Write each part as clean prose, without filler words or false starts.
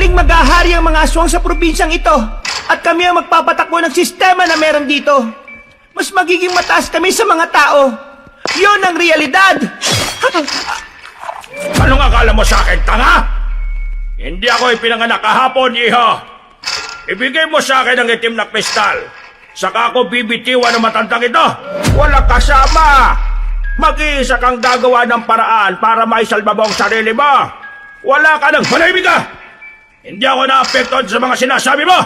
Muling maghahari ang mga aswang sa probinsyang ito at kami ang magpapatakbo ng sistema na meron dito. Mas magiging mataas kami sa mga tao. Yun ang realidad! Anong akala mo sa akin, tanga? Hindi ako ipinanganak kahapon, iho. Ibigay mo sa akin ang itim na kristal. Saka ako bibitiwan ng matandang ito. Walang kasama. Mag-iisa kang gagawa ng paraan para maisalba mo ang sarili mo. Wala ka nang manahimik ka! Hindi ako naapektuhan sa mga sinasabi mo!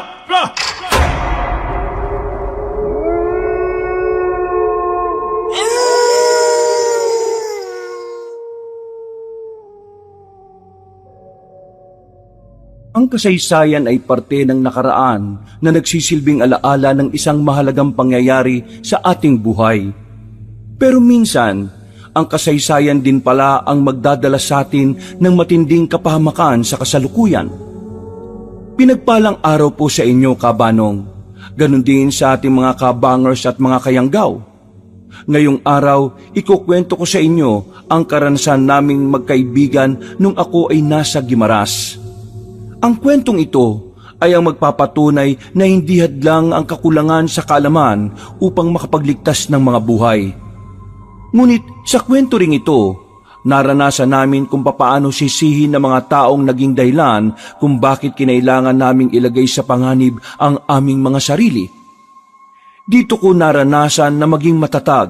Ang kasaysayan ay parte ng nakaraan na nagsisilbing alaala ng isang mahalagang pangyayari sa ating buhay. Pero minsan, ang kasaysayan din pala ang magdadala sa atin ng matinding kapahamakan sa kasalukuyan. Pinagpalang araw po sa inyo, kabanong. Ganon din sa ating mga kabangers at mga kayanggaw. Ngayong araw, ikukwento ko sa inyo ang karanasan naming magkaibigan nung ako ay nasa Guimaras. Ang kwentong ito ay ang magpapatunay na hindi hadlang ang kakulangan sa kaalaman upang makapagligtas ng mga buhay. Ngunit sa kwento ring ito, naranasan namin kung papaano sisihin ng mga taong naging dahilan kung bakit kinailangan naming ilagay sa panganib ang aming mga sarili. Dito ko naranasan na maging matatag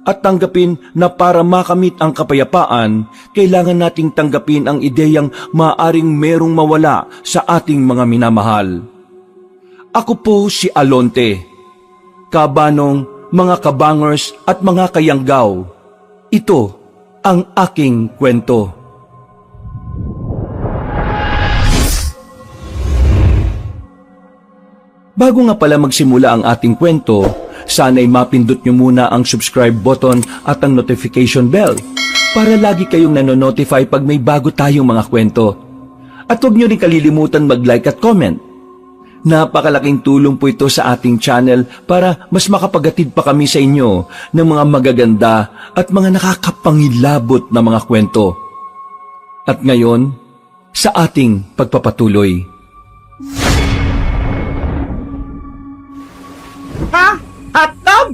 at tanggapin na para makamit ang kapayapaan, kailangan nating tanggapin ang ideyang maaring merong mawala sa ating mga minamahal. Ako po si Alonte, kabanong, mga kabangers at mga kayanggaw. Ito ang aking kwento. Bago nga pala magsimula ang ating kwento, sana'y mapindot nyo muna ang subscribe button at ang notification bell para lagi kayong nanonotify pag may bago tayong mga kwento. At huwag nyo rin kalilimutan mag-like at comment. Napakalaking tulong po ito sa ating channel para mas makapagatid pa kami sa inyo ng mga magaganda at mga nakakapangilabot na mga kwento. At ngayon, sa ating pagpapatuloy. Ha? Hotdog?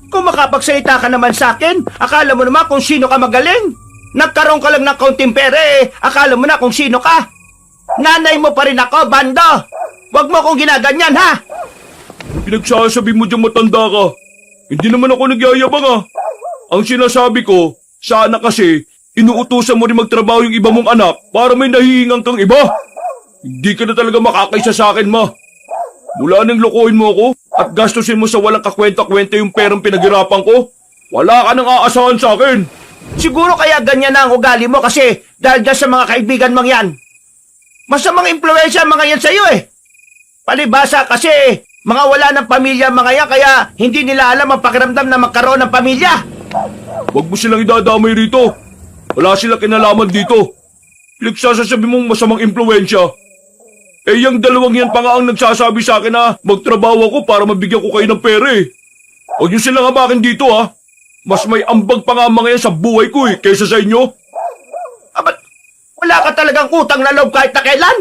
Kung makapagsalita ka naman sa akin, akala mo naman kung sino ka magaling. Nagkaroon ka lang ng kaunting pera akala mo na kung sino ka. Nanay mo pa rin ako, bando! Huwag mo akong ginaganyan, ha? Pinagsasabi mo dyan matanda ka. Hindi naman ako nagyayabang Ang sinasabi ko, sana kasi inuutusan mo rin magtrabaho yung iba mong anak para may nahihingang kang iba. Hindi ka na talaga makakaisa sa akin, ma. Mula nang lokohin mo ako at gastusin mo sa walang kakwenta-kwenta yung perang pinaghirapan ko, wala ka nang aasahan sa akin. Siguro kaya ganyan na ang ugali mo kasi dahil dyan sa mga kaibigan mong yan. Masamang impluensya mga yan sa'yo Palibasa kasi mga wala ng pamilya mga yan kaya hindi nila alam ang pakiramdam na magkaroon ng pamilya. Huwag mo silang idadamay rito. Wala silang kinalaman dito. Pinagsasabi mong masamang impluensya. Yung dalawang yan pa nga ang nagsasabi sa akin na magtrabaho ako para mabigyan ko kayo ng pera Huwag niyo silang habakin dito Mas may ambag pa nga mga yan sa buhay ko kaysa sa inyo. Ba't wala ka talagang utang na loob kahit na kailan?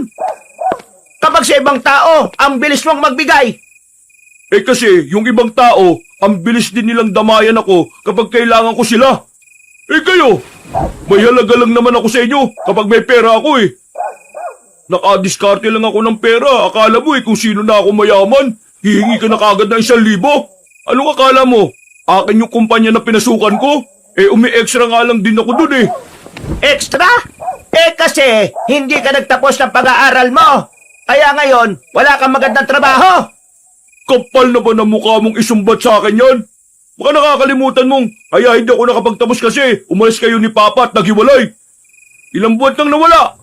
Kapag sa ibang tao, ang bilis mong magbigay. Kasi yung ibang tao, ang bilis din nilang damayan ako kapag kailangan ko sila. Kayo, may halaga lang naman ako sa inyo kapag may pera ako Nakadiskarte lang ako ng pera. Akala mo kung sino na ako mayaman, hihingi ka na kagad ng 1,000. Anong akala mo? Akin yung kumpanya na pinasukan ko? Umi-extra nga lang din ako dun Extra? Kasi hindi ka nagtapos ng pag-aaral mo. Kaya ngayon, wala kang magandang trabaho. Kapal na ba na mukha mong isumbat sa akin yan? Baka nakakalimutan mong, kaya hindi ako nakapagtapos kasi umalis kayo ni Papa at naghiwalay. Ilang buwan nang nawala.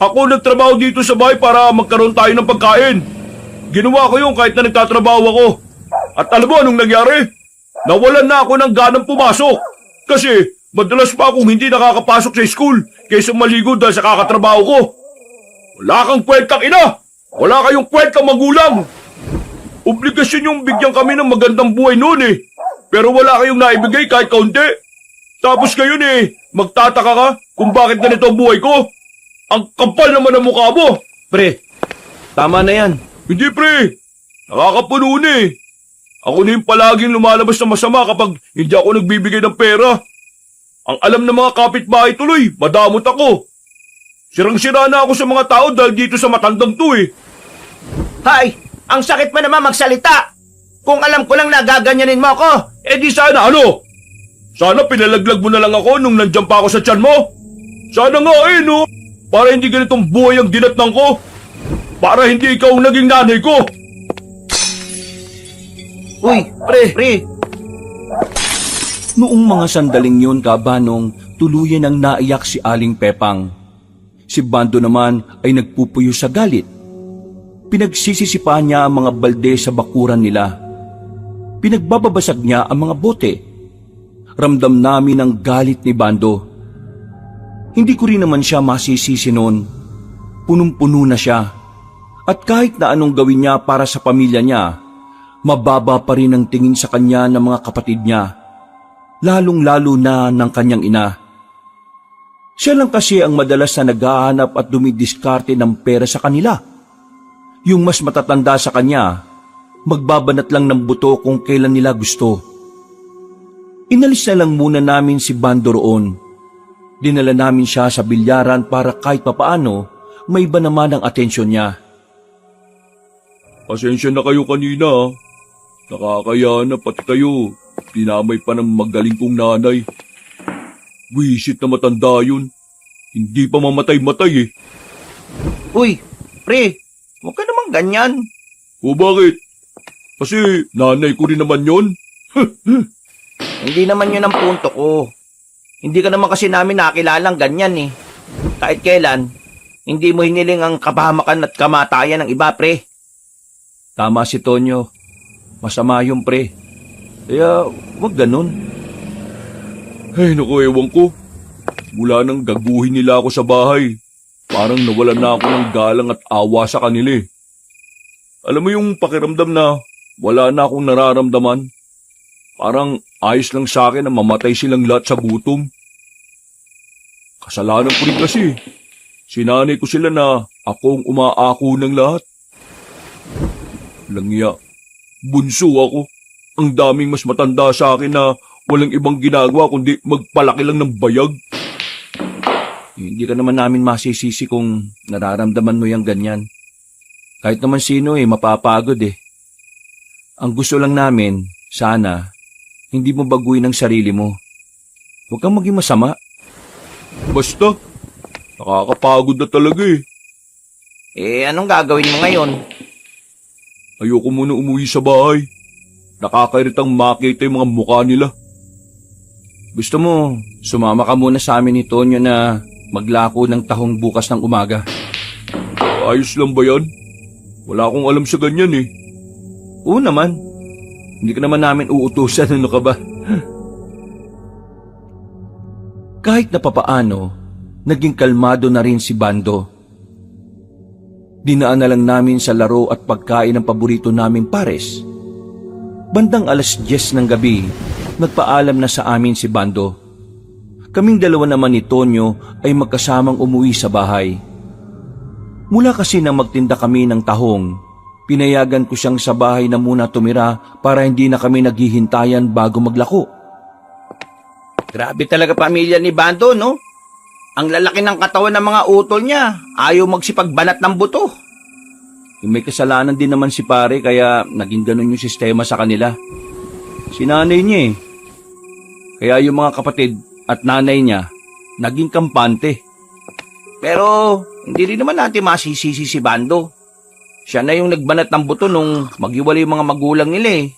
Ako nagtrabaho dito sa bahay para magkaroon tayo ng pagkain. Ginawa ko yung kahit na nagtatrabaho ako. At alam mo anong nangyari? Nawalan na ako ng ganang pumasok. Kasi madalas pa akong hindi nakakapasok sa school kaysa maligo dahil sa kakatrabaho ko. Wala kang kwentang ina! Wala kayong kwentang magulang! Obligasyon yung bigyan kami ng magandang buhay noon Pero wala kayong naibigay kahit kaunti. Tapos ngayon magtataka ka kung bakit ganito ang buhay ko. Ang kapal naman ang mukha mo! Pre, tama na yan. Hindi pre, nakakapuno na eh. Ako na yung palaging lumalabas na masama kapag hindi ako nagbibigay ng pera. Ang alam ng mga kapitbahay tuloy, madamot ako. Sirang-sira na ako sa mga tao dahil dito sa matandang to eh. Hay, ang sakit mo naman magsalita. Kung alam ko lang na gaganyanin mo ako. Eh di sana ano? Sana pinalaglag mo na lang ako nung nandyan pa ako sa tiyan mo. Sana nga eh no? Para hindi ganitong buhay ang dinatnang ko. Para hindi ikaw ang naging nanay ko. Uy, pre. Noong mga sandaling yun, kabanong, tuluyan ang naiyak si Aling Pepang. Si Bando naman ay nagpupuyo sa galit. Pinagsisisipa niya ang mga balde sa bakuran nila. Pinagbababasag niya ang mga bote. Ramdam namin ang galit ni Bando. Hindi ko rin naman siya masisisi noon. Punong-puno na siya. At kahit na anong gawin niya para sa pamilya niya, mababa pa rin ang tingin sa kanya ng mga kapatid niya, lalong-lalo na ng kanyang ina. Siya lang kasi ang madalas na naghahanap at dumidiskarte ng pera sa kanila. Yung mas matatanda sa kanya, magbabanat lang ng buto kung kailan nila gusto. Inalis na lang muna namin si Bando roon. Dinala namin siya sa bilyaran para kahit papaano may iba naman ang atensyon niya. Pasensya na kayo kanina ah. Nakakaya na pati kayo. Dinamay pa ng magaling kong nanay. Wisit na matanda yun. Hindi pa mamatay-matay eh. Uy, pre. Huwag ka naman ganyan. O bakit? Kasi nanay ko rin naman yon. Hindi naman yun ang punto ko. Hindi ka naman kasi namin nakilalang ganyan eh. Kahit kailan, hindi mo hiniling ang kabahamakan at kamatayan ng iba, pre. Tama si Tonyo. Masama yung pre. Kaya wag ganun. Ay naku, ewan ko. Mula nang gaguhin nila ako sa bahay, parang nawalan na ako ng galang at awa sa kanila eh. Alam mo yung pakiramdam na wala na akong nararamdaman? Parang ayos lang sa akin na mamatay silang lahat sa gutom. Kasalanan ko rin kasi. Sinanay ko sila na akong umaako ng lahat. Langya, bunso ako. Ang daming mas matanda sa akin na walang ibang ginagawa kundi magpalaki lang ng bayag. Hindi ka naman namin masisisi kung nararamdaman mo yung ganyan. Kahit naman sino mapapagod eh. Ang gusto lang namin, sana, hindi mo baguhin ang sarili mo. Huwag kang maging masama. Basta, nakakapagod na talaga eh. Anong gagawin mo ngayon? Ayoko muna umuwi sa bahay. Nakakairitang makita yung mga mukha nila. Gusto mo, sumama ka muna sa amin ni Tonyo na maglako ng tahong bukas ng umaga. Ayos lang ba yan? Wala akong alam sa ganyan eh. Oo naman. Hindi ka naman namin uutusan, ano ka ba? Kahit na papaano, naging kalmado na rin si Bando. Dinaan na lang namin sa laro at pagkain ng paborito naming pares. Bandang 10:00 ng gabi, nagpaalam na sa amin si Bando. Kaming dalawa naman ni Tonyo ay magkasamang umuwi sa bahay. Mula kasi nang magtinda kami ng tahong, pinayagan ko siyang sa bahay na muna tumira para hindi na kami naghihintayan bago maglako. Grabe talaga pamilya ni Bando, no? Ang lalaki ng katawan ng mga utol niya. Ayaw magsipagbanat ng buto. May kasalanan din naman si pare kaya naging ganun yung sistema sa kanila. Sinanay niya eh. Kaya yung mga kapatid at nanay niya naging kampante. Pero hindi rin naman natin masisisi si Bando. Siya na yung nagbanat ng buto nung maghiwalay yung mga magulang nila eh.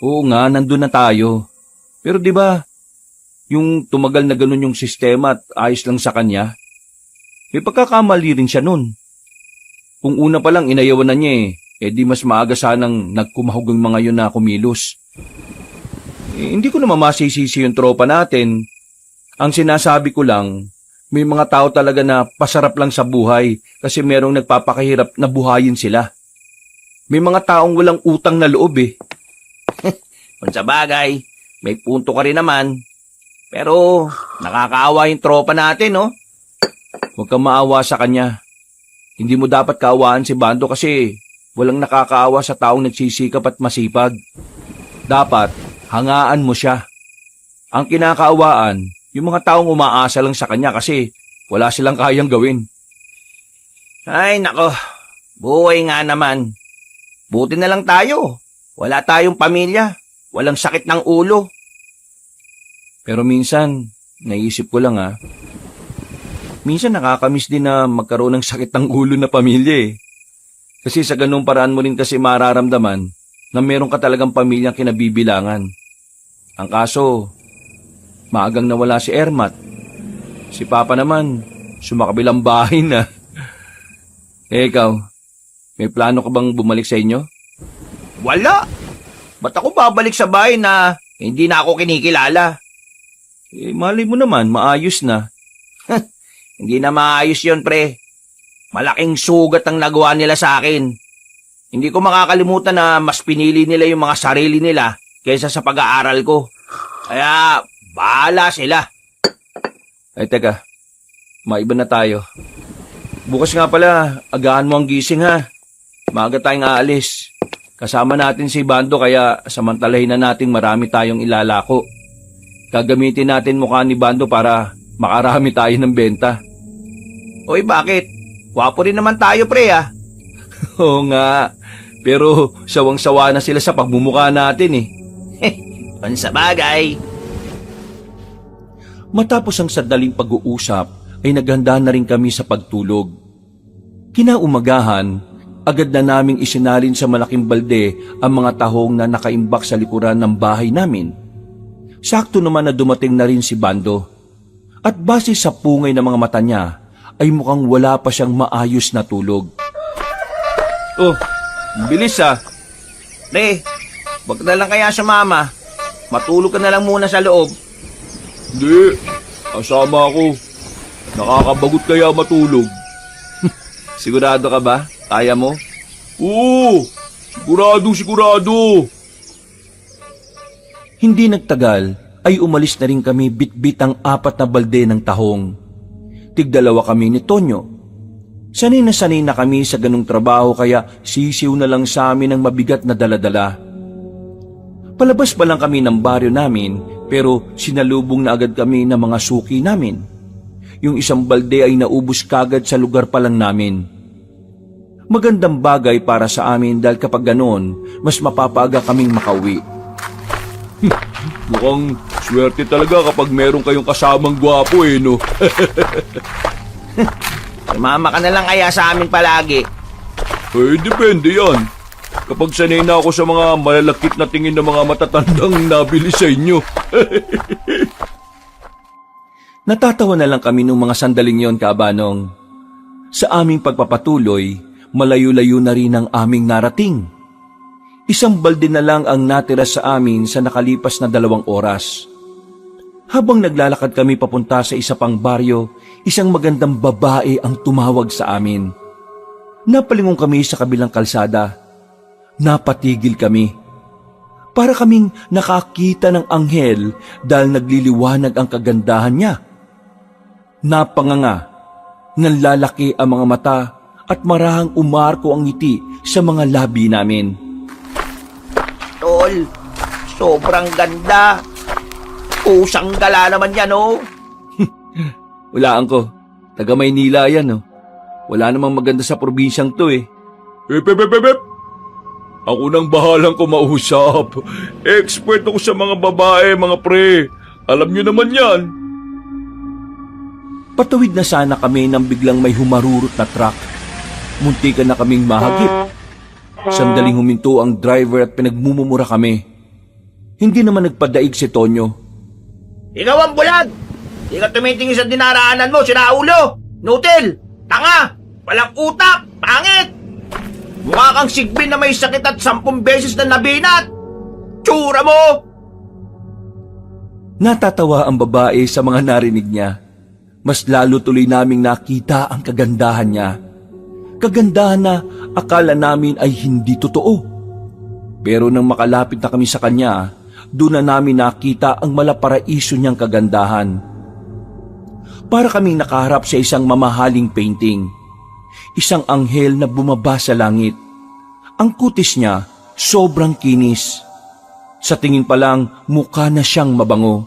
Oo nga, nandun na tayo. Pero di ba, yung tumagal na ganun yung sistema at ayos lang sa kanya, may pagkakamali rin siya nun. Kung una pa lang inayawan na niya di mas maaga sanang nagkumahog ang mga yun na kumilos. Hindi ko naman masisisi yung tropa natin. Ang sinasabi ko lang, may mga tao talaga na pasarap lang sa buhay kasi merong nagpapakahirap na buhayin sila. May mga taong walang utang na loob eh. Kung sa bagay, may punto ka rin naman. Pero nakakaawa yung tropa natin, no? Huwag kang maawa sa kanya. Hindi mo dapat kaawaan si Bando kasi walang nakakaawa sa taong nagsisikap at masipag. Dapat hangaan mo siya. Ang kinakaawaan, yung mga taong umaasa lang sa kanya kasi wala silang kayang gawin. Ay nako, buhay nga naman. Buti na lang tayo. Wala tayong pamilya. Walang sakit ng ulo. Pero minsan, naisip ko lang minsan nakakamiss din na magkaroon ng sakit ng ulo na pamilya eh. Kasi sa ganung paraan mo rin kasi mararamdaman na meron ka talagang pamilyang kinabibilangan. Ang kaso, maagang nawala si Ermat. Si Papa naman, sumakabilang bahay na. Ikaw, may plano ka bang bumalik sa inyo? Wala! Ba't ako babalik sa bahay na hindi na ako kinikilala? Malay mo naman, maayos na. Hindi na maayos yon pre. Malaking sugat ang nagawa nila sa akin. Hindi ko makakalimutan na mas pinili nila yung mga sarili nila kaysa sa pag-aaral ko. Kaya, bahala sila. Ay teka, maiba na tayo. Bukas nga pala, agahan mo ang gising ha. Maaga tayong aalis. Kasama natin si Bando kaya samantalahin na nating marami tayong ilalako. Gagamitin natin mukha ni Bando para makarami tayo ng benta. Oy, bakit? Wapo rin naman tayo, pre, Oo nga, pero sawang-sawa na sila sa pagmumukha natin, Pansabagay. Matapos ang sadaling pag-uusap, ay naghanda na rin kami sa pagtulog. Kinaumagahan, agad na naming isinalin sa malaking balde ang mga tahong na nakaimbak sa likuran ng bahay namin. Sakto naman na dumating na rin si Bando. At base sa pungay ng mga mata niya, ay mukhang wala pa siyang maayos na tulog. Oh, bilis Pre, wag na lang kaya sa mama. Matulog ka na lang muna sa loob. Hindi, kasama ako. Nakakabagot kaya matulog. Sigurado ka ba? Kaya mo? Oo, sigurado. Hindi nagtagal ay umalis na rin kami bitbit ang 4 na balde ng tahong. Tigdalawa kami ni Tonyo. Sanay na kami sa ganung trabaho kaya sisiw na lang sa amin ang mabigat na daladala. Palabas pa lang kami ng baryo namin pero sinalubong na agad kami ng mga suki namin. Yung isang balde ay naubos kagad sa lugar pa lang namin. Magandang bagay para sa amin dahil kapag ganoon, mas mapapaaga kaming makauwi. Mukhang swerte talaga kapag meron kayong kasamang gwapo no? Mama ka na lang kaya sa amin palagi. Depende yan. Kapag sanay na ako sa mga malalakit na tingin ng mga matatandang nabili sa inyo. Natatawa na lang kami nung mga sandaling yon, Kabanong. Sa aming pagpapatuloy, malayo-layo na rin ang aming narating. Isang balde na lang ang natira sa amin sa nakalipas na 2 oras. Habang naglalakad kami papunta sa isa pang baryo, isang magandang babae ang tumawag sa amin. Napalingon kami sa kabilang kalsada. Napatigil kami. Para kaming nakakita ng anghel dahil nagliliwanag ang kagandahan niya. Napanganga, nanlalaki ang mga mata at marahang umarko ang ngiti sa mga labi namin. Tol, sobrang ganda. Pusang gala naman yan, Walaan ko, taga Maynila yan, Wala namang maganda sa probinsyang to, Pep. Ako nang bahalang kumausap. Expert ako sa mga babae, mga pre. Alam nyo naman yan. Patawid na sana kami nang biglang may humarurot na truck. Muntikan na kaming mahagip. Sandaling huminto ang driver at pinagmumumura kami. Hindi naman nagpadaig si Tonyo. Ikaw ang bulag! Di ka tumitingin sa dinaraanan mo, sinaulo! Nutil! Tanga! Walang utak! Pangit! Mukha kang sigbin na may sakit at 10 beses na nabinat! Tsura mo! Natatawa ang babae sa mga narinig niya. Mas lalo tuloy naming nakita ang kagandahan niya. Kagandahan na akala namin ay hindi totoo. Pero nang makalapit na kami sa kanya, doon na namin nakita ang malaparaiso niyang kagandahan. Para kaming nakaharap sa isang mamahaling painting. isang anghel na bumaba sa langit. Ang kutis niya sobrang kinis. Sa tingin pa lang, mukha na siyang mabango.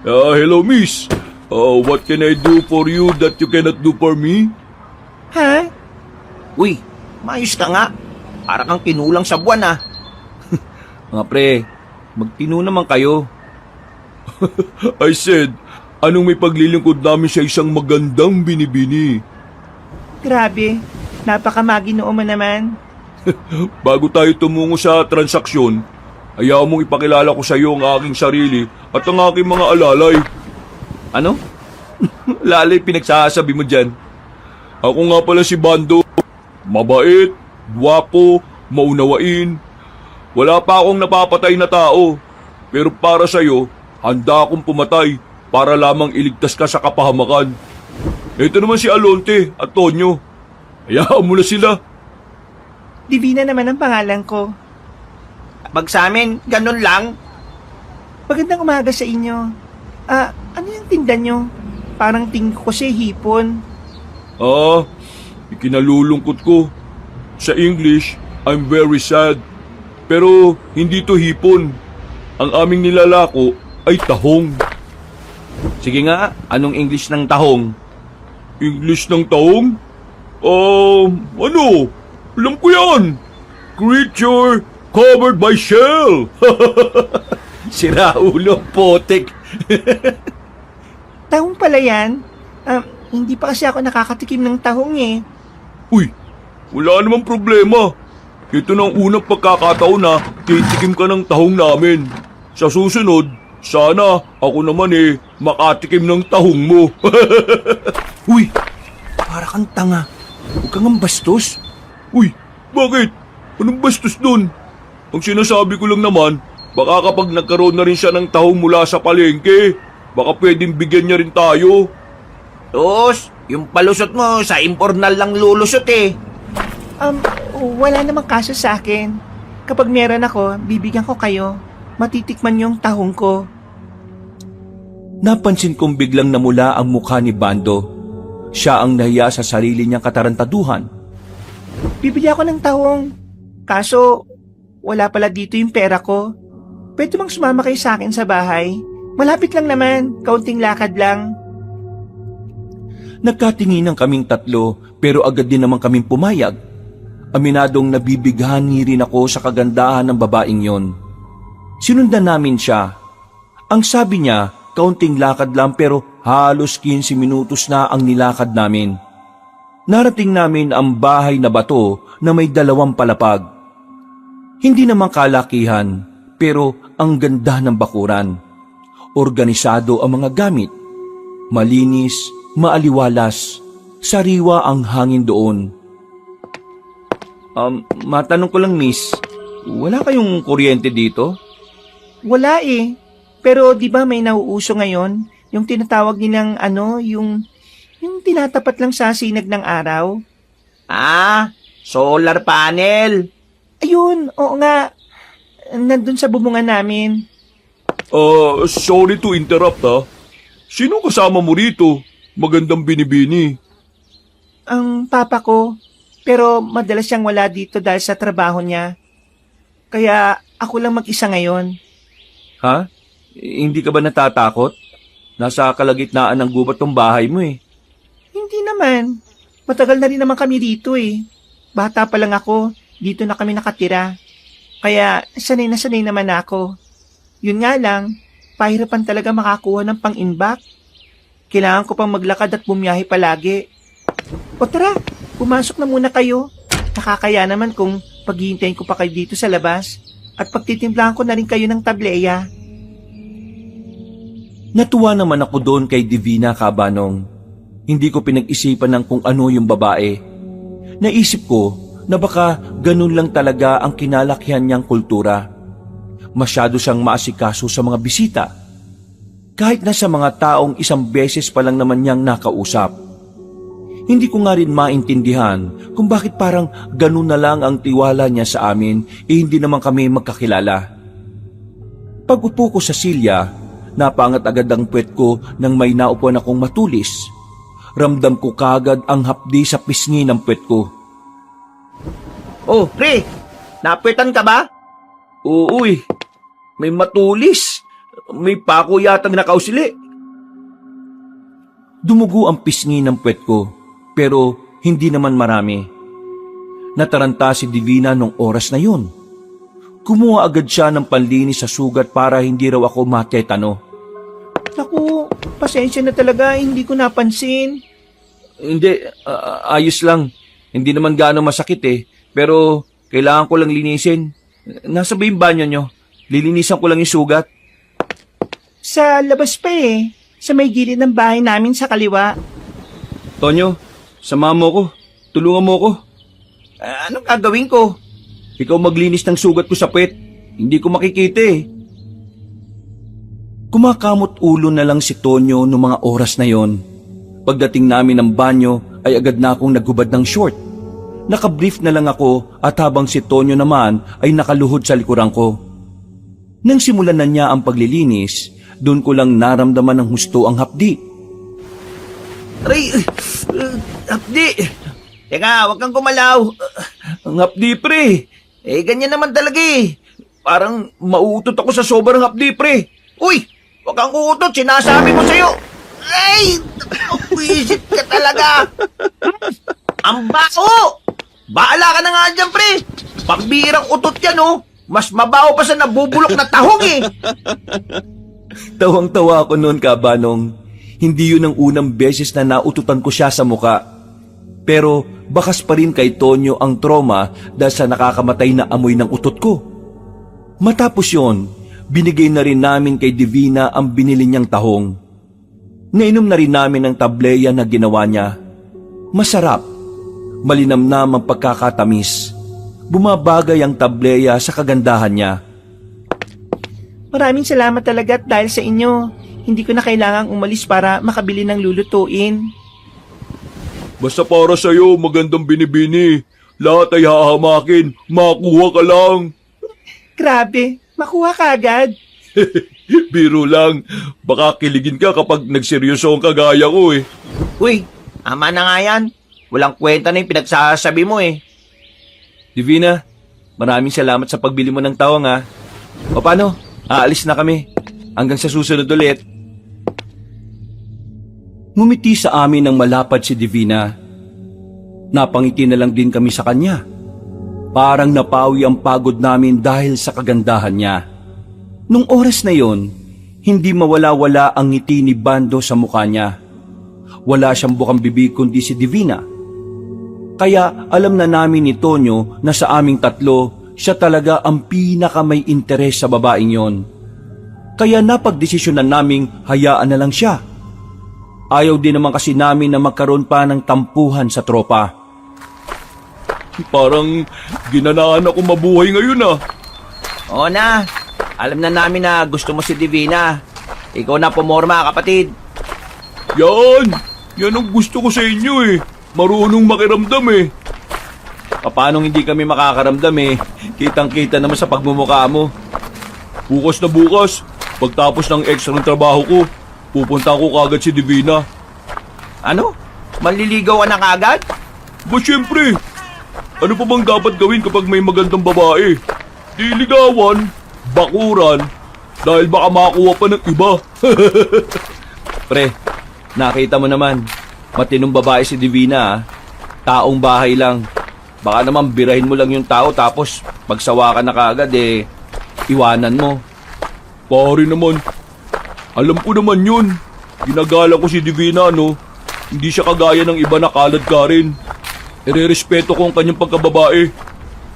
Hello, miss. What can I do for you that you cannot do for me? Ha? Uy, mayos ka nga. Para kang kinulang sa buwan ah. Mga pre, magtino naman kayo. I said, anong may paglilingkod namin sa isang magandang binibini? Grabe, napakamaginoo mo naman. Bago tayo tumungo sa transaksyon, ayaw mong ipakilala ko sa iyo ang aking sarili at ang aking mga alalay. Ano? Lalay pinagsasabi mo dyan. Ako nga pala si Bando. Mabait, gwapo, maunawain. Wala pa akong napapatay na tao. Pero para sa iyo, handa akong pumatay para lamang iligtas ka sa kapahamakan. Ito naman si Alonte at Tonyo. Hayaan mo na sila. Divina naman ang pangalan ko. Pag sa amin, ganun lang. Magandang umaga sa inyo. Ano yung tinda nyo? Parang tingin ko kasi hipon. Ikinalulungkot ko. Sa English, I'm very sad. Pero hindi to hipon. Ang aming nilalako ay tahong. Sige nga, anong English ng tahong? English ng tahong? Ano? Alam ko yan. Creature covered by shell. Sira ulo, potek. Tahong pala yan? Hindi pa kasi ako nakakatikim ng tahong eh. Uy, wala namang problema. Ito na ang unang pagkakataon na titikim ka ng tahong namin. Sa susunod, sana ako naman makatikim ng tahong mo. Uy, para kang tanga. Huwag kang bastos. Uy, bakit? Anong bastos dun? Ang sinasabi ko lang naman, baka kapag nagkaroon na rin siya ng tahong mula sa palengke, baka pwedeng bigyan niya rin tayo. Tos, yung palusot mo sa impornal lang lulusot eh. Wala namang kaso sa akin. Kapag meron ako, bibigyan ko kayo. Matitikman yung tahong ko. Napansin kong biglang namula ang mukha ni Bando. Siya ang nahiya sa sarili niyang katarantaduhan. Bibili ako ng tahong. Kaso, wala pala dito yung pera ko. Pwede bang sumama kayo sa akin sa bahay? Malapit lang naman, kaunting lakad lang. Nagkatinginan kaming tatlo pero agad din naman kaming pumayag. Aminadong nabibighani rin ako sa kagandahan ng babaeng yon. Sinundan namin siya. Ang sabi niya, kaunting lakad lang pero halos 15 minutos na ang nilakad namin. Narating namin ang bahay na bato na may 2 palapag. Hindi naman kalakihan pero ang ganda ng bakuran. Organisado ang mga gamit. Malinis, maaliwalas, sariwa ang hangin doon. Matanong ko lang miss, wala kayong kuryente dito? Wala eh. Pero di ba may nauuso ngayon? Yung tinatawag nilang yung tinatapat lang sa sinag ng araw? Solar panel. Ayun, oo nga. Nandun sa bubungan namin. Sorry to interrupt ha. Sino kasama mo rito? Magandang binibini. Ang papa ko. Pero madalas siyang wala dito dahil sa trabaho niya. Kaya ako lang mag-isa ngayon. Ha? Hindi ka ba natatakot? Nasa kalagitnaan ng gubat tong bahay mo eh. Hindi naman. Matagal na rin naman kami dito eh. Bata pa lang ako, dito na kami nakatira. Kaya sanay na sanay naman ako. Yun nga lang, pahirapan talaga makakuha ng pang-inback. Kailangan ko pang maglakad at bumiyahe palagi. O tara, pumasok na muna kayo. Nakakaya naman kung paghihintayin ko pa kayo dito sa labas at pagtitimplahan ko na rin kayo ng tableya. Natuwa naman ako doon kay Divina Cabanong. Hindi ko pinag-isipan ng kung ano yung babae. Naisip ko na baka ganun lang talaga ang kinalakihan niyang kultura. Masyado siyang maasikaso sa mga bisita. Kahit na sa mga taong isang beses pa lang naman niyang nakausap. Hindi ko nga rin maintindihan kung bakit parang ganun na lang ang tiwala niya sa amin hindi naman kami magkakilala. Pag-upo ko sa silya, napangat agad ang puwet ko nang may naupuan akong matulis. ramdam ko kagad ang hapdi sa pisngi ng puwet ko. Oh, pre, napitan ka ba? Oo may matulis. May pako yatang nakausili. Dumugo ang pisngi ng puwet ko, pero hindi naman marami. Nataranta si Divina nung oras na yun. Kumuha agad siya ng panlinis sa sugat para hindi raw ako matetano. Naku, pasensya na talaga, hindi ko napansin. Hindi, ayos lang. Hindi naman gaano masakit pero kailangan ko lang linisin. Nasa ba yung banyo nyo? Lilinisan ko lang yung sugat. Sa labas pa sa may gilid ng bahay namin sa kaliwa. Tonyo, samahan mo ko. Tulungan mo ko. Anong gagawin ko? Ikaw maglinis ng sugat ko sa puwet. Hindi ko makikita Kumakamot ulo na lang si Tonyo noong mga oras na yon. Pagdating namin ng banyo ay agad na akong naghubad ng short. Nakabrief na lang ako at habang si Tonyo naman ay nakaluhod sa likuran ko. Nang simulan na niya ang paglilinis, doon ko lang naramdaman ng husto ang hapdi. Aray, hapdi. Teka, wag kang gumalaw. Ang hapdi, pre. Ganyan naman talaga Parang mauutot ako sa sobrang hapdi, pre. Uy, wag kang uutot, sinasabi ko sa'yo. Ay, wisit ka talaga. Ang baho. Baala ka na nga dyan, pre. Pagbirang utot yan, Mas mabaho pa sa nabubulok na tahong Tawang-tawa ako noon, Kabanong. Hindi yun ang unang beses na naututan ko siya sa muka. Pero bakas pa rin kay Tonyo ang trauma dahil sa nakakamatay na amoy ng utot ko. Matapos yon, binigay na rin namin kay Divina ang binili niyang tahong. Nainom na rin namin ang tableya na ginawa niya. Masarap, malinamnam ang pagkakatamis. Bumabagay ang tableya sa kagandahan niya. Maraming salamat talaga at dahil sa inyo, hindi ko na kailangang umalis para makabili ng lulutuin. Basta para sa'yo, magandang binibini. Lahat ay hahamakin. Makuha ka lang. Grabe, makuha ka agad. Biro lang. Baka kiligin ka kapag nagseryoso ang kagaya ko Uy, ama na nga yan. Walang kwenta na yung pinagsasabi mo Divina, maraming salamat sa pagbili mo ng tawang O paano? Aalis na kami. Hanggang sa susunod ulit. Ngumiti sa amin ng malapad si Divina. Napangiti na lang din kami sa kanya. Parang napawi ang pagod namin dahil sa kagandahan niya. Nung oras na yon, hindi mawala-wala ang ngiti ni Bando sa mukha niya. Wala siyang bukang bibig kundi si Divina. Kaya alam na namin ni Tonyo na sa aming tatlo, siya talaga ang pinaka may interes sa babaeng yon. Kaya napagdesisyonan naming hayaan na lang siya. Ayaw din naman kasi namin na magkaroon pa ng tampuhan sa tropa. Parang ginanaan ako mabuhay ngayon Oo na, alam na namin na gusto mo si Divina. Ikaw na pumorma, kapatid. Yan ang gusto ko sa inyo Marunong makiramdam Paano hindi kami makakaramdam Kitang-kita naman sa pagmumukha mo. Bukas na bukas, pagtapos ng extra ng trabaho ko, pupunta ko kagad si Divina. Ano? Manliligaw ka na kagad? Ba syempre, ano pa bang dapat gawin kapag may magandang babae? Di ligawan, bakuran, dahil baka makakuha pa ng iba. Pre, nakita mo naman, matinong babae si Divina Taong bahay lang. Baka naman birahin mo lang yung tao tapos magsawa ka na kaagad iwanan mo. Pare naman, alam ko naman yun. Ginagala ko si Divina Hindi siya kagaya ng iba na kalad ka rin. Irerespeto ko ang kanyang pagkababae.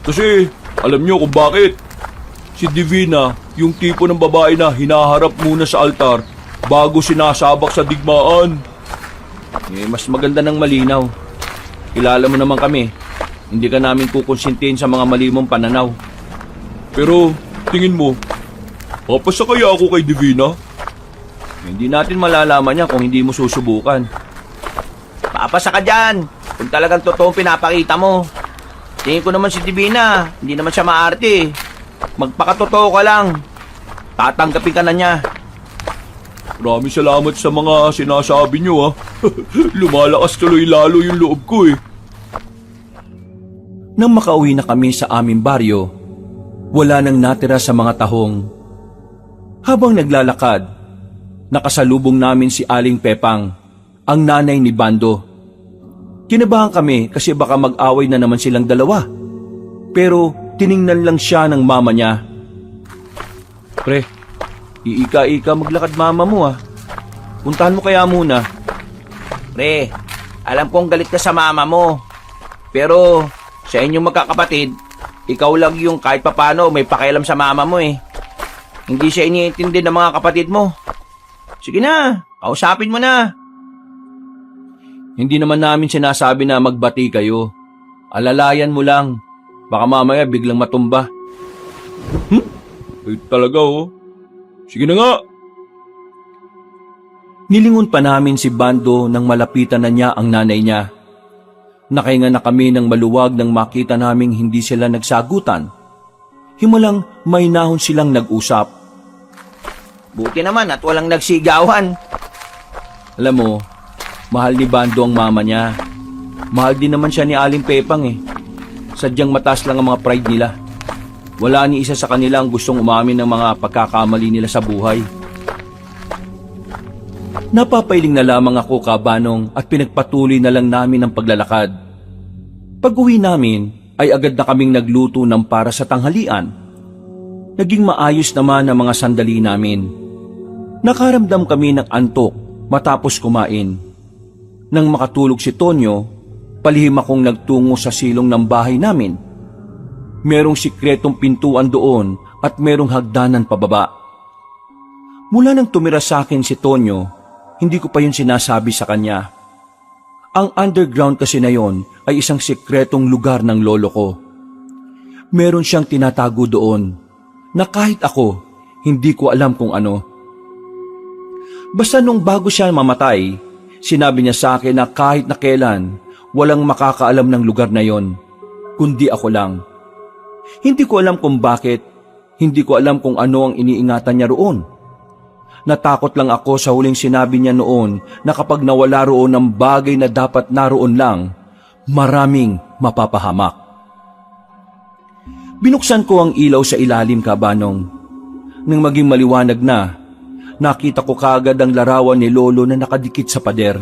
Kasi alam niyo kung bakit. Si Divina, yung tipo ng babae na hinaharap muna sa altar bago sinasabak sa digmaan. Mas maganda ng malinaw. Kilala mo naman kami. Hindi ka namin kukonsintihin sa mga mali mong pananaw. Pero tingin mo, papasa kaya ako kay Divina? Hindi natin malalaman yan kung hindi mo susubukan. Papasa ka dyan, kung talagang totoong pinapakita mo. Tingin ko naman si Divina, hindi naman siya maarte. Magpakatotoo ka lang. Tatanggapin ka na niya. Maraming salamat sa mga sinasabi nyo, ha. Lumalakas tuloy lalo yung loob ko, eh. Nang makauwi na kami sa aming baryo, wala nang natira sa mga tahong. Habang naglalakad, nakasalubong namin si Aling Pepang, ang nanay ni Bando. Kinabahan kami kasi baka mag-away na naman silang dalawa. Pero tiningnan lang siya ng mama niya. Pre, iika-ika maglakad mama mo, ah. Puntahan mo kaya muna. Pre, alam kong galit ka sa mama mo. Pero sa inyong magkakapatid, ikaw lang yung kahit papano may pakialam sa mama mo eh. Hindi siya iniintindi ng mga kapatid mo. Sige na, kausapin mo na. Hindi naman namin sinasabi na magbati kayo. Alalayan mo lang. Baka mamaya biglang matumba. Ay, talaga, oh. Sige na nga. Nilingon pa namin si Bando nang malapitan na niya ang nanay niya. Nakahinga na kami ng maluwag nang makita naming hindi sila nagsagutan. Himalang may nahon silang nag-usap. Buti naman at walang nagsigawan. Alam mo, mahal ni Bando ang mama niya. Mahal din naman siya ni Aling Pepang eh. Sadyang mataas lang ang mga pride nila. Wala ni isa sa kanila ang gustong umamin ng mga pagkakamali nila sa buhay. Napapailing na lamang ako, Kabanong, at pinagpatuloy na lang namin ang paglalakad. Pag-uwi namin ay agad na kaming nagluto ng para sa tanghalian. Naging maayos naman ang mga sandali namin. Nakaramdam kami ng antok matapos kumain. Nang makatulog si Tonyo, palihim akong nagtungo sa silong ng bahay namin. Merong sikretong pintuan doon at merong hagdanan pababa. Mula nang tumira sa akin si Tonyo, hindi ko pa yun sinasabi sa kanya. Ang underground kasi na yon ay isang sikretong lugar ng lolo ko. Meron siyang tinatago doon na kahit ako, hindi ko alam kung ano. Basta nung bago siya mamatay, sinabi niya sa akin na kahit na kailan, walang makakaalam ng lugar na yon, kundi ako lang. Hindi ko alam kung bakit, hindi ko alam kung ano ang iniingatan niya roon. Natakot lang ako sa huling sinabi niya noon na kapag nawala roon ang bagay na dapat naroon lang, maraming mapapahamak. Binuksan ko ang ilaw sa ilalim, Kabanong. Nang maging maliwanag na, nakita ko kaagad ang larawan ni Lolo na nakadikit sa pader.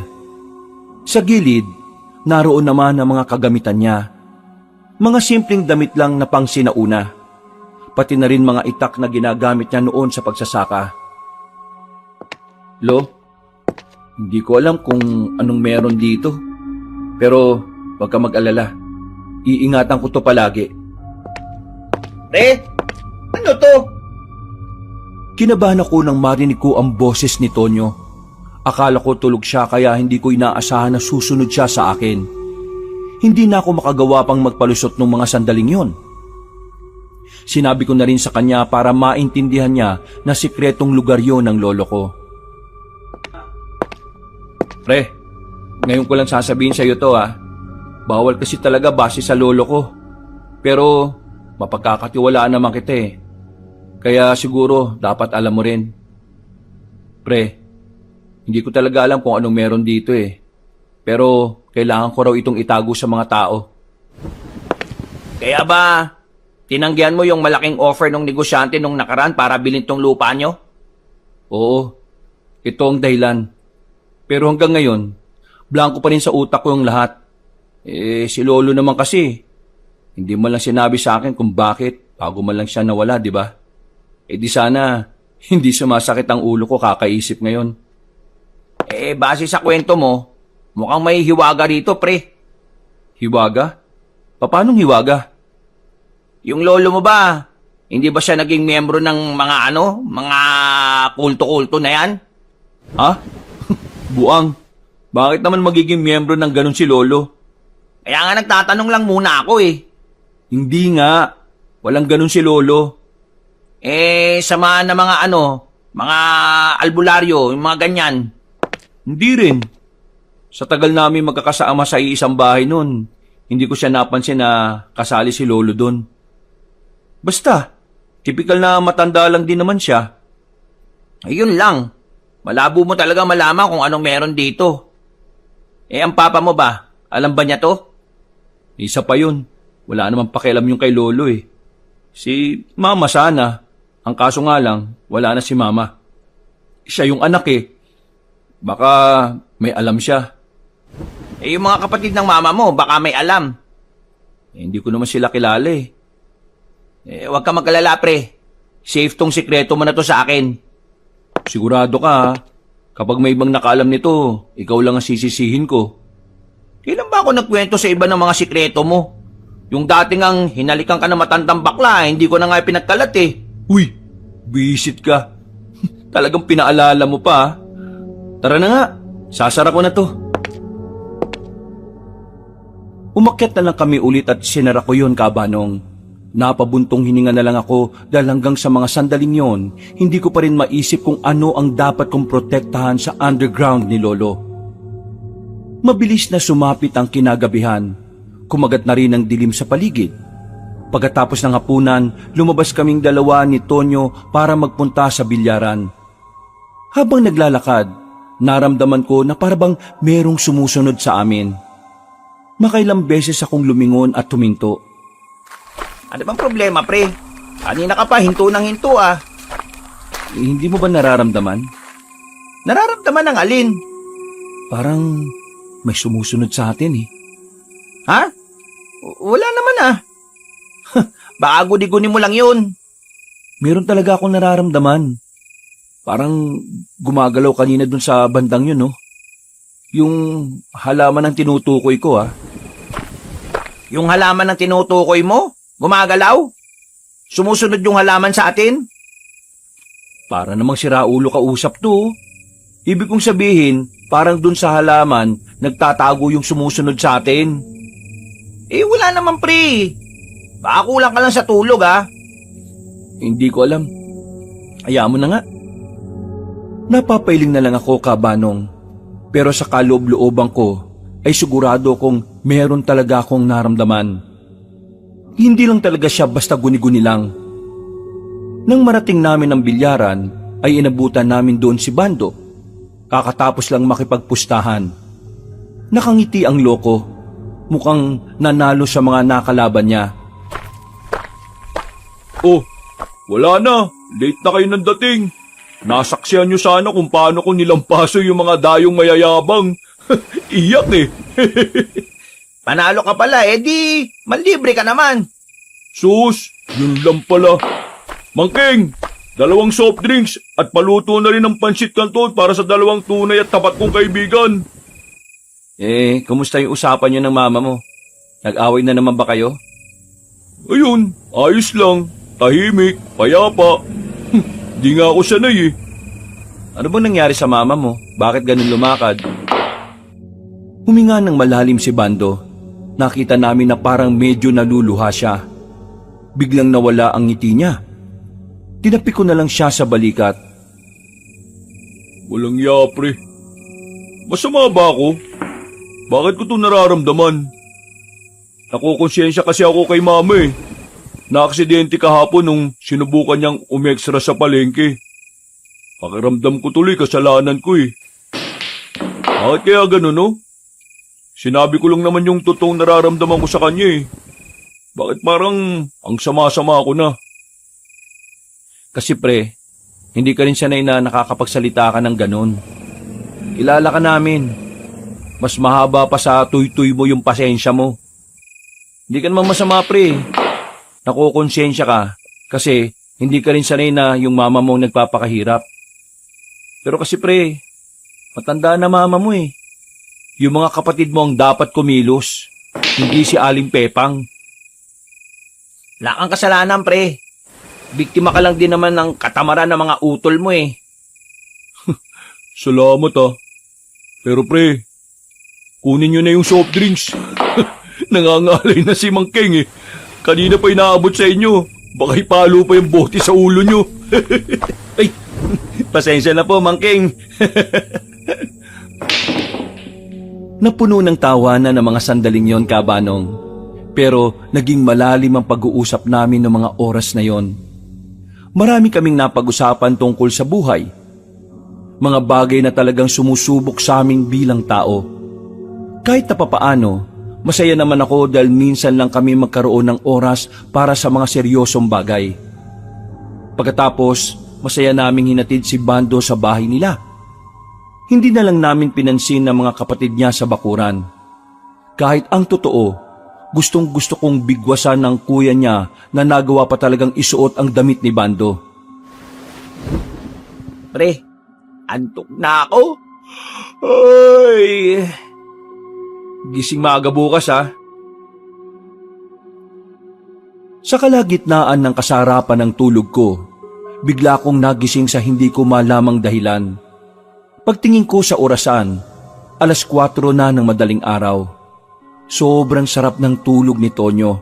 Sa gilid, naroon naman ang mga kagamitan niya. Mga simpleng damit lang na pang sinauna. Pati na rin mga itak na ginagamit niya noon sa pagsasaka. Lo, hindi ko alam kung anong meron dito. Pero huwag ka mag-alala. Iingatan ko to palagi. Pre, ano to? Kinabahan ako nang marinig ko ang boses ni Tonyo. Akala ko tulog siya kaya hindi ko inaasahan na susunod siya sa akin. Hindi na ako makagawa pang magpalusot ng mga sandaling yon. Sinabi ko na rin sa kanya para maintindihan niya na sikretong lugar yon ng lolo ko. Pre, ngayon ko lang sasabihin sa iyo to ha. Bawal kasi talaga base sa lolo ko. Pero mapagkakatiwalaan naman kita eh. Kaya siguro dapat alam mo rin. Pre, hindi ko talaga alam kung anong meron dito eh. Pero kailangan ko raw itong itago sa mga tao. Kaya ba, tinanggihan mo yung malaking offer ng negosyante nung nakaraan para bilhin tong lupa nyo? Oo, ito ang dahilan. Pero hanggang ngayon, blanco pa rin sa utak ko yung lahat. Si Lolo naman kasi, hindi man lang sinabi sa akin kung bakit bago man lang siya nawala, di ba? Di sana, hindi sumasakit ang ulo ko kakaisip ngayon. Base sa kwento mo, mukhang may hiwaga rito, pre. Hiwaga? Paanong hiwaga? Yung lolo mo ba, hindi ba siya naging miyembro ng mga kulto-kulto na yan? Ha? Buang, bakit naman magiging miyembro ng ganun si Lolo? Kaya nga nagtatanong lang muna ako eh. Hindi nga, walang ganun si Lolo. Samahan na mga albularyo, yung mga ganyan. Hindi rin. Sa tagal namin magkakasama sa iisang bahay nun, hindi ko siya napansin na kasali si Lolo dun. Basta, tipikal na matanda lang din naman siya. Ayun lang. Malabo mo talaga malaman kung anong meron dito. Ang papa mo ba? Alam ba niya to? Isa pa yun. Wala naman pakialam yung kay Lolo eh. Si Mama sana. Ang kaso nga lang, wala na si Mama. Siya yung anak eh. Baka may alam siya. Yung mga kapatid ng mama mo, baka may alam. Hindi ko naman sila kilala eh. Huwag ka magkalala, pre. Safe tong sikreto mo na to sa akin. Sigurado ka ha? Kapag may ibang nakaalam nito, ikaw lang ang sisisihin ko. Kailan ba ako nagkwento sa iba ng mga sikreto mo? Yung dating ang hinalikan ka ng matandang bakla, hindi ko na nga pinagkalat eh. Uy, bisit ka. Talagang pinaalala mo pa ha? Tara na nga, sasara ko na to. Umakyat na lang kami ulit at sinara ko yun, Kabanong. Napabuntong hininga na lang ako dahil hanggang sa mga sandaling yon, hindi ko pa rin maisip kung ano ang dapat kong protektahan sa underground ni Lolo. Mabilis na sumapit ang kinagabihan. Kumagat na rin ang dilim sa paligid. Pagkatapos ng hapunan, lumabas kaming dalawa ni Tonyo para magpunta sa bilyaran. Habang naglalakad, naramdaman ko na parabang merong sumusunod sa amin. Makailang beses akong lumingon at tuminto. Ano bang problema, pre? Kanina ka pa, hinto ng hinto ah. Hindi mo ba nararamdaman? Nararamdaman ng alin? Parang may sumusunod sa atin eh. Ha? Wala naman ah. Baka guni-guni mo lang yun. Meron talaga akong nararamdaman. Parang gumagalaw kanina dun sa bandang yun, no? Yung halaman ng tinutukoy ko, ah. Yung halaman ng tinutukoy mo? Gumagalaw? Sumusunod yung halaman sa atin? Para namang siraulo kausap to. Ibig kong sabihin, parang dun sa halaman, nagtatago yung sumusunod sa atin. Wala naman, pre. Baka kulang ka lang sa tulog, ah. Hindi ko alam. Hayaan mo na nga. Napapailing na lang ako, Kabanong. Pero sa kaloob-looban ko, ay sigurado kong meron talaga akong naramdaman. Hindi lang talaga siya basta guni-guni lang. Nang marating namin ang bilyaran, ay inabutan namin doon si Bando. Kakatapos lang makipagpustahan. Nakangiti ang loko. Mukhang nanalo sa mga nakalaban niya. Oh, wala na. Late na kayo ng dating. Nasaksihan nyo sana kung paano ko nilampaso yung mga dayong mayayabang. Iyak eh. Panalo ka pala, di malibre ka naman. Sus, yun lang pala. Mangking, 2 soft drinks at paluto na rin ng pansit canton para sa 2 tunay at tapat kong kaibigan. Kumusta yung usapan niyo ng mama mo? Nag-away na naman ba kayo? Ayun, ayos lang. Tahimik, payapa. Di nga ako sanay eh. Ano bang nangyari sa mama mo? Bakit ganun lumakad? Huminga ng malalim si Bando. Nakita namin na parang medyo naluluha siya. Biglang nawala ang ngiti niya. Tinapi ko na lang siya sa balikat. Walang yapre. Masama ba ako? Bakit ko ito nararamdaman? Nakukonsensya kasi ako kay mama eh. Naaksidente kahapon nung sinubukan niyang umextra sa palengke. Pakiramdam ko tuloy kasalanan ko eh. Bakit kaya ganun no? Sinabi ko lang naman yung totoong nararamdaman ko sa kanya eh. Bakit parang ang sama-sama ko na? Kasi pre, hindi ka rin sanay na nakakapagsalita ka ng ganun. Kilala ka namin. Mas mahaba pa sa tuy-tuy mo yung pasensya mo. Hindi ka naman masama pre. Nakukonsensya ka kasi hindi ka rin sanay na yung mama mo nagpapakahirap. Pero kasi pre, matanda na mama mo eh. Yung mga kapatid mo ang dapat kumilos, hindi si Aling Pepang. Wala kang kasalanan, pre. Biktima ka lang din naman ng katamaran ng mga utol mo eh. Salamat ah. Pero pre, kunin nyo na yung soft drinks. Nangangalay na si Mangking eh. Kanina pa inaabot sa inyo. Baka ipalo pa yung bote sa ulo nyo. Ay, pasensya na po, Mangking. Napuno ng tawanan ng mga sandaling yon, Kabanong. Pero naging malalim ang pag-uusap namin ng mga oras na yon. Marami kaming napag-usapan tungkol sa buhay. Mga bagay na talagang sumusubok sa amin bilang tao. Kahit na papaano, masaya naman ako dahil minsan lang kami magkaroon ng oras para sa mga seryosong bagay. Pagkatapos, masaya naming hinatid si Bando sa bahay nila. Hindi na lang namin pinansin ng mga kapatid niya sa bakuran. Kahit ang totoo, gustong gusto kong bigwasan ng kuya niya na nagawa pa talagang isuot ang damit ni Bando. Pre, antok na ako. Ay! Gising maaga bukas ha. Sa kalagitnaan ng kasarapan ng tulog ko, bigla akong nagising sa hindi ko malamang dahilan. Pagtingin ko sa orasan, 4:00 na ng madaling araw. Sobrang sarap ng tulog ni Tonyo.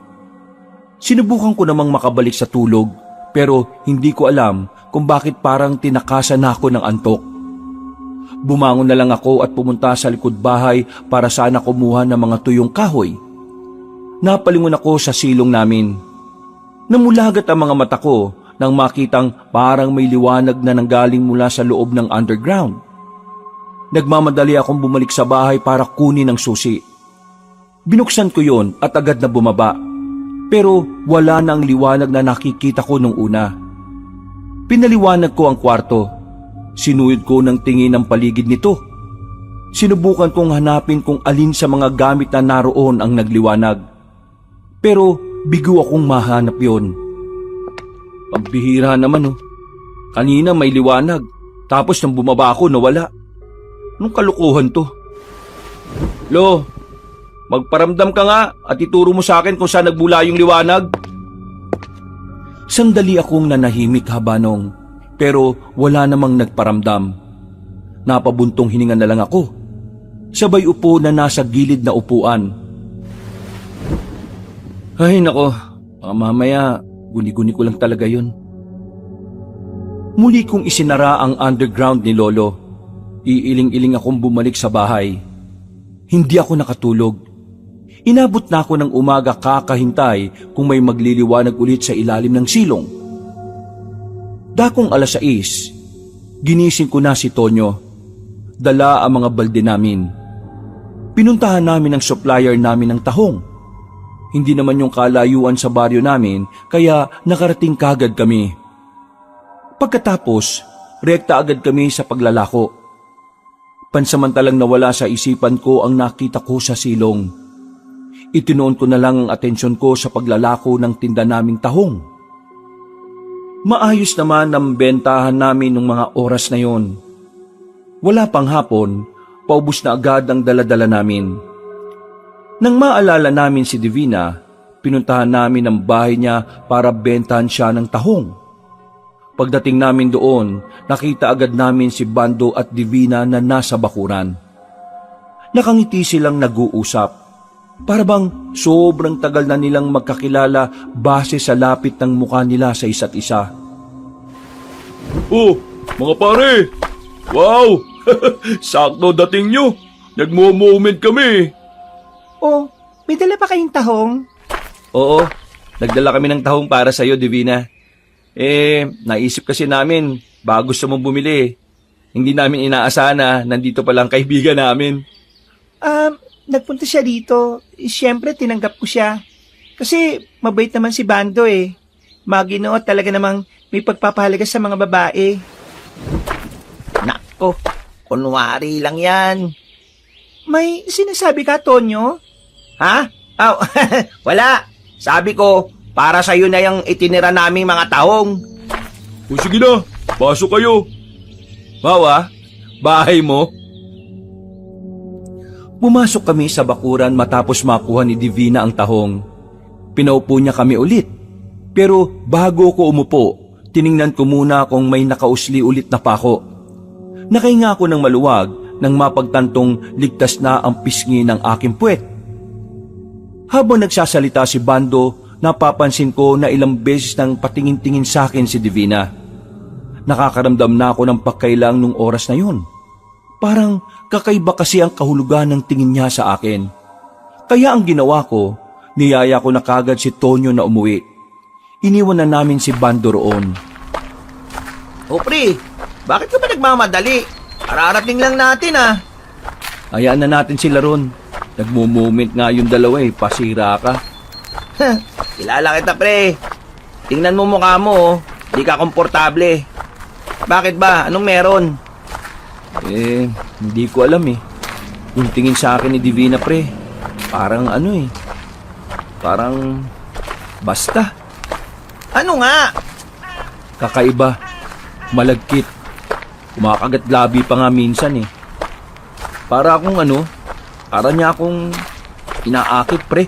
Sinubukan ko namang makabalik sa tulog, pero hindi ko alam kung bakit parang tinakasan ako ng antok. Bumangon na lang ako at pumunta sa likod bahay para sana kumuha ng mga tuyong kahoy. Napalingon ako sa silong namin. Namulagat ang mga mata ko nang makitang parang may liwanag na nanggaling mula sa loob ng underground. Nagmamadali akong bumalik sa bahay para kunin ang susi. Binuksan ko yon at agad na bumaba. Pero wala na ang liwanag na nakikita ko nung una. Pinaliwanag ko ang kwarto. Sinuyod ko ng tingin ang paligid nito. Sinubukan kong hanapin kung alin sa mga gamit na naroon ang nagliwanag. Pero bigo akong mahanap yon. Pambihira naman oh. Kanina may liwanag. Tapos nang bumaba ako nawala. Anong kalukuhan to? Lo, magparamdam ka nga at ituro mo sa akin kung saan nagbula yung liwanag. Sandali akong nanahimik habanong, pero wala namang nagparamdam. Napabuntong hininga na lang ako. Sabay upo na nasa gilid na upuan. Ay nako, baka mamaya guni-guni ko lang talaga yun. Muli kong isinara ang underground ni Lolo. Iiling-iling akong bumalik sa bahay. Hindi ako nakatulog. Inabot na ako ng umaga kakahintay kung may magliliwanag ulit sa ilalim ng silong. Dakong 6:00, ginising ko na si Tonyo. Dala ang mga balde namin. Pinuntahan namin ang supplier namin ng tahong. Hindi naman yung kalayuan sa baryo namin kaya nakarating kagad kami. Pagkatapos, rekta agad kami sa paglalako. Pansamantalang nawala sa isipan ko ang nakita ko sa silong. Itinuon ko na lang ang atensyon ko sa paglalako ng tinda naming tahong. Maayos naman ang bentahan namin ng mga oras na yon. Wala pang hapon, paubos na agad ang daladala namin. Nang maalala namin si Divina, pinuntahan namin ang bahay niya para bentahan siya ng tahong. Pagdating namin doon, nakita agad namin si Bando at Divina na nasa bakuran. Nakangiti silang nag-uusap. Para bang sobrang tagal na nilang magkakilala base sa lapit ng mukha nila sa isa't isa. Oh, mga pare! Wow! Sakto dating nyo! Nagmo-moment kami! Oh, may dala pa kayong tahong? Oo, nagdala kami ng tahong para sa'yo, Divina. Naisip kasi namin, bago gusto mong bumili. Hindi namin inaasahan na nandito palang kaibigan namin. Nagpunta siya dito. Siyempre, tinanggap ko siya. Kasi mabait naman si Bando eh. Maginoo talaga namang may pagpapahalaga sa mga babae. Nako, kunwari lang yan. May sinasabi ka, Tonyo? Ha? Oh, wala. Sabi ko, para sa'yo na yung itinira naming mga tahong. O sige na, pasok kayo. Mawa, bahay mo? Pumasok kami sa bakuran matapos makuha ni Divina ang tahong. Pinaupo niya kami ulit. Pero bago ko umupo, tiningnan ko muna kung may nakausli ulit na pako. Nakahinga ako ng maluwag nang mapagtantong ligtas na ang pisngi ng aking puwet. Habang nagsasalita si Bando, napapansin ko na ilang beses nang patingin-tingin sa akin si Divina. Nakakaramdam na ako ng pagkailang nung oras na yun. Parang kakaiba kasi ang kahulugan ng tingin niya sa akin. Kaya ang ginawa ko, niyaya ko na kagad si Tonyo na umuwi. Iniwan na namin si Bando roon. O pre, bakit ka ba nagmamadali? Ararating lang natin ah. Hayaan na natin sila ron. Nagmo-moment nga yung dalawa eh, pasira ka. Kilala kita pre. Tingnan mo mukha mo oh. Di ka komportable. Bakit ba? Anong meron? Hindi ko alam eh. Yung tingin sa akin ni Divina pre, parang ano eh. Parang basta. Ano nga? Kakaiba. Malagkit. Kumakagat labi pa nga minsan eh. Para akong para niya akong inaakit pre.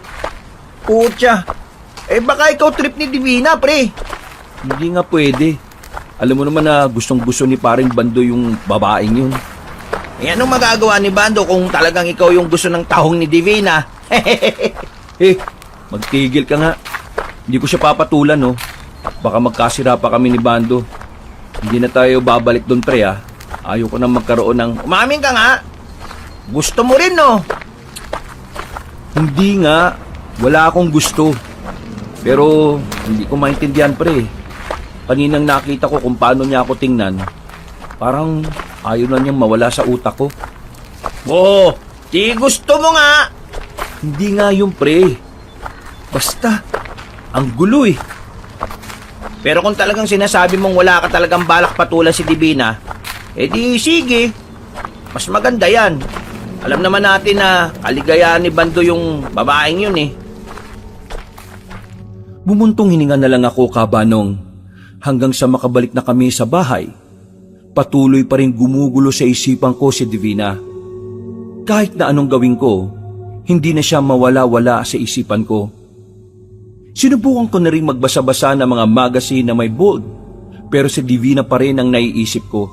Putya. Baka ikaw trip ni Divina pre. Hindi nga pwede. Alam mo naman na gustong-gusto ni paring Bando yung babaeng yun. Anong magagawa ni Bando kung talagang ikaw yung gusto ng tahong ni Divina? Magtigil ka nga. Hindi ko siya papatulan, no? Baka magkasira pa kami ni Bando. Hindi na tayo babalik doon, pre, ah. Ayoko na magkaroon ng... Umamin ka nga. Gusto mo rin, no? Hindi nga. Wala akong gusto. Pero hindi ko maintindihan, pre. Kaninang nakita ko kung paano niya ako tingnan. Parang ayaw na niyang mawala sa utak ko. Oo, di gusto mo nga. Hindi nga yung pre. Basta, ang gulo eh. Pero kung talagang sinasabi mong wala ka talagang balak patulan si Divina, di sige. Mas maganda yan. Alam naman natin na kaligayahan ni Bando yung babaeng yun eh. Bumuntong hininga na lang ako, Kabanong, hanggang sa makabalik na kami sa bahay. Patuloy pa rin gumugulo sa isipan ko si Divina. Kahit na anong gawin ko, hindi na siya mawala-wala sa isipan ko. Sinubukan ko na rin magbasa-basa ng mga magazine na may bold, pero si Divina pa rin ang naiisip ko.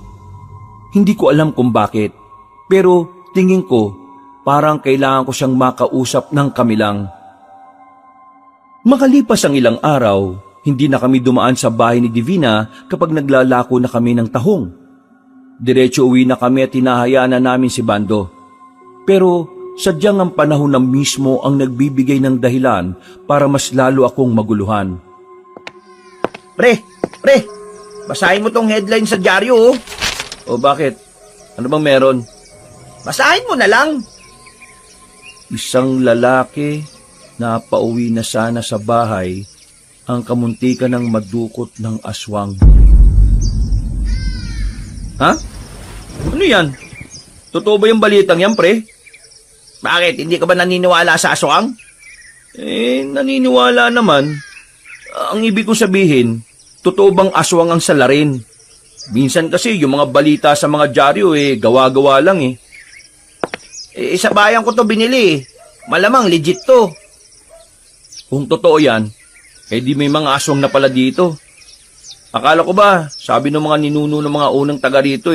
Hindi ko alam kung bakit, pero tingin ko parang kailangan ko siyang makausap ng kami lang. Makalipas ang ilang araw, hindi na kami dumaan sa bahay ni Divina kapag naglalako na kami ng tahong. Diretso uwi na kami at hinahayaan na namin si Bando. Pero sadyang ang panahon na mismo ang nagbibigay ng dahilan para mas lalo akong maguluhan. Pre, basahin mo tong headline sa dyaryo oh. O bakit? Ano bang meron? Basahin mo na lang. Isang lalaki na pauwi na sana sa bahay ang kamuntikan ng madukot ng aswang. Ha? Ano yan? Totoo ba yung balitang yan, pre? Bakit? Hindi ka ba naniniwala sa aswang? Naniniwala naman. Ang ibig kong sabihin, totoo bang aswang ang salarin? Minsan kasi yung mga balita sa mga dyaryo gawa-gawa lang eh. Sa bayan ko to binili. Malamang legit to. Kung totoo yan, di may mga aswang na pala dito. Akala ko ba, sabi ng mga ninuno ng mga unang taga rito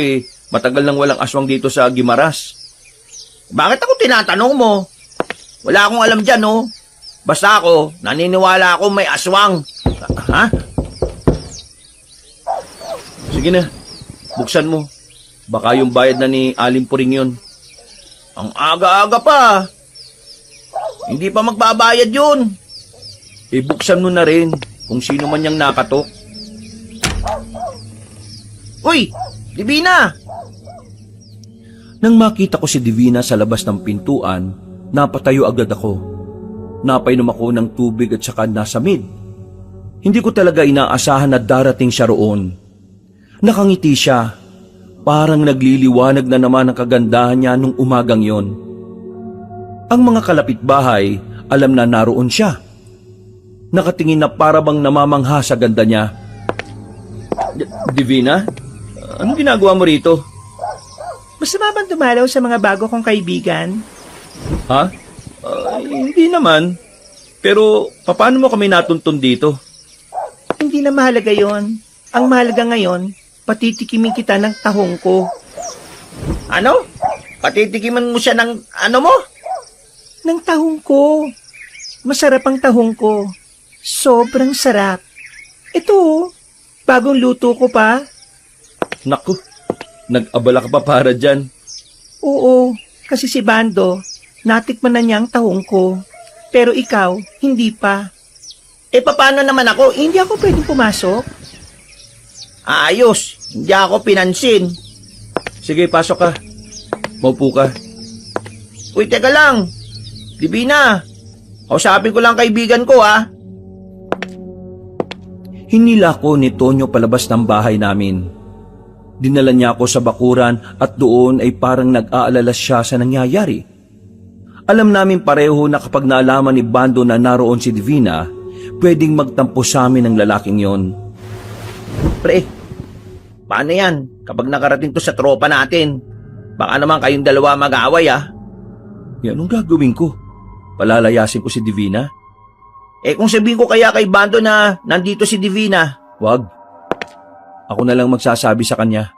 matagal nang walang aswang dito sa Guimaras. Bakit ako tinatanong mo? Wala akong alam dyan, no? Basta ako, naniniwala ako may aswang. Ha? Sige na, buksan mo. Baka yung bayad na ni Aling Puring yun. Ang aga-aga pa. Hindi pa magbabayad yun. Buksan mo na rin kung sino man yung nakatok. Uy, Divina! Nang makita ko si Divina sa labas ng pintuan, napatayo agad ako. Napainom ako ng tubig at saka nasamid. Hindi ko talaga inaasahan na darating siya roon. Nakangiti siya. Parang nagliliwanag na naman ang kagandahan niya nung umagang yon. Ang mga kalapitbahay, alam na naroon siya. Nakatingin na parabang namamangha sa ganda niya. Divina? Anong ginagawa mo rito? Masama bang dumalaw sa mga bago kong kaibigan? Ha? Hindi naman. Pero paano mo kami natuntun dito? Hindi na mahalaga yon. Ang mahalaga ngayon, patitikimin kita ng tahong ko. Ano? Patitikiman mo siya ng ano mo? Ng tahong ko. Masarap ang tahong ko. Sobrang sarap. Ito, bagong luto ko pa. Naku, nag-abala ka pa para dyan. Oo, kasi si Bando, natikman na niya ang tahong ko. Pero ikaw, hindi pa. Paano naman ako? Hindi ako pwedeng pumasok. Ayos, hindi ako pinansin. Sige, pasok ka. Maupo ka. Uy, teka lang. Divina, kausapin ko lang kaibigan ko ha. Hinila ko ni Tonyo palabas ng bahay namin. Dinala niya ako sa bakuran at doon ay parang nag-aalala siya sa nangyayari. Alam namin pareho na kapag naalaman ni Bando na naroon si Divina, pwedeng magtampo sa amin ang lalaking yon. Pre, paano yan kapag nakarating to sa tropa natin? Baka naman kayong dalawa mag-away ah. Anong gagawin ko? Palalayasin ko si Divina? Eh kung sabihin ko kaya kay Bando na nandito si Divina, Wag. Ako na lang magsasabi sa kanya.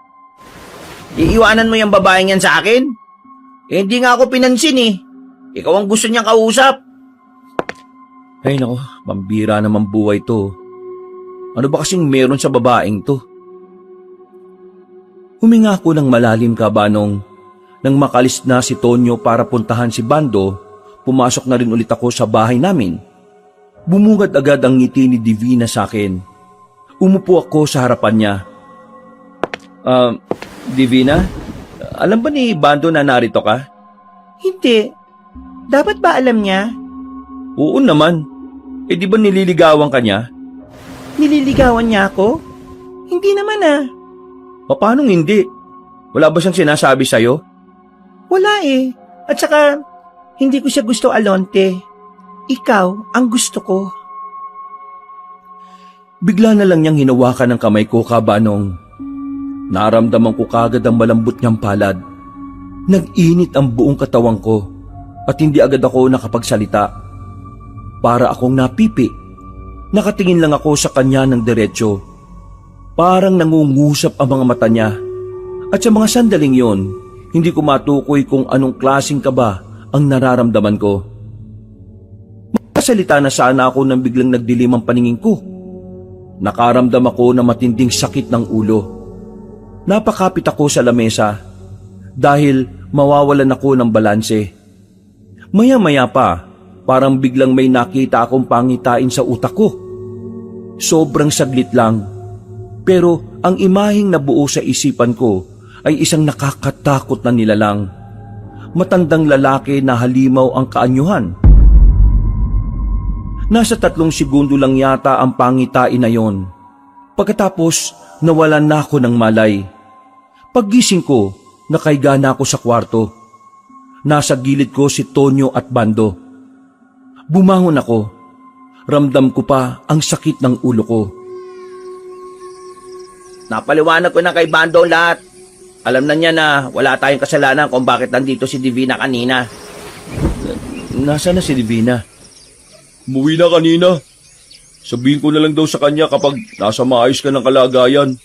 iiwanan mo yung babaeng yan sa akin? Eh hindi nga ako pinansin eh. Ikaw ang gusto niyang kausap. Ay nako, pambira naman buhay to. Ano ba kasing meron sa babaeng to? Huminga ako ng malalim kabanong. Nang makalis na si Tonyo para puntahan si Bando, pumasok na rin ulit ako sa bahay namin. Bumungad agad ang ngiti ni Divina sa akin. Umupo ako sa harapan niya. Divina, alam ba ni Bando na narito ka? Hindi. Dapat ba alam niya? Oo naman. Eh di ba nililigawan ka niya? Nililigawan niya ako? Hindi naman ah. Paano hindi? Wala ba siyang sinasabi sa'yo? Wala eh. At saka, hindi ko siya gusto alonte. Ikaw ang gusto ko. Bigla na lang niyang hinawakan ng kamay ko, kabanong. Naramdaman ko kagad ang malambot niyang palad. Nag-init ang buong katawan ko at hindi agad ako nakapagsalita. Para akong napipi. Nakatingin lang ako sa kanya ng diretsyo. Parang nangungusap ang mga mata niya. At sa mga sandaling yon, hindi ko matukoy kung anong klaseng kaba ang nararamdaman ko. Makasalita na sana ako nang biglang nagdilim ang paningin ko. Nakaramdam ako ng matinding sakit ng ulo. Napakapit ako sa lamesa dahil mawawalan ako ng balanse. Maya-maya pa, parang biglang may nakita akong pangitain sa utak ko. Sobrang saglit lang, pero ang imaheng nabuo sa isipan ko ay isang nakakatakot na nilalang. Matandang lalaki na halimaw ang kaanyuhan. Nasa 3 segundo lang yata ang pangitain na yon. Pagkatapos, nawalan na ako ng malay. Paggising ko, nakaiga na ako sa kwarto. Nasa gilid ko si Tonyo at Bando. Bumangon ako. Ramdam ko pa ang sakit ng ulo ko. Napaliwanag ko na kay Bando lahat. Alam na niya na wala tayong kasalanan kung bakit nandito si Divina kanina. Nasaan na si Divina? Umuwi na kanina. Sabihin ko na lang daw sa kanya kapag nasa maayos ka ng kalagayan.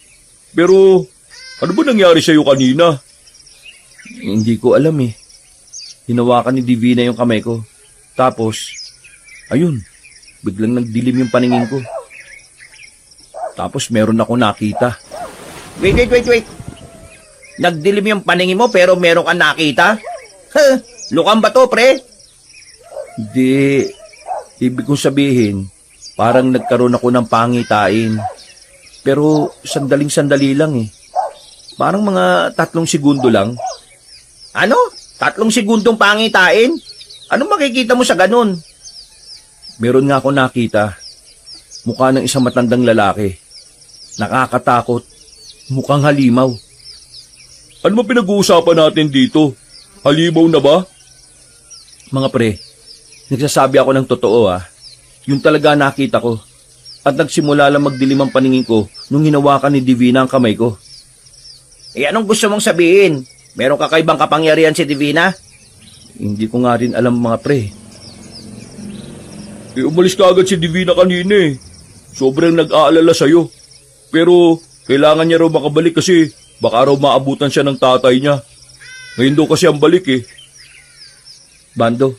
Pero, ano ba nangyari sa'yo kanina? Hindi ko alam eh. Hinawakan ni Divina yung kamay ko. Tapos, ayun, biglang nagdilim yung paningin ko. Tapos meron ako nakita. Wait. Nagdilim yung paningin mo pero meron kang nakita? Lukang ba to, pre? Hindi. Ibig kong sabihin, parang nagkaroon ako ng pangitain. Pero sandaling-sandali lang eh. Parang mga 3 segundo lang. Ano? 3 segundong pangitain? Anong makikita mo sa ganun? Meron nga ako nakita. Mukha ng isang matandang lalaki. Nakakatakot. Mukhang halimaw. Ano ba pinag-uusapan natin dito? Halimaw na ba? Mga pre, nagsasabi ako ng totoo ah. Yun talaga nakita ko. At nagsimula lang magdilim ang paningin ko nung hinawakan ni Divina ang kamay ko. Eh anong gusto mong sabihin? Meron kakaibang kapangyarihan si Divina? Hindi ko nga rin alam mga pre. Umalis ka agad si Divina kanina eh. Sobrang nag-aalala sa'yo. Pero kailangan niya raw makabalik kasi baka raw maabutan siya ng tatay niya. Ngayon daw kasi ang balik eh. Bando,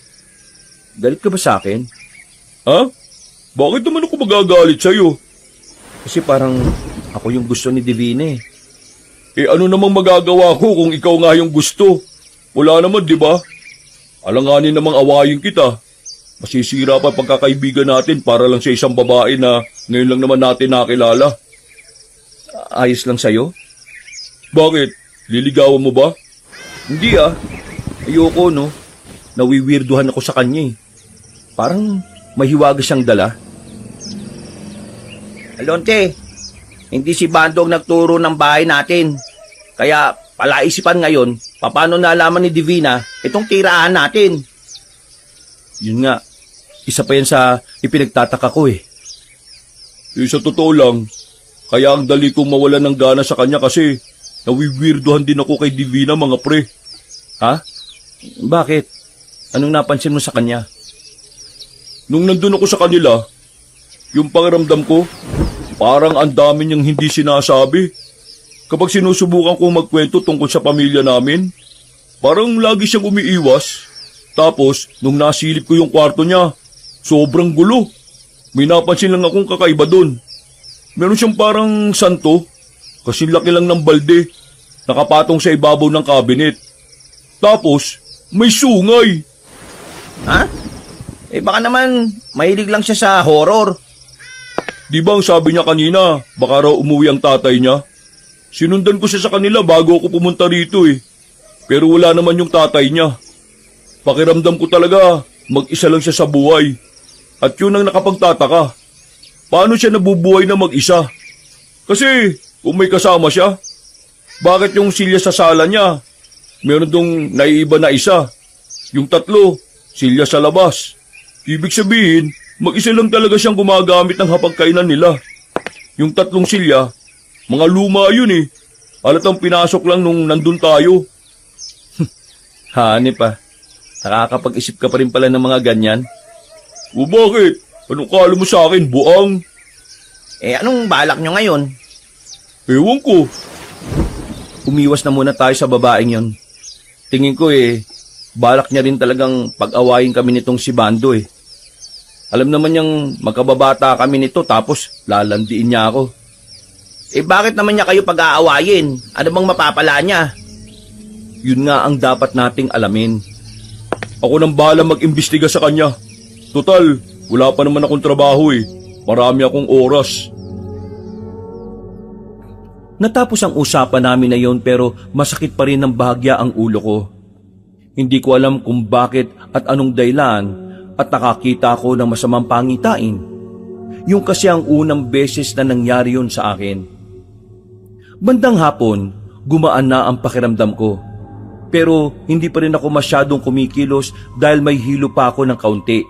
galit ka ba sa akin? Ha? Bakit naman ako magagalit sa'yo? Kasi parang ako yung gusto ni Divina eh. Eh ano namang magagawa ko kung ikaw nga yung gusto? Wala naman, di ba? Alanganin namang awayin kita. Masisira pa pagkakaibigan natin para lang sa isang babae na ngayon lang naman natin nakilala. Ayos lang sa'yo? Bakit? Liligawan mo ba? Hindi ah. Ayoko no. Nawiwirduhan ako sa kanya eh. Parang mahiwaga siyang dala. Alonte, hindi si Bando ang nagturo ng bahay natin. Kaya palaisipan ngayon, paano nalaman ni Divina itong tirahan natin? Yun nga. Isa pa yan sa ipinagtataka ko eh. Sa totoo lang, kaya ang dali kong mawala ng gana sa kanya kasi nawiwirduhan din ako kay Divina, mga pre. Ha? Bakit? Anong napansin mo sa kanya? Nung nandun ako sa kanila, yung pangiramdam ko, parang ang dami niyang hindi sinasabi. Kapag sinusubukan kong magkwento tungkol sa pamilya namin, parang lagi siyang umiiwas. Tapos, nung nasilip ko yung kwarto niya, sobrang gulo. May napansin lang akong kakaiba doon. Meron siyang parang santo, kasing laki lang ng balde, nakapatong sa ibabaw ng cabinet. Tapos, may sungay. Ha? Eh baka naman mahilig lang siya sa horror. Di ba ang sabi niya kanina, baka raw umuwi ang tatay niya? Sinundan ko siya sa kanila bago ako pumunta rito eh. Pero wala naman yung tatay niya. Pakiramdam ko talaga, mag-isa lang siya sa buhay. At yun ang nakapagtataka. Paano siya nabubuhay na mag-isa? Kasi kung may kasama siya, bakit yung silya sa sala niya? Meron dong naiiba na isa. Yung tatlo, silya sa labas. Ibig sabihin, mag-isa lang talaga siyang gumagamit ng hapagkainan nila. Yung tatlong silya, mga luma yun eh. Halatang pinasok lang nung nandun tayo. Hanip ah. Nakakapag-isip ka pa rin pala ng mga ganyan. O bakit? Anong kala mo sa akin, buang? Eh anong balak nyo ngayon? Ewan ko. Umiwas na muna tayo sa babaeng yon. Tingin ko eh, balak niya rin talagang pag-awayin kami nitong si Bando eh. Alam naman niyang magkababata kami nito tapos lalandiin niya ako. Eh bakit naman niya kayo pag-aawayin? Ano bang mapapala niya? Yun nga ang dapat nating alamin. Ako nang bahala mag-imbestiga sa kanya. Total, wala pa naman akong trabaho eh. Marami akong oras. Natapos ang usapan namin na yon pero masakit pa rin ng bahagya ang ulo ko. Hindi ko alam kung bakit at anong dahilan at nakakita ako ng masamang pangitain. Yung kasi ang unang beses na nangyari yun sa akin. Bandang hapon, gumaan na ang pakiramdam ko. Pero hindi pa rin ako masyadong kumikilos dahil may hilo pa ako ng kaunti.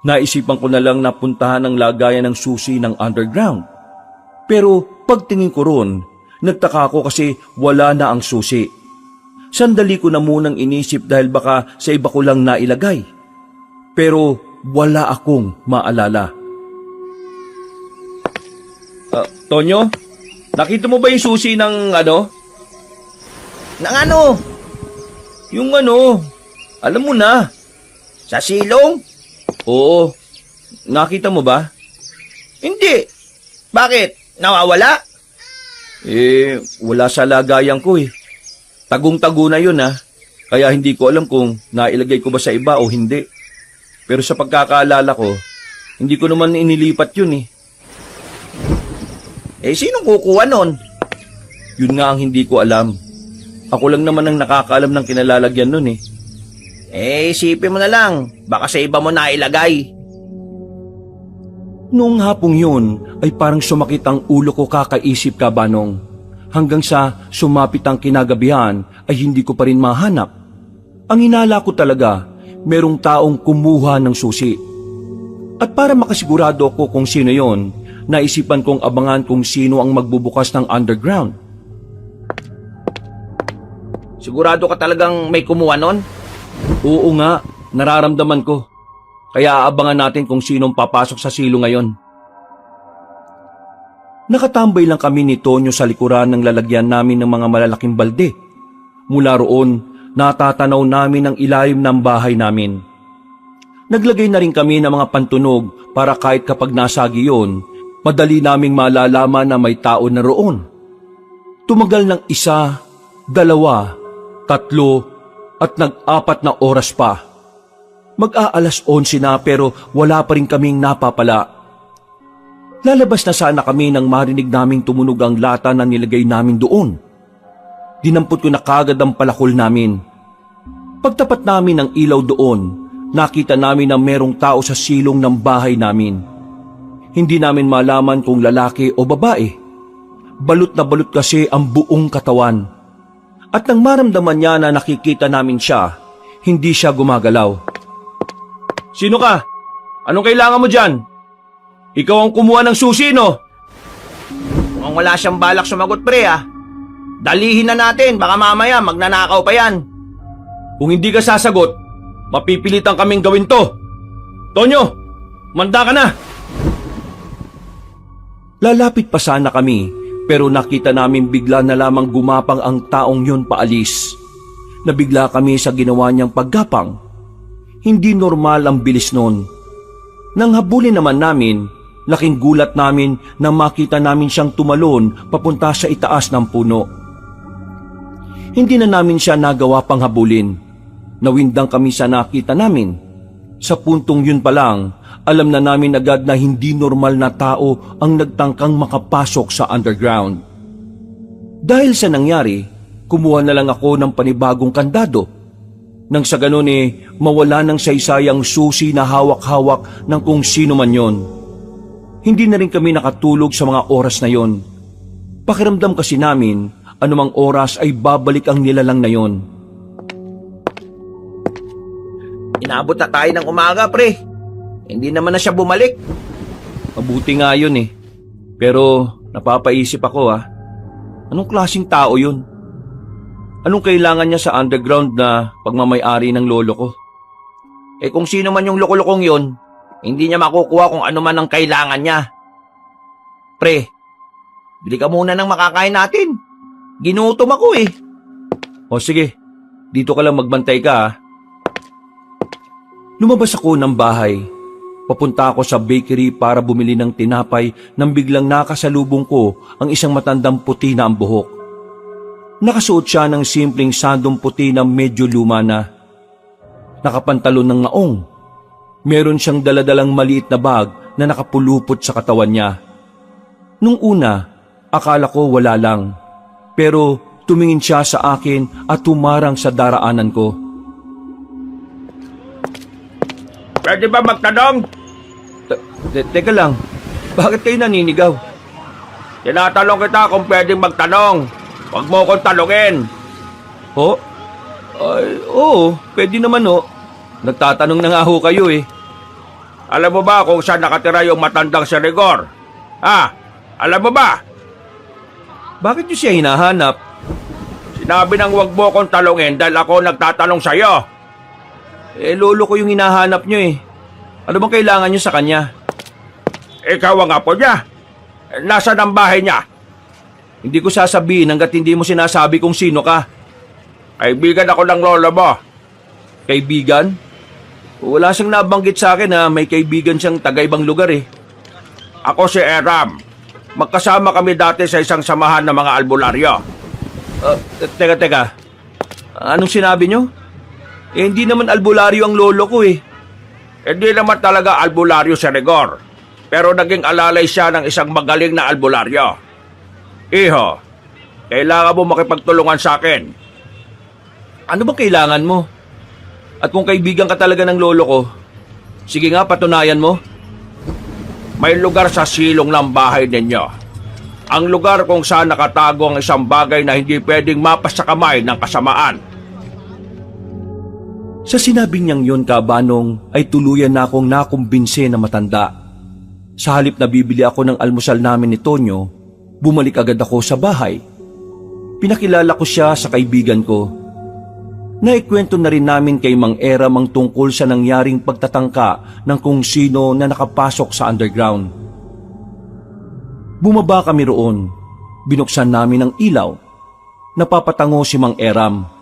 Naisipan ko na lang na puntahan ang lagayan ng susi ng underground. Pero pagtingin ko ron, nagtaka ako kasi wala na ang susi. Sandali ko na munang inisip dahil baka sa iba ko lang nailagay. Pero wala akong maalala. Tonyo, nakita mo ba yung susi ng ano? Ng ano? Yung ano, alam mo na. Sa silong? Oo, nakita mo ba? Hindi. Bakit? Nawawala? Wala sa lagayan ko eh. Tagong-tago na yun ah. Kaya hindi ko alam kung nailagay ko ba sa iba o hindi. Pero sa pagkakaalala ko, hindi ko naman inilipat yun eh. Eh, sinong kukuha nun? Yun nga ang hindi ko alam. Ako lang naman ang nakakaalam ng kinalalagyan nun eh. Eh, isipin mo na lang. Baka sa iba mo nailagay. Noong hapong yun ay parang sumakit ang ulo ko kakaisip ka, Banong. Hanggang sa sumapit ang kinagabihan ay hindi ko pa rin mahanap. Ang hinala ko talaga, merong taong kumuha ng susi. At para makasigurado ako kung sino yon, naisipan kong abangan kung sino ang magbubukas ng underground. Sigurado ka talagang may kumuha nun? Oo nga, nararamdaman ko. Kaya aabangan natin kung sinong papasok sa silo ngayon. Nakatambay lang kami ni Tonyo sa likuran ng lalagyan namin ng mga malalaking balde. Mula roon, natatanaw namin ang ilalim ng bahay namin. Naglagay na rin kami ng mga pantunog para kahit kapag nasagi yun, madali naming malalaman na may tao na roon. Tumagal ng 1, 2, 3, at nag-4 na oras pa. Mag-aalas 11 na pero wala pa rin kaming napapala. Lalabas na sana kami nang marinig naming tumunog ang lata na nilagay namin doon. Dinampot ko na kagad ang palakol namin. Pagtapat namin ng ilaw doon, nakita namin na merong tao sa silong ng bahay namin. Hindi namin malaman kung lalaki o babae. Balot na balot kasi ang buong katawan. At nang maramdaman niya na nakikita namin siya, hindi siya gumagalaw. "Sino ka? Anong kailangan mo dyan? Ikaw ang kumuha ng susi, no?" Mukhang wala siyang balak sumagot, pre, ah. Dalihin na natin, baka mamaya magnanakaw pa yan. Kung hindi ka sasagot, mapipilitan kaming gawin to. Tonyo, manda ka na! Lalapit pa sana kami, pero nakita namin bigla na lamang gumapang ang taong yun paalis. Nabigla kami sa ginawa niyang paggapang. Hindi normal ang bilis nun. Nang habulin naman namin, laking gulat namin na makita namin siyang tumalon papunta sa itaas ng puno. Hindi na namin siya nagawa pang habulin. Nawindang kami sa nakita namin. Sa puntong yun pa lang, alam na namin agad na hindi normal na tao ang nagtangkang makapasok sa underground. Dahil sa nangyari, kumuha na lang ako ng panibagong kandado. Nang sa ganun mawala ng saysayang susi na hawak-hawak ng kung sino man yon. Hindi na rin kami nakatulog sa mga oras na yon. Pakiramdam kasi namin, anumang oras ay babalik ang nilalang na yon. Inabot na tayo ng umaga, pre. Hindi naman na siya bumalik. Mabuti nga yun Pero napapaisip ako anong klaseng tao yun? Anong kailangan niya sa underground na pagmamay-ari ng lolo ko? Kung sino man yung loko-lokong yun, hindi niya makukuha kung ano man ang kailangan niya. Pre, bili ka muna ng makakain natin. Ginutom ako O sige, dito ka lang magbantay ka Lumabas ako ng bahay. Papunta ako sa bakery para bumili ng tinapay nang biglang nakasalubong ko ang isang matandang puti na ang buhok. Nakasuot siya ng simpleng sandong puti na medyo luma na. Nakapantalon ng ngaong. Meron siyang daladalang maliit na bag na nakapulupot sa katawan niya. Nung una, akala ko wala lang. Pero tumingin siya sa akin at tumarang sa daraanan ko. Pwede ba magtanong? Teka lang, bakit kayo naninigaw? Tinatanong kita kung pwedeng magtanong. Huwag mo akong talungin. Ho? Ay, oo, pwede naman Nagtatanong na nga ho kayo Alam mo ba kung saan nakatira yung matandang si Rigor? Alam mo ba? Bakit niyo siya hinahanap? Sinabi nang huwag mo akong talungin dahil ako nagtatanong sa'yo. Lolo ko yung hinahanap niyo Ano bang kailangan niyo sa kanya? Ikaw ang apo niya. Nasaan ang bahay niya? Hindi ko sasabihin hanggat hindi mo sinasabi kung sino ka. Kaibigan ako ng lolo mo. Kaibigan? Wala siyang nabanggit sa akin na may kaibigan siyang taga-ibang lugar Ako si Eram. Magkasama kami dati sa isang samahan ng mga albularyo. Teka. Anong sinabi niyo? Hindi naman albularyo ang lolo ko Hindi naman talaga albularyo si Rigor. Pero naging alalay siya ng isang magaling na albularyo. Iho, kailangan mo makipagtulungan sa akin. Ano bang kailangan mo? At kung kaibigan ka talaga ng lolo ko, sige nga, patunayan mo. May lugar sa silong ng bahay ninyo. Ang lugar kung saan nakatago ang isang bagay na hindi pwedeng mapas sa kamay ng kasamaan. Sa sinabing niyang yun, Kabanong, ay tuluyan na akong nakumbinse na matanda. Sa halip na bibili ako ng almusal namin ni Tonyo, bumalik agad ako sa bahay. Pinakilala ko siya sa kaibigan ko. Naikwento na rin namin kay Mang Eram ang tungkol sa nangyaring pagtatangka ng kung sino na nakapasok sa underground. Bumaba kami roon. Binuksan namin ang ilaw. Napapatango si Mang Eram.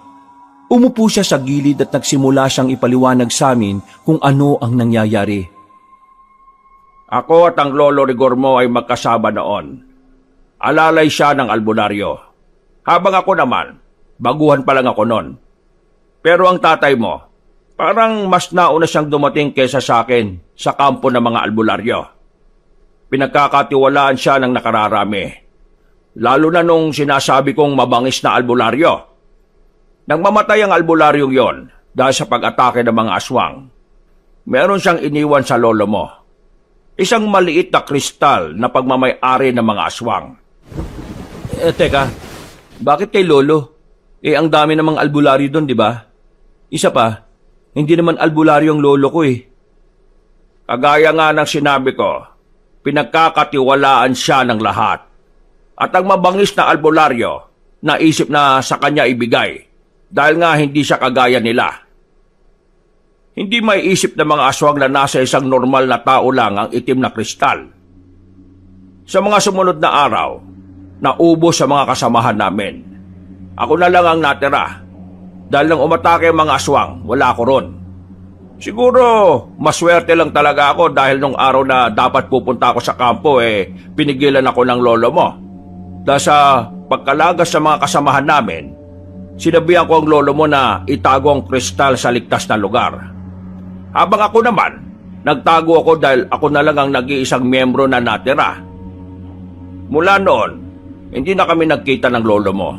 Umupo siya sa gilid at nagsimula siyang ipaliwanag sa amin kung ano ang nangyayari. Ako at ang lolo Rigor mo ay magkasama noon. Alalay siya ng albularyo. Habang ako naman, baguhan pa lang ako noon. Pero ang tatay mo, parang mas nauna siyang dumating kesa sa akin sa kampo ng mga albularyo. Pinagkakatiwalaan siya ng nakararami. Lalo na nung sinasabi kong mabangis na albularyo. Nang mamatay ang albularyong yon dahil sa pag-atake ng mga aswang, meron siyang iniwan sa lolo mo. Isang maliit na kristal na pagmamay-ari ng mga aswang. Teka, bakit kay lolo? Ang dami namang albularyo doon, di ba? Isa pa, hindi naman albularyo ang lolo ko eh. Kagaya nga ng sinabi ko, pinagkakatiwalaan siya ng lahat. At ang mabangis na albularyo, naisip na sa kanya ibigay dahil nga hindi siya kagaya nila. Hindi may isip ng mga aswang na nasa isang normal na tao lang ang itim na kristal. Sa mga sumunod na araw, naubos sa mga kasamahan namin. Ako na lang ang natira. Dahil nang umatake ang mga aswang, wala ako ron. Siguro, maswerte lang talaga ako dahil nung araw na dapat pupunta ako sa kampo, pinigilan ako ng lolo mo. Dahil sa pagkalagas sa mga kasamahan namin, sinabihan ko ang lolo mo na itago ang kristal sa ligtas na lugar. Habang ako naman, nagtago ako dahil ako na lang ang nag-iisang miyembro na natira. Mula noon, hindi na kami nagkita ng lolo mo.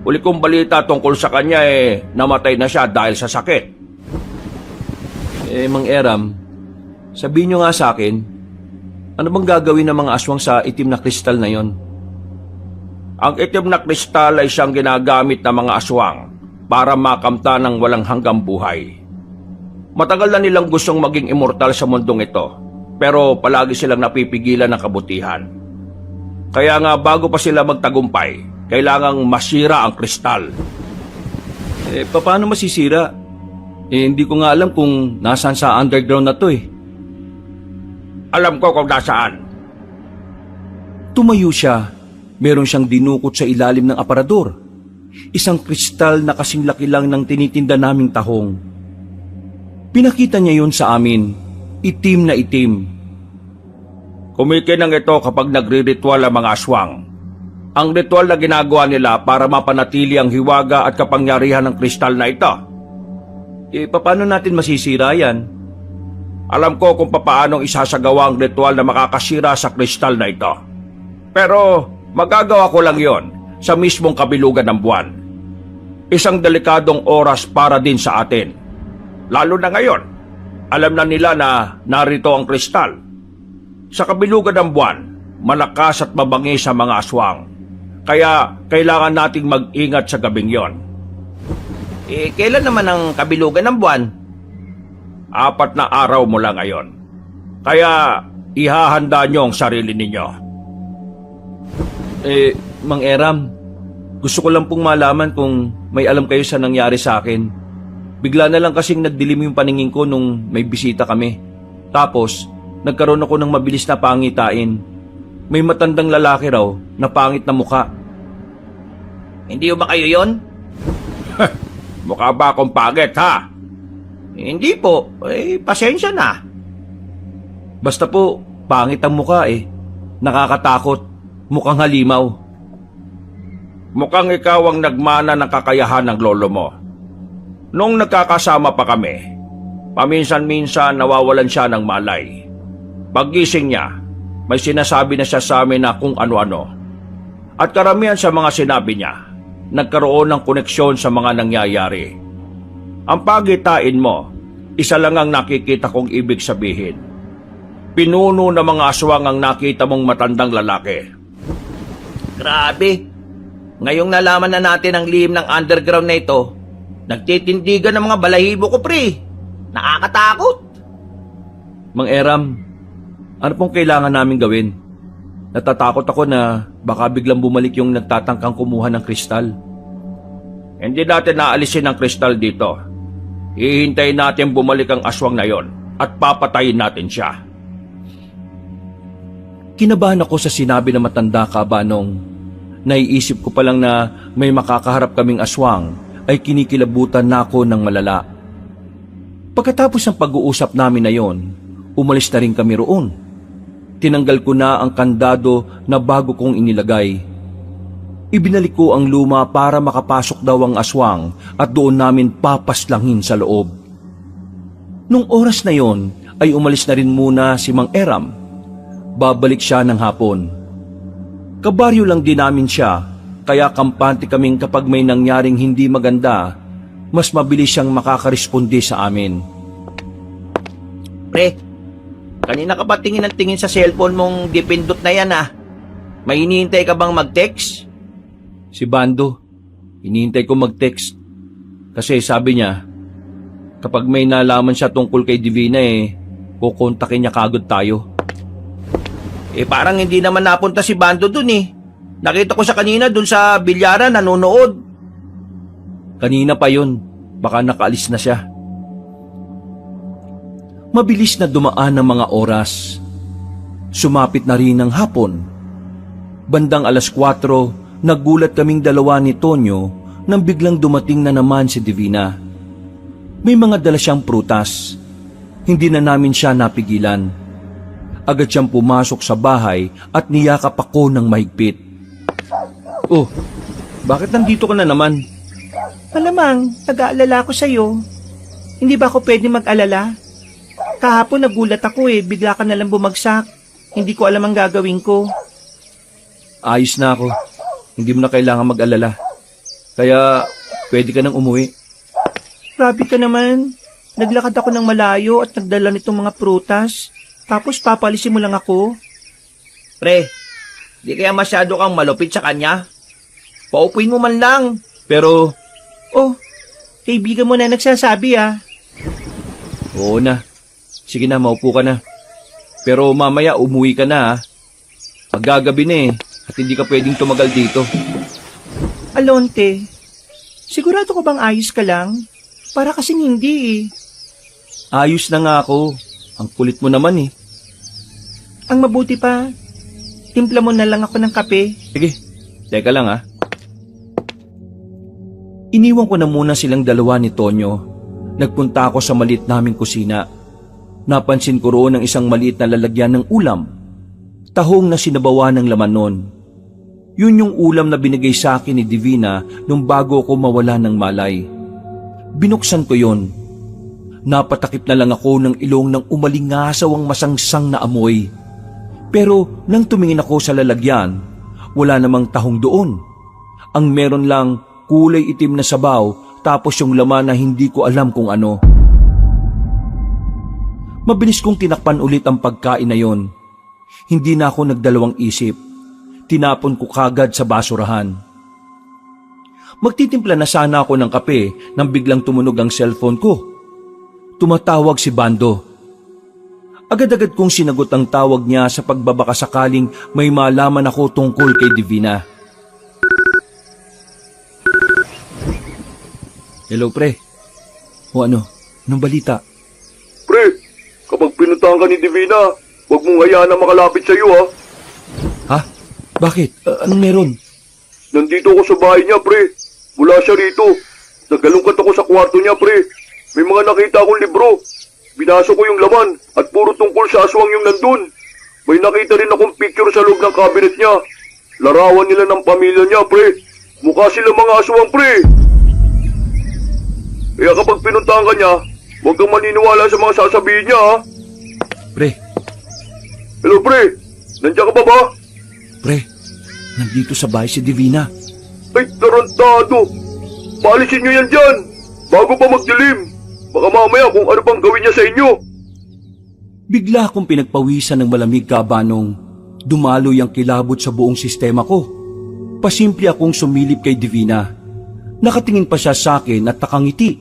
Uli kong balita tungkol sa kanya namatay na siya dahil sa sakit. Mang Eram, sabihin nyo nga sa akin, ano bang gagawin ng mga aswang sa itim na kristal na yon? Ang itim na kristal ay siyang ginagamit ng mga aswang para makamta ng walang hanggang buhay. Matagal na nilang gustong maging immortal sa mundong ito, pero palagi silang napipigilan ng kabutihan. Kaya nga bago pa sila magtagumpay, kailangang masira ang kristal. Paano masisira? Hindi ko nga alam kung nasaan sa underground na to eh. Alam ko kung nasaan. Tumayo siya. Meron siyang dinukot sa ilalim ng aparador. Isang kristal na kasing laki lang ng tinitinda naming tahong. Pinakita niya yon sa amin. Itim na itim. Kumikinang ito kapag nagre-ritual ang mga aswang. Ang ritual na ginagawa nila para mapanatili ang hiwaga at kapangyarihan ng kristal na ito. Paano natin masisira yan? Alam ko kung papaanong isasagawa ang ritual na makakasira sa kristal na ito. Pero magagawa ko lang yon sa mismong kabilugan ng buwan. Isang delikadong oras para din sa atin. Lalo na ngayon, alam na nila na narito ang kristal. Sa kabilugan ng buwan, malakas at mabangis ang mga aswang. Kaya kailangan nating mag-ingat sa gabing yon. Kailan naman ang kabilugan ng buwan? 4 na araw mula ngayon. Kaya ihahanda niyo ang sarili ninyo. Mang Eram, gusto ko lang pong malaman kung may alam kayo sa nangyari sa akin. Bigla na lang kasing nagdilim yung paningin ko nung may bisita kami. Tapos, nagkaroon ako ng mabilis na pangitain. May matandang lalaki raw na pangit na muka. Hindi ba kayo yon? Mukha ba akong pangit, ha? Hindi po. Pasensya na. Basta po, pangit ang muka eh. Nakakatakot. Mukhang halimaw. Mukhang ikaw ang nagmana ng kakayahan ng lolo mo. Nung nagkakasama pa kami, paminsan-minsan nawawalan siya ng malay. Paggising niya, may sinasabi na siya sa amin na kung ano-ano. At karamihan sa mga sinabi niya, nagkaroon ng koneksyon sa mga nangyayari. Ang pagitain mo, isa lang ang nakikita kong ibig sabihin. Pinuno ng mga aswang ang nakita mong matandang lalaki. Grabe! Ngayong nalaman na natin ang lihim ng underground na ito, nagtitindigan ng mga balahibo ko, pre. Nakakatakot. Mang Eram, ano pong kailangan namin gawin? Natatakot ako na baka biglang bumalik yung nagtatangkang kumuha ng kristal. Hindi natin naalisin ang kristal dito. Hihintayin natin bumalik ang aswang na yon at papatayin natin siya. Kinabahan ako sa sinabi ng matanda kabanong. Naiisip ko pa lang na may makakaharap kaming aswang ay kinikilabutan na ako ng malala. Pagkatapos ng pag-uusap namin na yon, umalis na rin kami roon. Tinanggal ko na ang kandado na bago kong inilagay. Ibinalik ko ang luma para makapasok daw ang aswang at doon namin papaslangin sa loob. Nung oras na yon ay umalis na rin muna si Mang Eram. Babalik siya ng hapon. Kabaryo lang din namin siya, kaya kampante kaming kapag may nangyaring hindi maganda, mas mabilis siyang makakaresponde sa amin. Pre, kanina ka pa tingin ng tingin sa cellphone mong dipindot na yan ah. May hinihintay ka bang mag-text? Si Bando, hinihintay ko mag-text. Kasi sabi niya, kapag may nalaman siya tungkol kay Divina kukontakin niya kagad tayo. Parang hindi naman napunta si Bando dun eh. Nakita ko siya kanina dun sa bilyaran nanonood. Kanina pa yun, baka nakaalis na siya. Mabilis na dumaan ang mga oras. Sumapit na rin ang hapon. Bandang 4:00, nagulat kaming dalawa ni Tonyo nang biglang dumating na naman si Divina. May mga dala siyang prutas. Hindi na namin siya napigilan. Agad siyang pumasok sa bahay at niyakap ako ng mahigpit. Oh, bakit nandito ka na naman? Malamang, nag-aalala ko sa'yo. Hindi ba ako pwede mag-alala? Kahapon nagulat ako bigla ka nalang bumagsak. Hindi ko alam ang gagawin ko. Ayos na ako. Hindi mo na kailangan mag-alala. Kaya, pwede ka nang umuwi. Grabe ka naman. Naglakad ako ng malayo at nagdala nitong mga prutas. Tapos papalisin mo lang ako. Pre, di kaya masyado kang malupit sa kanya? Paupuin mo man lang. Pero, Oh, kaibigan mo na nagsasabi oo na. Sige na, maupo ka na. Pero mamaya umuwi ka na. Maggagabi na at hindi ka pwedeng tumagal dito. Alonte, sigurado ko bang ayos ka lang? Para kasing hindi Ayos na nga ako. Ang kulit mo naman Ang mabuti pa, timpla mo na lang ako ng kape. Sige, teka lang Iniwan ko na muna silang dalawa ni Tonyo. Nagpunta ako sa maliit naming kusina. Napansin ko roon ang isang maliit na lalagyan ng ulam. Tahong na sinabawan ng laman nun. Yun yung ulam na binigay sa akin ni Divina nung bago ko mawala ng malay. Binuksan ko yon. Napatakip na lang ako ng ilong ng umalingasaw ang masangsang na amoy. Pero nang tumingin ako sa lalagyan, wala namang tahong doon. Ang meron lang kulay itim na sabaw tapos yung laman na hindi ko alam kung ano. Mabilis kong tinakpan ulit ang pagkain na yon. Hindi na ako nagdalawang isip. Tinapon ko kagad sa basurahan. Magtitimpla na sana ako ng kape nang biglang tumunog ang cellphone ko. Tumatawag si Bando. Agad-agad kong sinagot ang tawag niya sa pagbabaka sakaling may malaman ako tungkol kay Divina. Hello, pre. O ano? Anong balita? Pre, kapag pinuntahan ka ni Divina, huwag mong hayaan na makalapit sa iyo Ha? Bakit? Anong meron? Nandito ako sa bahay niya, pre. Mula siya rito. Nagalungkat ako sa kwarto niya, pre. May mga nakita akong libro. Binasa ko yung laman at puro tungkol sa aswang yung nandun. May nakita rin akong picture sa loob ng cabinet niya. Larawan nila ng pamilya niya, pre. Mukha sila mga aswang, pre. Kaya kapag pinuntahan ka niya, huwag kang maniniwala sa mga sasabihin niya, ha? Pre, Hello, pre. Nandiyan ka ba? pre. Nandito sa bahay si Divina. Ay, tarantado. Paalisin niyo yan dyan. Bago pa magdilim. Baka mamaya kung ano pang gawin niya sa inyo. Bigla akong pinagpawisan ng malamig kabanong. Dumaloy ang kilabot sa buong sistema ko. Pasimple akong sumilip kay Divina. Nakatingin pa siya sa akin at nakangiti.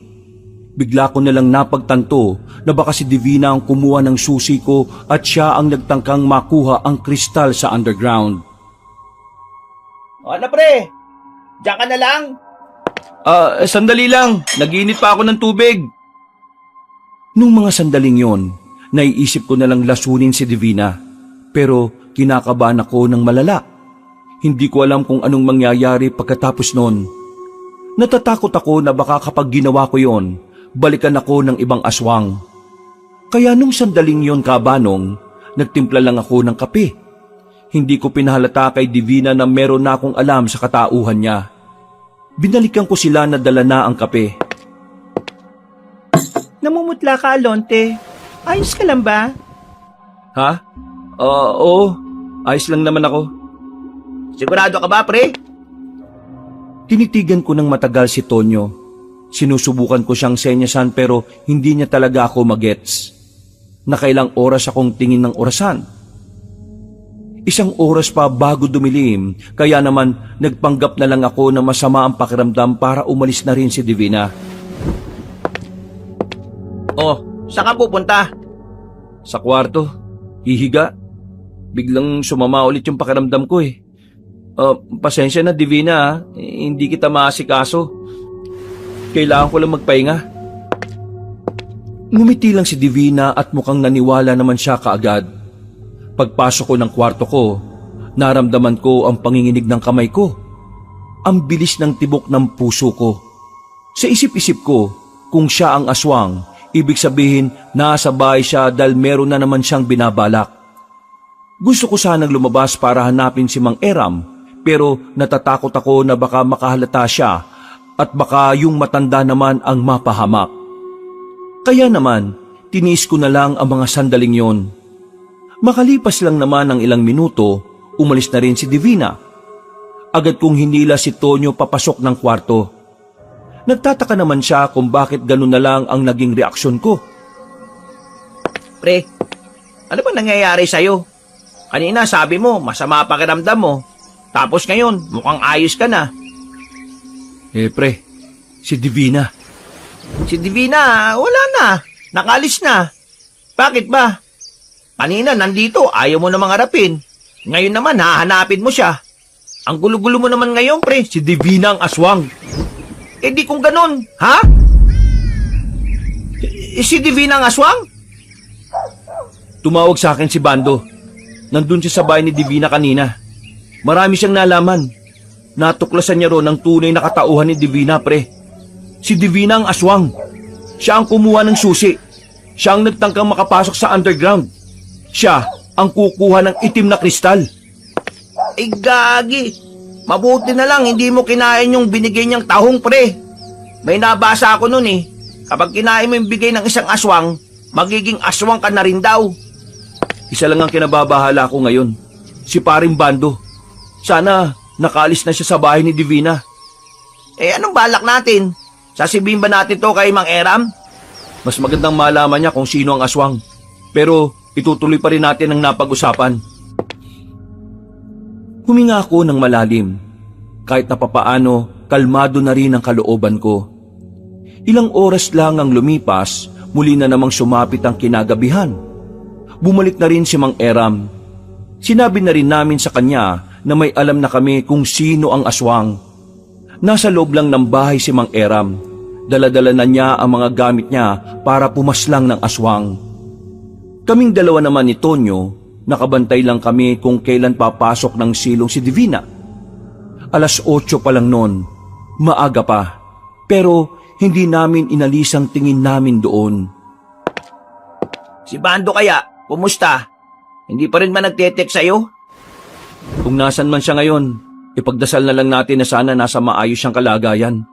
Bigla ko nalang napagtanto na baka si Divina ang kumuha ng susi ko at siya ang nagtangkang makuha ang kristal sa underground. Ano pre? Diyan ka na lang? Sandali lang. Nag-iinit pa ako ng tubig. Nung mga sandaling yon, naiisip ko nalang lasunin si Divina. Pero kinakabahan ako ng malala. Hindi ko alam kung anong mangyayari pagkatapos nun. Natatakot ako na baka kapag ginawa ko yon, balikan ako ng ibang aswang. Kaya nung sandaling yon kabanong, nagtimpla lang ako ng kape. Hindi ko pinahalata kay Divina na meron na akong alam sa katauhan niya. Binalikan ko sila na dala na ang kape. Namumutla ka, Alonte. Ayos ka lang ba? Ha? Oo. Ayos lang naman ako. Sigurado ka ba, pre? Tinitigan ko ng matagal si Tonyo. Sinusubukan ko siyang senyasan pero hindi niya talaga ako magets. Nakailang oras akong tingin ng orasan. Isang oras pa bago dumilim, kaya naman nagpanggap na lang ako na masama ang pakiramdam para umalis na rin si Divina. Oh, saan ka pupunta? Sa kwarto, hihiga. Biglang sumama ulit yung pakiramdam ko eh. Pasensya na Divina, hindi kita maasikaso. Kailangan ko lang magpahinga. Ngumiti lang si Divina at mukhang naniwala naman siya kaagad. Pagpasok ko ng kwarto ko, naramdaman ko ang panginginig ng kamay ko. Ang bilis ng tibok ng puso ko. Sa isip-isip ko, kung siya ang aswang, ibig sabihin nasa bahay siya dahil meron na naman siyang binabalak. Gusto ko sanang lumabas para hanapin si Mang Eram, pero natatakot ako na baka makahalata siya at baka yung matanda naman ang mapahamak. Kaya naman, tiniis ko na lang ang mga sandaling yon. Makalipas lang naman ng ilang minuto, umalis na rin si Divina. Agad kong hinila si Tonyo papasok ng kwarto. Nagtataka naman siya kung bakit ganun na lang ang naging reaksyon ko. Pre, ano ba nangyayari sa'yo? Kanina sabi mo, masama pakiramdam mo. Tapos ngayon, mukhang ayos ka na. Pre, si Divina. Si Divina, wala na. Nakalis na. Bakit ba? Kanina nandito, ayaw mo namang harapin. Ngayon naman, hahanapin mo siya. Ang gulo-gulo mo naman ngayon, pre. Si Divina ang aswang. Eh di kung ganun, ha? Si Divina ang aswang? Tumawag sa akin si Bando. Nandun siya sa bahay ni Divina kanina. Marami siyang nalaman. Natuklasan niya ron ang tunay na katauhan ni Divina, pre. Si Divina ang aswang. Siya ang kumuha ng susi. Siya ang nagtangkang makapasok sa underground. Siya ang kukuha ng itim na kristal. Ay gagi. Mabuti na lang hindi mo kinain yung binigay niyang tahong, pre. May nabasa ako nun eh. Kapag kinain mo yung bigay ng isang aswang, magiging aswang ka na rin daw. Isa lang ang kinababahala ko ngayon. Si Paring Bando. Sana nakaalis na siya sa bahay ni Divina. Eh anong balak natin? Sasabihin ba natin to kay Mang Eram? Mas magandang malaman niya kung sino ang aswang. Pero itutuloy pa rin natin ang napag-usapan. Huminga ako ng malalim. Kahit na papaano, kalmado na rin ang kalooban ko. Ilang oras lang ang lumipas, muli na namang sumapit ang kinagabihan. Bumalik na rin si Mang Eram. Sinabi na rin namin sa kanya na may alam na kami kung sino ang aswang. Nasa loob lang ng bahay si Mang Eram. Dala-dala na niya ang mga gamit niya para pumaslang ng aswang. Kaming dalawa naman ni Tonyo, nakabantay lang kami kung kailan papasok ng silong si Divina. 8:00 pa lang noon, maaga pa, pero hindi namin inalis ang tingin namin doon. Si Bando kaya, kumusta? Hindi pa rin ba nagte-text sa'yo? Kung nasan man siya ngayon, ipagdasal na lang natin na sana nasa maayos siyang kalagayan.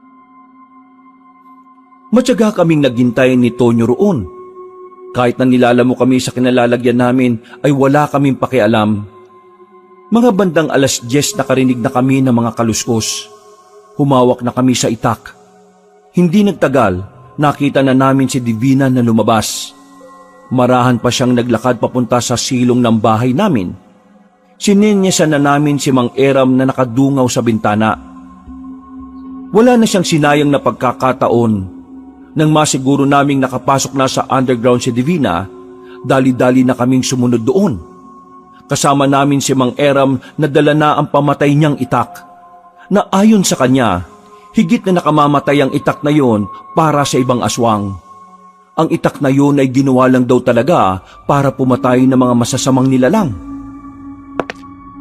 Matyaga kaming naghintay ni Tonyo roon. Kahit na nilalamo kami sa kinalalagyan namin ay wala kaming pakialam. Mga bandang 10:00 nakarinig na kami ng mga kaluskos. Humawak na kami sa itak. Hindi nagtagal, nakita na namin si Divina na lumabas. Marahan pa siyang naglakad papunta sa silong ng bahay namin. Sininyasan na namin si Mang Eram na nakadungaw sa bintana. Wala na siyang sinayang na pagkakataon. Nang masiguro naming nakapasok na sa underground si Divina, dali-dali na kaming sumunod doon. Kasama namin si Mang Eram na dala na ang pamatay niyang itak. Na ayon sa kanya, higit na nakamamatay ang itak na yon para sa ibang aswang. Ang itak na yon ay ginawa lang daw talaga para pumatay ng mga masasamang nilalang.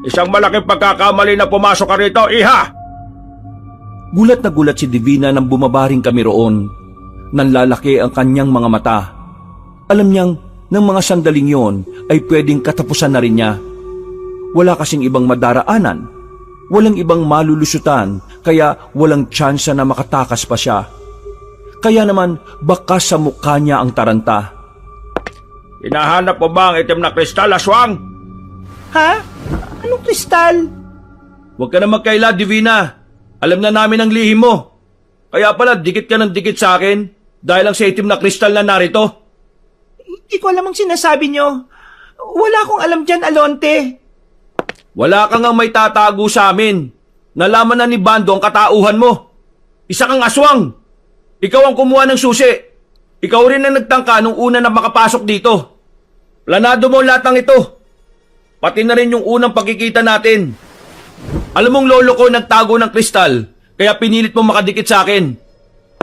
Isang malaking pagkakamali na pumasok ka rito, iha! Gulat na gulat si Divina nang bumabaring kami roon. Nanlalaki ang kanyang mga mata. Alam niyang ng mga sandaling yon ay pwedeng katapusan na rin niya. Wala kasing ibang madaraanan. Walang ibang malulusutan, kaya walang tsansa na makatakas pa siya. Kaya naman, bakas sa mukha niya ang taranta. Hinahanap mo ba ang itim na kristal, aswang? Ha? Anong kristal? Huwag ka na magkaila, Divina. Alam na namin ang lihim mo. Kaya pala, dikit ka ng dikit sa akin dahil lang sa itim na kristal na narito. Hindi ko alam ang sinasabi nyo. Wala akong alam dyan, Alonte. Wala kang ang may tatago sa amin. Nalaman na ni Bando ang katauhan mo. Isa kang aswang. Ikaw ang kumuha ng susi. Ikaw rin ang nagtangka nung una na makapasok dito. Planado mo lahat ng ito. Pati na rin yung unang pagkikita natin. Alam mong lolo ko nagtago ng kristal, kaya pinilit mo makadikit sa akin.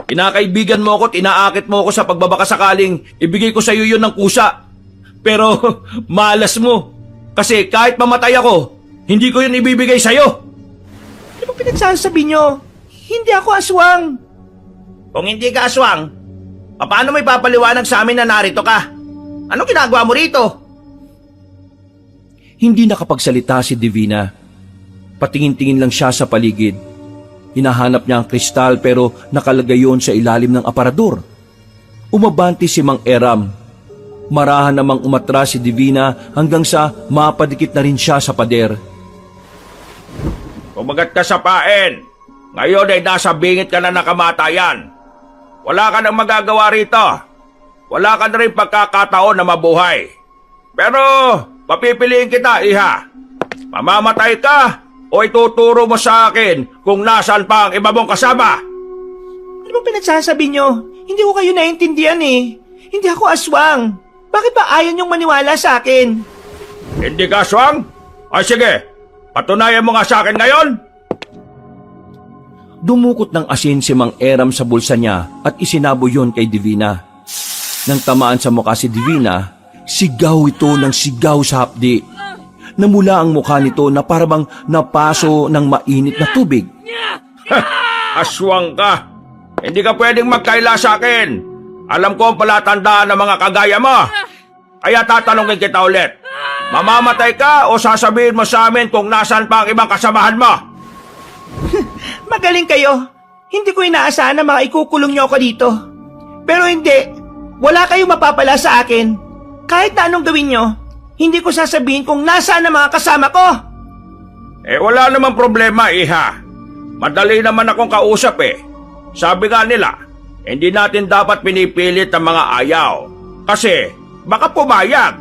Kinakaibigan mo ako at inaakit mo ako sa pagbabakasakaling ibigay ko sa iyo yun ng kusa. Pero malas mo. Kasi kahit mamatay ako, hindi ko yun ibibigay sa iyo. Ano ba pinagsasabi nyo? Hindi ako aswang. Kung hindi ka aswang, paano may papaliwanag sa amin na narito ka? Ano ginagawa mo rito? Hindi nakapagsalita si Divina. Patingin-tingin lang siya sa paligid. Hinahanap niya ang kristal pero nakalagay yon sa ilalim ng aparador. Umabanti si Mang Eram. Marahan namang umatras si Divina hanggang sa mapadikit na rin siya sa pader. Kumagat ka sa pain. Ngayon ay nasa bingit ka na nakamatayan. Wala ka nang magagawa rito. Wala ka na rin pagkakataon na mabuhay. Pero papipiliin kita, Iha. Mamamatay ka o ituturo mo sa akin kung nasaan pa ang iba mong kasama? Ano ba pinagsasabi nyo? Hindi ko kayo naiintindihan eh. Hindi ako aswang. Bakit ba ayaw nyong maniwala sa akin? Hindi ka aswang? Ay sige, patunayan mo nga sa akin ngayon. Dumukot ng asin si Mang Eram sa bulsa niya at isinabo yon kay Divina. Nang tamaan sa mukha si Divina, sigaw ito ng sigaw sa hapdi. Namula ang mukha nito na parabang napaso ng mainit na tubig. Aswang ka. Hindi ka pwedeng magkaila sa akin. Alam ko ang palatandaan ng mga kagaya mo. Kaya tatanungin kita ulit. Mamamatay ka o sasabihin mo sa amin kung nasaan pa ang ibang kasamahan mo? Magaling kayo. Hindi ko inaasahan na mga ikukulong nyo ako dito. Pero hindi. Wala kayong mapapala sa akin. Kahit na anong gawin nyo, hindi ko sasabihin kung nasaan ang mga kasama ko. Eh wala namang problema, Iha. Madali naman akong kausap eh. Sabi nga nila, hindi natin dapat pinipilit ang mga ayaw. Kasi baka pumayag.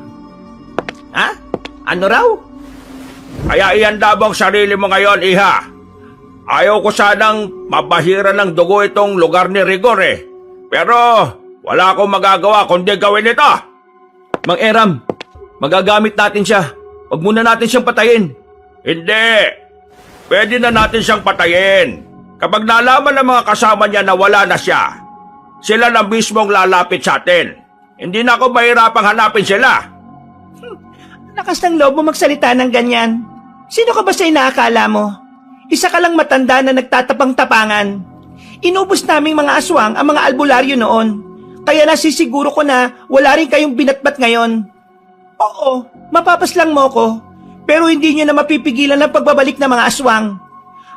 Ha? Ano raw? Kaya ihanda mo ang sarili mo ngayon, Iha. Ayaw ko sanang mabahiran ng dugo itong lugar ni Rigor eh. Pero wala akong magagawa kundi gawin ito. Mang Eram, magagamit natin siya. Huwag muna natin siyang patayin. Hindi. Pwede na natin siyang patayin. Kapag nalaman ng mga kasama niya na wala na siya, sila na mismong lalapit sa atin. Hindi na ako mahirapang hanapin sila. Lakas ng loob mo magsalita ng ganyan. Sino ka ba sa inaakala mo? Isa ka lang matanda na nagtatapang-tapangan. Inubos naming mga aswang ang mga albularyo noon. Kaya nasisiguro ko na wala rin kayong binatbat ngayon. Oo, mapapaslang mo ko. Pero hindi nyo na mapipigilan ang pagbabalik ng mga aswang.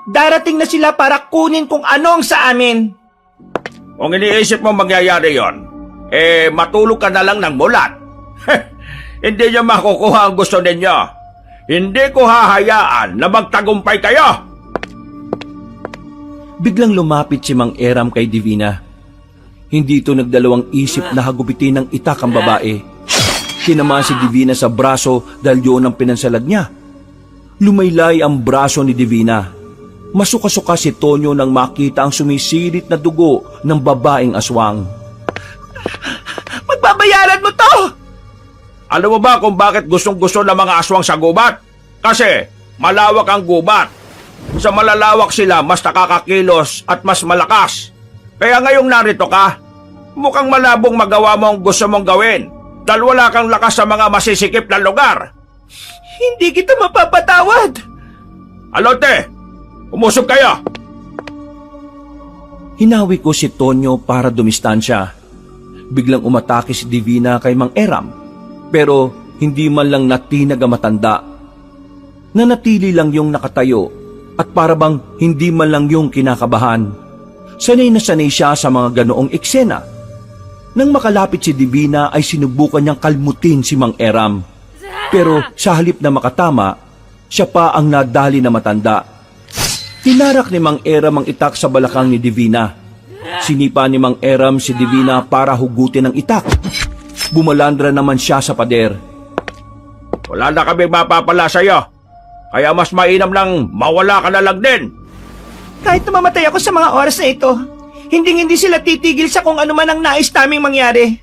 Darating na sila para kunin kung ano ang sa amin. Kung iniisip mo mangyayari yon, matulog ka na lang ng mulat. Hindi niyo makukuha ang gusto ninyo. Hindi ko hahayaan na magtagumpay kayo. Biglang lumapit si Mang Eram kay Divina. Hindi ito nagdalawang isip na hagupitin ng itak ang babae. Sinama si Divina sa braso dahil yun ang pinansalag niya. Lumaylay ang braso ni Divina. Masuka-suka si Tonyo nang makita ang sumisirit na dugo ng babaeng aswang. Magbabayaran mo to! Alam mo ba kung bakit gustong-gusto ng mga aswang sa gubat? Kasi malawak ang gubat. Sa malalawak sila, mas nakakakilos at mas malakas. Kaya ngayong narito ka, mukhang malabong magawa mo ang gusto mong gawin dahil wala kang lakas sa mga masisikip na lugar. Hindi kita mapapatawad! Alote, umusog kayo! Hinawi ko si Tonyo para dumistansya. Biglang umatake si Divina kay Mang Eram, pero hindi man lang natinag ang matanda. Nanatili lang yung nakatayo at parabang hindi man lang yung kinakabahan. Sanay na sanay siya sa mga ganoong eksena. Nang makalapit si Divina ay sinubukan niyang kalmutin si Mang Eram. Pero sa halip na makatama, siya pa ang nadali na matanda Tinarak ni Mang Eram ang itak sa balakang ni Divina. Sinipa ni Mang Eram si Divina para hugutin ang itak. Bumalandra naman siya sa pader. Wala na kami mapapala sa'yo. Kaya mas mainam lang mawala ka na lang din. Kahit na mamatay ako sa mga oras na ito, hindi sila titigil sa kung ano man ang nais naming mangyari.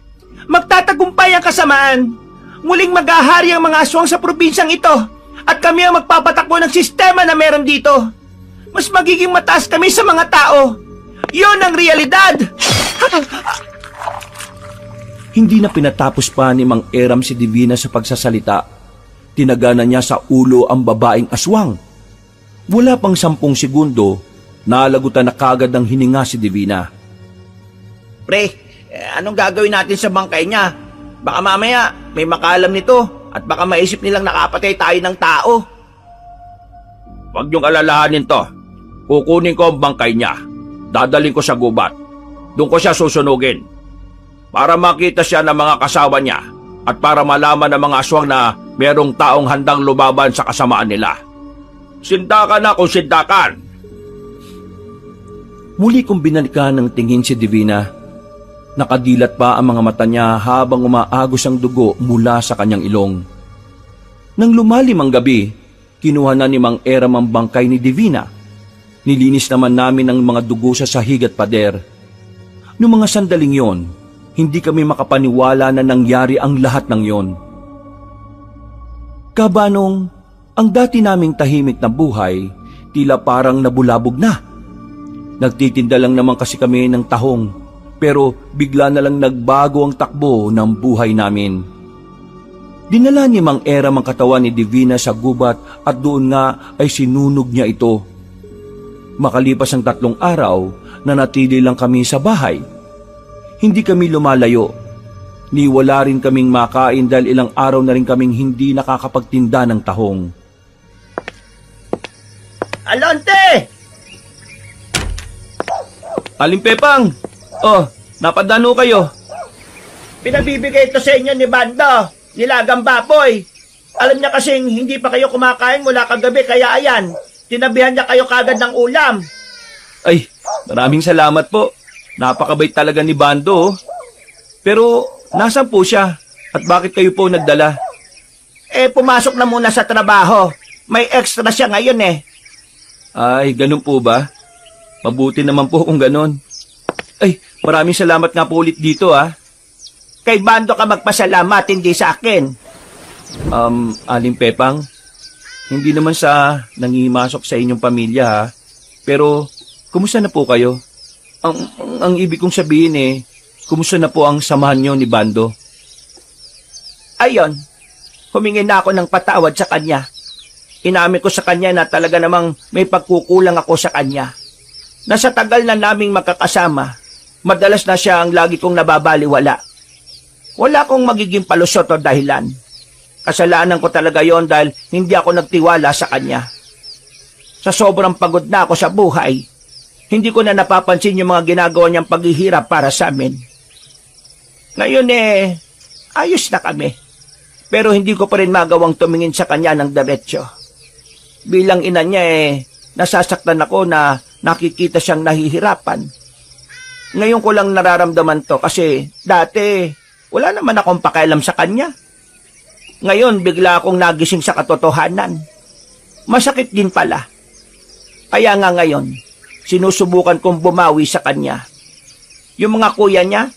Magtatagumpay ang kasamaan. Muling maghahari ang mga aswang sa probinsyang ito at kami ang magpapatakbo ng sistema na meron dito. Mas magiging mataas kami sa mga tao. Yun ang realidad! Hindi na pinatapos pa ni Mang Eram si Divina sa pagsasalita. Tinagana niya sa ulo ang babaeng aswang. Wala pang 10 segundo, nalagutan na kagad ng hininga si Divina. Pre, anong gagawin natin sa bangkay niya? Baka mamaya may makalam nito at baka maisip nilang nakapatay tayo ng tao. Huwag niyong alalahanin to. Kukunin ko ang bangkay niya. Dadaling ko sa gubat. Doon ko siya susunugin. Para makita siya ng mga kasawa niya at para malaman ng mga aswang na merong taong handang lumaban sa kasamaan nila. Sindakan na kung sindakan. Muli kong binalikan ng tingin si Divina. Nakadilat pa ang mga mata niya habang umaagos ang dugo mula sa kanyang ilong. Nang lumalim ang gabi, kinuha na ni Mang Eram ang bangkay ni Divina. Nilinis naman namin ang mga dugo sa sahig at pader. Noong mga sandaling yon, hindi kami makapaniwala na nangyari ang lahat ng yon. Kabanong, ang dati naming tahimik na buhay, tila parang nabulabog na. Nagtitinda lang naman kasi kami ng tahong, pero bigla na lang nagbago ang takbo ng buhay namin. Dinala ni Mang Eram ang katawan ni Divina sa gubat at doon nga ay sinunog niya ito. Makalipas ang 3 araw, nanatili lang kami sa bahay. Hindi kami lumalayo. Niwala rin kaming makain dahil ilang araw na rin kaming hindi nakakapagtinda ng tahong. Alonte! Aling Pepang! Oh, napadano kayo? Pinabibigay ito sa inyo ni Bando, nilagang baboy. Alam niya kasing hindi pa kayo kumakain mula kagabi kaya ayan, tinabihan niya kayo kagad ng ulam. Ay, maraming salamat po. Napakabait talaga ni Bando. Pero, nasan po siya? At bakit kayo po nagdala? Pumasok na muna sa trabaho. May extra siya ngayon eh. Ay, ganun po ba? Mabuti naman po kung ganun. Ay, maraming salamat nga po ulit dito Kay Bando ka magpasalamat, hindi sa akin. Aling Pepang, hindi naman sa nangimasok sa inyong pamilya Pero, kumusta na po kayo? Ang ibig kong sabihin kumusta na po ang samahan nyo ni Bando? Ayon, humingi na ako ng patawad sa kanya. Inamin ko sa kanya na talaga namang may pagkukulang ako sa kanya. Nasa tagal na naming magkakasama, madalas na siya ang lagi kong nababaliwala. Wala akong magiging palusot o dahilan. Kasalanan ko talaga yon dahil hindi ako nagtiwala sa kanya. Sa sobrang pagod na ako sa buhay, hindi ko na napapansin yung mga ginagawa niyang paghihirap para sa amin. Ngayon ayos na kami. Pero hindi ko pa rin magawang tumingin sa kanya ng diretsyo. Bilang ina niya nasasaktan ako na nakikita siyang nahihirapan. Ngayon ko lang nararamdaman to kasi dati wala naman akong pakialam sa kanya. Ngayon bigla akong nagising sa katotohanan. Masakit din pala. Kaya nga ngayon, sinusubukan kong bumawi sa kanya. Yung mga kuya niya,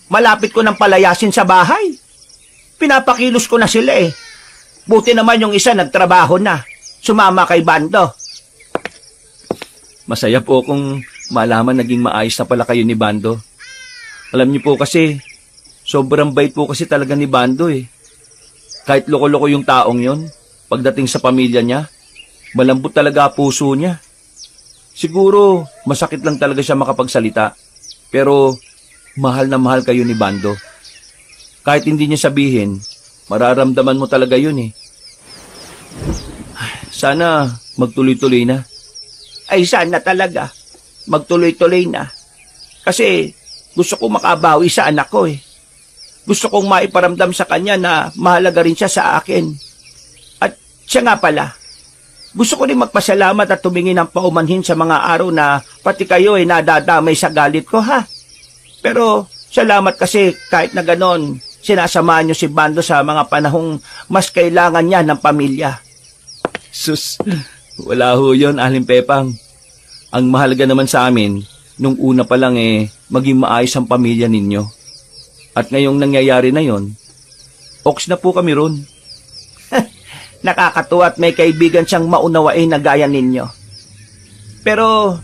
malapit ko nang palayasin sa bahay. Pinapakilos ko na sila Buti naman yung isa nagtrabaho na. Sumama kay Bando. Masaya po kung malaman naging maayos na pala kayo ni Bando. Alam niyo po kasi, sobrang bait po kasi talaga ni Bando Kahit loko-loko yung taong yon, pagdating sa pamilya niya, malambot talaga puso niya. Siguro, masakit lang talaga siya makapagsalita. Pero, mahal na mahal kayo ni Bando. Kahit hindi niya sabihin, mararamdaman mo talaga yun Sana magtuloy-tuloy na. Ay sana talaga. Magtuloy-tuloy na. Kasi gusto ko makabawi sa anak ko Gusto kong maiparamdam sa kanya na mahalaga rin siya sa akin. At siya nga pala, Gusto ko rin magpasalamat at tumingi ng paumanhin sa mga araw na pati kayo ay nadadamay sa galit ko, ha? Pero salamat kasi kahit na ganon, sinasamahan niyo si Bando sa mga panahong mas kailangan niya ng pamilya. Sus, wala ho yun, Aling Pepang. Ang mahalaga naman sa amin, nung una pa lang maging maayos ang pamilya ninyo. At ngayong nangyayari na yon, oks na po kami ron. Nakakatuwa at may kaibigan siyang maunawain na gaya ninyo. Pero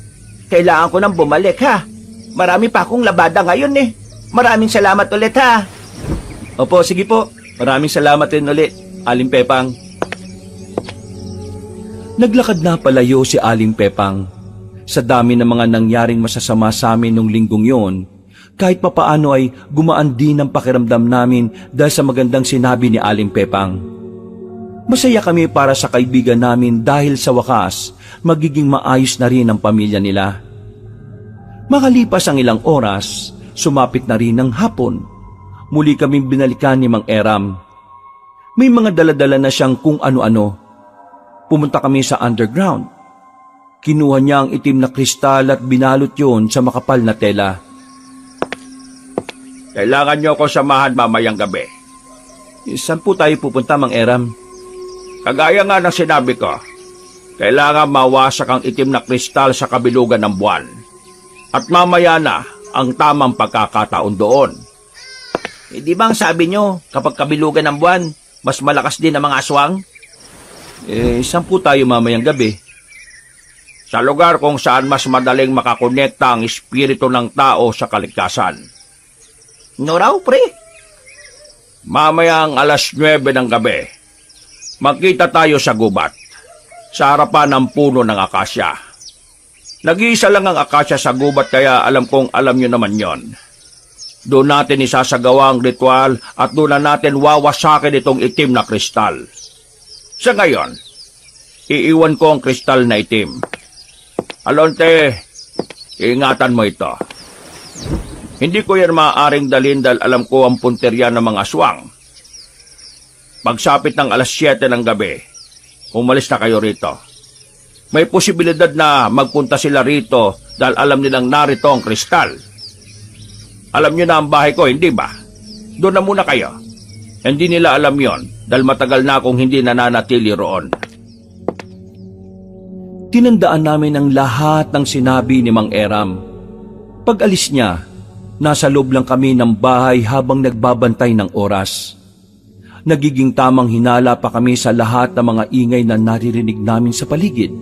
kailangan ko nang bumalik, ha? Marami pa akong labada ngayon eh. Maraming salamat ulit, ha? Opo, sige po. Maraming salamat din ulit, Aling Pepang. Naglakad na palayo si Aling Pepang. Sa dami ng mga nangyaring masasama sa amin nung linggong yon, kahit papaano ay gumaan din ang pakiramdam namin dahil sa magandang sinabi ni Aling Pepang. Masaya kami para sa kaibigan namin dahil sa wakas, magiging maayos na rin ang pamilya nila. Makalipas ang ilang oras, sumapit na rin ang hapon. Muli kaming binalikan ni Mang Eram. May mga daladala na siyang kung ano-ano. Pumunta kami sa underground. Kinuha niya ang itim na kristal at binalot yon sa makapal na tela. Kailangan niyo ako samahan mamayang gabi. Saan po tayo pupunta, Mang Eram? Kagaya nga ng sinabi ko, kailangan mawasak ang itim na kristal sa kabilugan ng buwan. At mamaya na ang tamang pagkakataon doon. Di ba ang sabi nyo, kapag kabilugan ng buwan, mas malakas din ang mga aswang? Saan po tayo mamayang gabi? Sa lugar kung saan mas madaling makakonekta ang espiritu ng tao sa kaligtasan. No raw, pre? Mamayang alas 9 ng gabi, magkita tayo sa gubat, sa harapan ng puno ng akasya. Nag-iisa lang ang akasya sa gubat kaya alam kong alam nyo naman yon. Doon natin isasagawa ang ritual at doon na natin wawasakin itong itim na kristal. Sa ngayon, iiwan ko ang kristal na itim. Alonte, ingatan mo ito. Hindi ko yan maaaring dalhin dahil alam ko ang punterya ng mga aswang. Pagsapit ng alas 7 ng gabi, umalis na kayo rito. May posibilidad na magpunta sila rito dahil alam nilang narito ang kristal. Alam nyo na ang bahay ko, hindi ba? Doon na muna kayo. Hindi nila alam yon dahil matagal na akong hindi nananatili roon. Tinandaan namin ang lahat ng sinabi ni Mang Eram. Pag-alis niya, nasa loob lang kami ng bahay habang nagbabantay ng oras. Nagiging tamang hinala pa kami sa lahat ng mga ingay na naririnig namin sa paligid.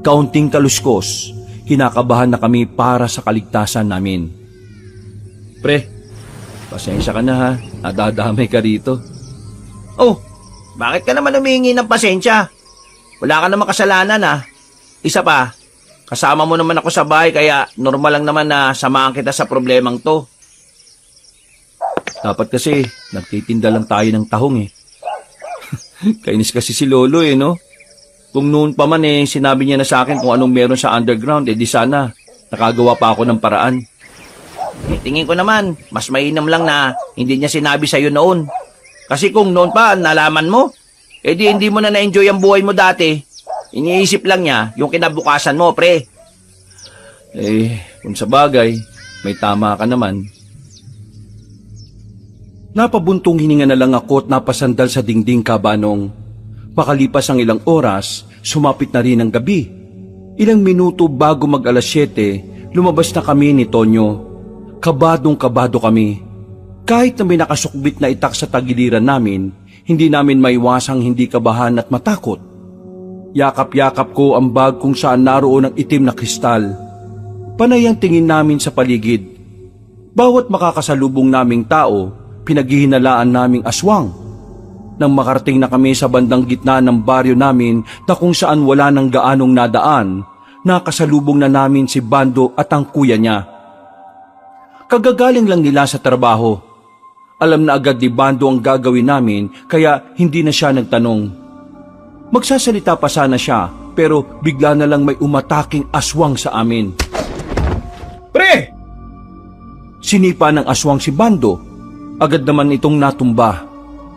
Kaunting kaluskos, kinakabahan na kami para sa kaligtasan namin. Pre, pasensya ka na ha, nadadamay ka rito. Oh, bakit ka naman humingi ng pasensya? Wala ka naman kasalanan, ha? Isa pa, kasama mo naman ako sa bahay kaya normal lang naman na samahan kita sa problemang to. Dapat kasi, nagtitinda lang tayo ng tahong eh. Kainis kasi si Lolo no? Kung noon pa man sinabi niya na sa akin kung anong meron sa underground, di sana, nakagawa pa ako ng paraan. Tingin ko naman, mas mainam lang na hindi niya sinabi sa'yo noon. Kasi kung noon pa, nalaman mo, di hindi mo na na-enjoy ang buhay mo dati. Iniisip lang niya yung kinabukasan mo, pre. Kung sa bagay, may tama ka naman. Napabuntong hininga na lang ako at napasandal sa dingding kabanong. Makalipas ang ilang oras, sumapit na rin ang gabi. Ilang minuto bago mag-alas 7, lumabas na kami ni Tonyo. Kabadong-kabado kami. Kahit na may nakasukbit na itak sa tagiliran namin, hindi namin maiwasang hindi kabahan at matakot. Yakap-yakap ko ang bag kung saan naroon ang itim na kristal. Panay ang tingin namin sa paligid. Bawat makakasalubong naming tao, pinaghihinalaan naming aswang. Nang makarating na kami sa bandang gitna ng baryo namin na kung saan wala nang gaanong nadaan, nakasalubong na namin si Bando at ang kuya niya. Kagagaling lang nila sa trabaho. Alam na agad ni Bando ang gagawin namin kaya hindi na siya nagtanong. Magsasalita pa sana siya pero bigla na lang may umataking aswang sa amin. Pre! Sinipa ng aswang si Bando. Agad naman itong natumba.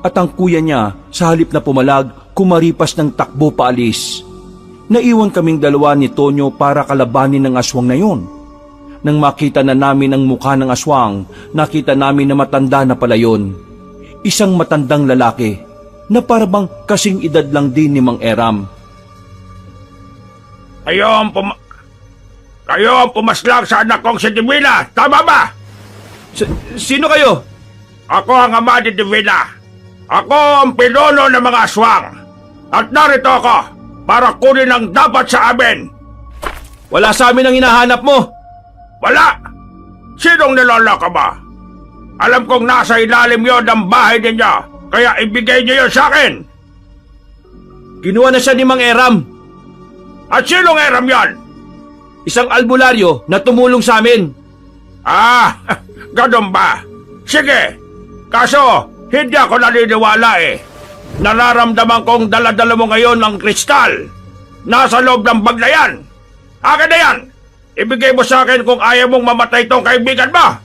At ang kuya niya, sa halip na pumalag, kumaripas ng takbo paalis. Naiwan kaming dalawa ni Tonyo para kalabanin ng aswang na yon. Nang makita na namin ang mukha ng aswang, nakita namin na matanda na pala yon. Isang matandang lalaki na parabang kasing edad lang din ni Mang Eram. Kayo ang pumaslang sa anak kong si Divina, tama ba? Sino kayo? Ako ang ama ni Divina. Ako ang pinuno ng mga aswang. At narito ako para kunin ang dapat sa amin. Wala sa amin ang hinahanap mo. Wala! Sinong niloloko ba? Alam kong nasa ilalim yon ng bahay ninyo, kaya ibigay niyo yon sa akin. Kinuha na siya ni Mang Eram, At sinong eram yon? isang albularyo na tumulong sa amin. Ah, ganun ba? Sige, kaso hindi ako naniniwala eh. Nararamdaman kong dala-dala mo ngayon ang kristal. Nasa loob ng bag na yan. Akin na yan. Ibigay mo sa akin kung ayaw mong mamatay tong kaibigan mo.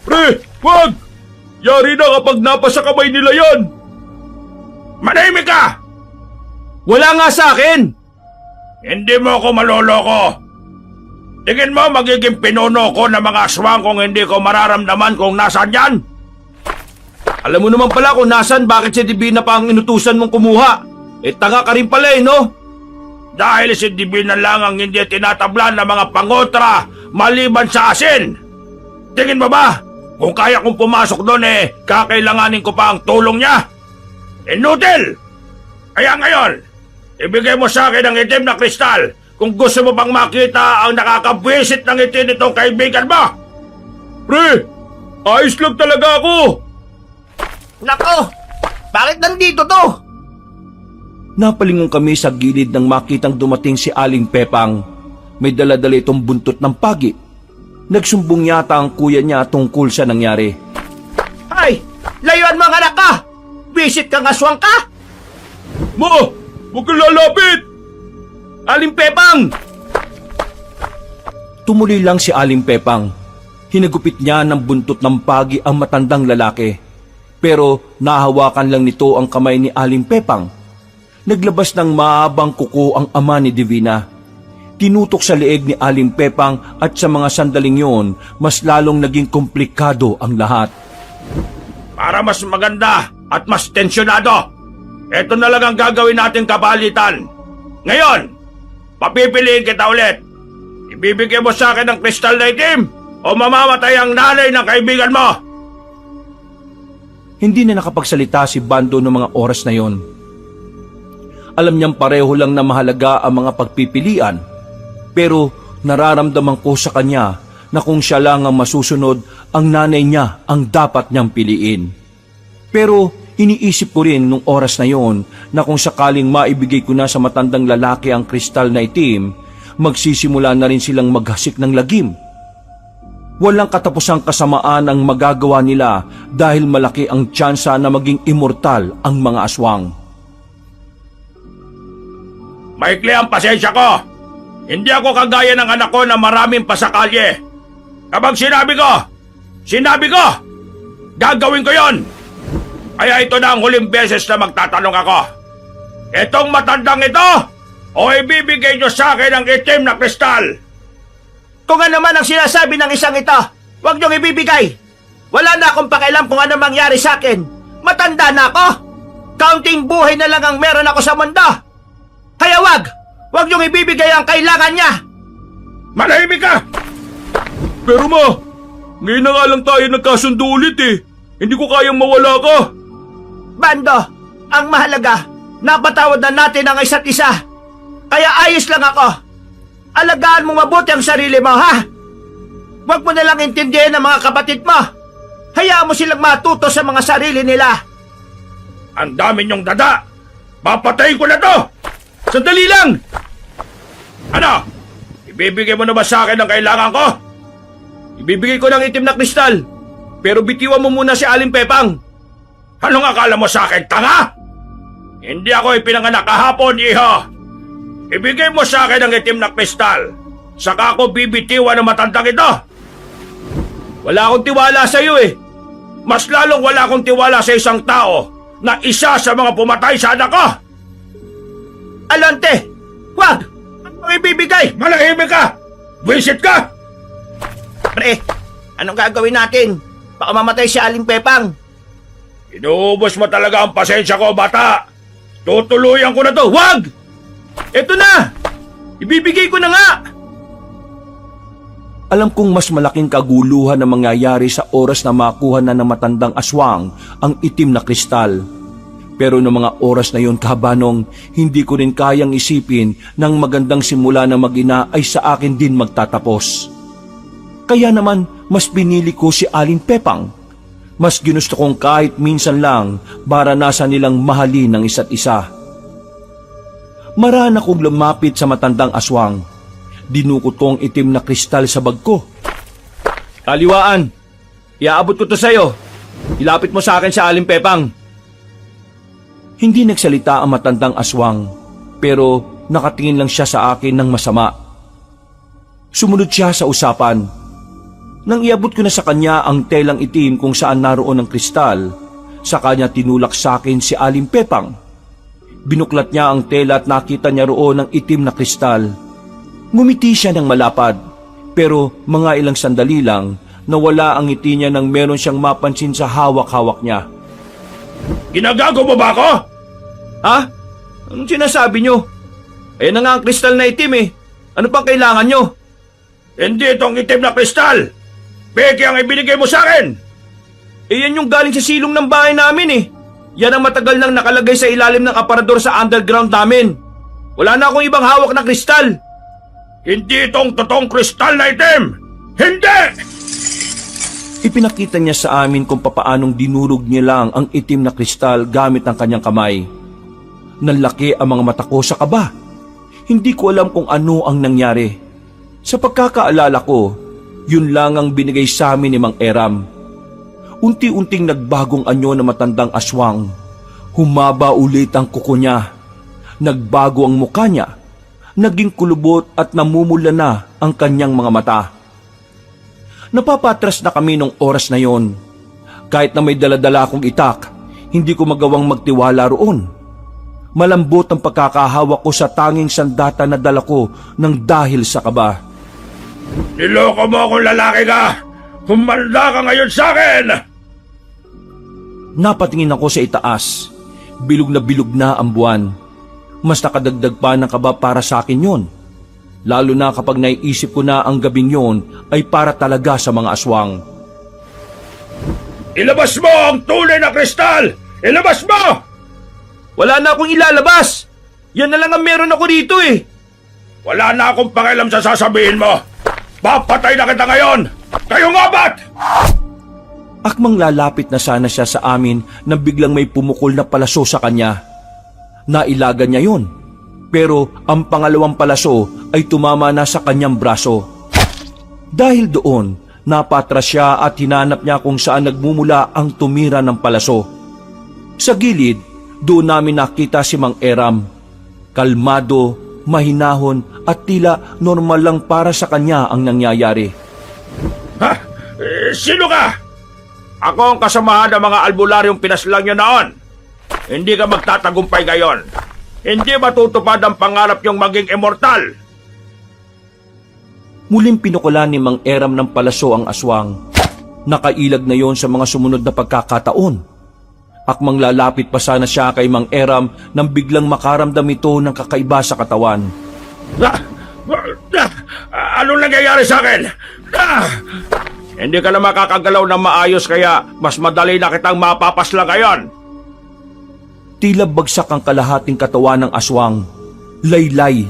Pre, wag! Yari na kapag napasa kamay nila yon. Manahimik ka! Wala nga sa akin! Hindi mo ako maloloko. Tingin mo magiging pinuno ko ng mga aswang kung hindi ko mararamdaman kung nasaan yan? Alam mo naman pala kung nasan bakit si Divina pa ang inutusan mong kumuha. Tanga ka rin pala no? Dahil si Divina lang ang hindi tinatablan ng mga pangotra maliban sa asin. Tingin mo ba? Kung kaya kong pumasok doon kakailanganin ko pa ang tulong niya? Inutil! Kaya ngayon, ibigay mo sa akin ang itim na kristal kung gusto mo bang makita ang nakakabwisit ng itim nitong kaibigan mo. Pre, ayos lang talaga ako. Nako! Bakit nandito to? Napalingon kami sa gilid nang makitang dumating si Aling Pepang. May dala-dala itong buntot ng pagi. Nagsumbong yata ang kuya niya tungkol sa nangyari. Ay! Layuan mo ang anak ka! Visit kang aswang ka! Ma! Huwag kang lalapit! Aling Pepang! Tumuloy lang si Aling Pepang. Hinagupit niya ng buntot ng pagi ang matandang lalaki. Pero nahawakan lang nito ang kamay ni Aling Pepang. Naglabas ng mahabang kuko ang ama ni Divina. Tinutok sa leeg ni Aling Pepang at sa mga sandaling yon, mas lalong naging komplikado ang lahat. Para mas maganda at mas tensyonado, eto na lang ang gagawin nating kapalitan. Ngayon, papipiliin kita ulit. Ibibigay mo sa akin ang kristal na itim o mamamatay ang nanay ng kaibigan mo. Hindi na nakapagsalita si Bando noong mga oras na yon. Alam niyang pareho lang na mahalaga ang mga pagpipilian, pero nararamdaman ko sa kanya na kung siya lang ang masusunod, ang nanay niya ang dapat niyang piliin. Pero iniisip ko rin nung oras na yon na kung sakaling maibigay ko na sa matandang lalaki ang kristal na itim, magsisimula na rin silang maghasik ng lagim. Walang katapusang kasamaan ang magagawa nila dahil malaki ang tsansa na maging immortal ang mga aswang. Maikli ang pasensya ko. Hindi ako kagaya ng anak ko na maraming pasakalye. Kapag sinabi ko, gagawin ko yon. Kaya ito na ang huling beses na magtatanong ako. Itong matandang ito, o ibibigay nyo sa akin ang itim na kristal? Kung ano man ang sinasabi ng isang ito, huwag niyong ibibigay. Wala na akong pakialam kung ano mangyari sa akin. Matanda na ako. Kaunting buhay na lang ang meron ako sa mundo. Kaya wag niyong ibibigay ang kailangan niya. Manahimik ka! Pero ma, ngayon na nga lang tayo nagkasundo ulit Hindi ko kayang mawala ka. Bando, ang mahalaga, napatawad na natin ang isa't isa. Kaya ayos lang ako. Alagaan mo mabuti ang sarili mo, ha? Huwag mo nalang intindihin ang mga kapatid mo. Hayaan mo silang matuto sa mga sarili nila. Ang dami niyong dada! Papatayin ko na to! Sandali lang! Ano? Ibibigay mo na ba sa akin ang kailangan ko? Ibibigay ko ng itim na kristal. Pero bitiwan mo muna si Aling Pepang. Anong akala mo sa akin, tanga? Hindi ako ipinanganak kahapon, iho. Ibigay mo sa akin ang itim na kristal. Saka ako bibitiwan ng matandang ito. Wala akong tiwala sa iyo Mas lalong wala akong tiwala sa isang tao na isa sa mga pumatay sa anak ko. Alonte, Wag! Ano ibibigay? Malahimik ka! Visit ka! Pre, anong gagawin natin? Baka mamatay si Aling Pepang. Inuubos mo talaga ang pasensya ko, bata! Tutuluyan ko na to! Wag! Eto na! Ibibigay ko na nga! Alam kong mas malaking kaguluhan na mangyayari sa oras na makuha na ng matandang aswang ang itim na kristal. Pero noong mga oras na yon, kahabanong, hindi ko rin kayang isipin ng magandang simula na mag-ina ay sa akin din magtatapos. Kaya naman, mas pinili ko si Aling Pepang. Mas ginusto kong kahit minsan lang maranasan nilang mahalin ng isa't isa. Marana kong lumapit sa matandang aswang. Dinukot ko ang itim na kristal sa bag ko. Kaliwaan! Iaabot ko to sa'yo. Ilapit mo sa akin si Aling Pepang. Hindi nagsalita ang matandang aswang, pero nakatingin lang siya sa akin ng masama. Sumunod siya sa usapan. Nang iabot ko na sa kanya ang telang itim kung saan naroon ang kristal, sa kanya tinulak sa akin si Aling Pepang. Binuklat niya ang tela at nakita niya roon ang itim na kristal. Ngumiti siya ng malapad, pero mga ilang sandali lang nawala ang ngiti niya nang meron siyang mapansin sa hawak-hawak niya. Ginagago mo ba ako? Ha? Anong sinasabi nyo? Ayan na nga ang kristal na itim eh. Ano pang kailangan nyo? Hindi itong itim na kristal! Peke ang ibinigay mo sa akin! Eh yan yung galing sa silong ng bahay namin eh. Yan ang matagal nang nakalagay sa ilalim ng aparador sa underground namin. Wala na akong ibang hawak na kristal. Hindi itong totoong kristal na itim! Hindi! Ipinakita niya sa amin kung papaanong dinurog niya lang ang itim na kristal gamit ang kanyang kamay. Nanlaki ang mga mata ko sa kaba. Hindi ko alam kung ano ang nangyari. Sa pagkakaalala ko, yun lang ang binigay sa amin ni Mang Eram. Unti-unting nagbagong anyo na matandang aswang. Humaba ulit ang kuko niya. Nagbago ang mukha niya. Naging kulubot at namumula na ang kanyang mga mata. Napapatras na kami nung oras na yon. Kahit na may daladala akong itak, hindi ko magawang magtiwala roon. Malambot ang pagkakahawak ko sa tanging sandata na dala ko ng dahil sa kaba. Niloko mo akong lalaki ka! Humanda ka ngayon sa akin! Napatingin ako sa itaas. Bilog na ang buwan. Mas nakadagdag pa ng kaba para sa akin yon. Lalo na kapag naiisip ko na ang gabing yon ay para talaga sa mga aswang. Ilabas mo ang tunay na kristal! Ilabas mo! Wala na akong ilalabas. Yan na lang ang meron ako dito eh. Wala na akong pakialam sa sasabihin mo! Papatay na kita ngayon! Kayong apat! Akmang lalapit na sana siya sa amin nang biglang may pumukol na palaso sa kanya. Nailagan niya yon, pero ang pangalawang palaso ay tumama na sa kanyang braso. Dahil doon, napatras siya at hinanap niya kung saan nagmumula ang tumira ng palaso. Sa gilid, doon namin nakita si Mang Eram. Kalmado, mahinahon at tila normal lang para sa kanya ang nangyayari. Ha? Sino ka? Ako ang kasamahan ng mga albularyong pinaslang nyo noon. Hindi ka magtatagumpay ngayon. Hindi matutupad ang pangarap yung maging immortal. Muling pinukulan ni Mang Eram ng palaso ang aswang. Nakailag na yon sa mga sumunod na pagkakataon. Akmang lalapit pa sana siya kay Mang Eram nang biglang makaramdam ito ng kakaiba sa katawan. Anong nangyayari sa akin? Hindi ka na makakagalaw ng maayos kaya mas madali na kitang mapapasla ngayon. Tila bagsak ang kalahating katawan ng aswang. Laylay,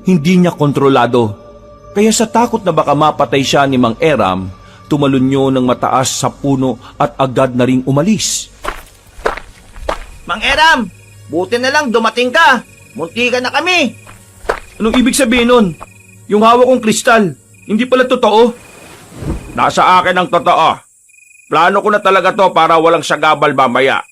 hindi niya kontrolado. Kaya sa takot na baka mapatay siya ni Mang Eram, tumalon niyo ng mataas sa puno at agad na ring umalis. Mang Eram, buti na lang dumating ka. Munti ka na kami. Anong ibig sabihin nun? Yung hawak kong kristal, hindi pala totoo? Nasa akin ang totoo. Plano ko na talaga to para walang sagabal mamaya.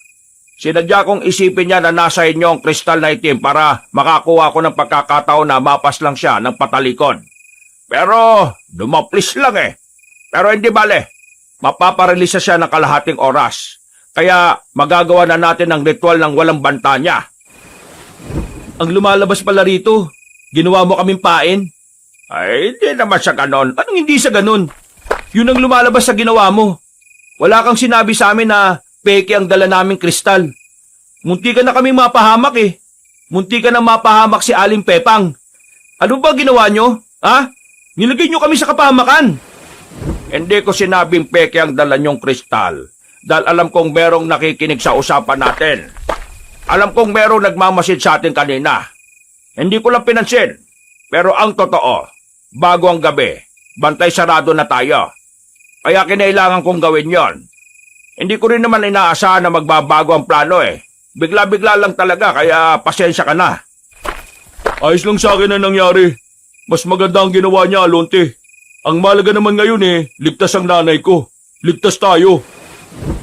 Sinadya kong isipin niya na nasa inyo ang kristal na itim para makakuha ko ng pagkakataon na mapas lang siya ng patalikod. Pero dumaplis lang eh. Pero hindi bale, mapaparelisa siya ng kalahating oras. Kaya magagawa na natin ang ritual ng walang banta niya. Ang lumalabas pala rito, Ginawa mo kaming pain? Ay, hindi naman sa ganon. Anong hindi sa ganun? Yun ang lumalabas sa ginawa mo. Wala kang sinabi sa amin na peke ang dala naming kristal. Munti ka na kaming mapahamak eh. Munti ka na mapahamak si Aling Pepang. Ano ba ginawa nyo? Ha? Nilagay nyo kami sa kapahamakan. Hindi ko sinabing peke ang dala niyong kristal. Dahil alam kong merong nakikinig sa usapan natin. Alam kong merong nagmamasid sa atin kanina. Hindi ko lang pinansin. Pero ang totoo, bago ang gabi, bantay sarado na tayo. Kaya kinailangan kong gawin yon. Hindi ko rin naman inaasahan na magbabago ang plano eh. Bigla-bigla lang talaga, kaya pasensya ka na. Ayos lang sa akin na nangyari. Mas maganda ang ginawa niya, Alonte. Ang malaga naman ngayon ligtas ang nanay ko. Ligtas tayo.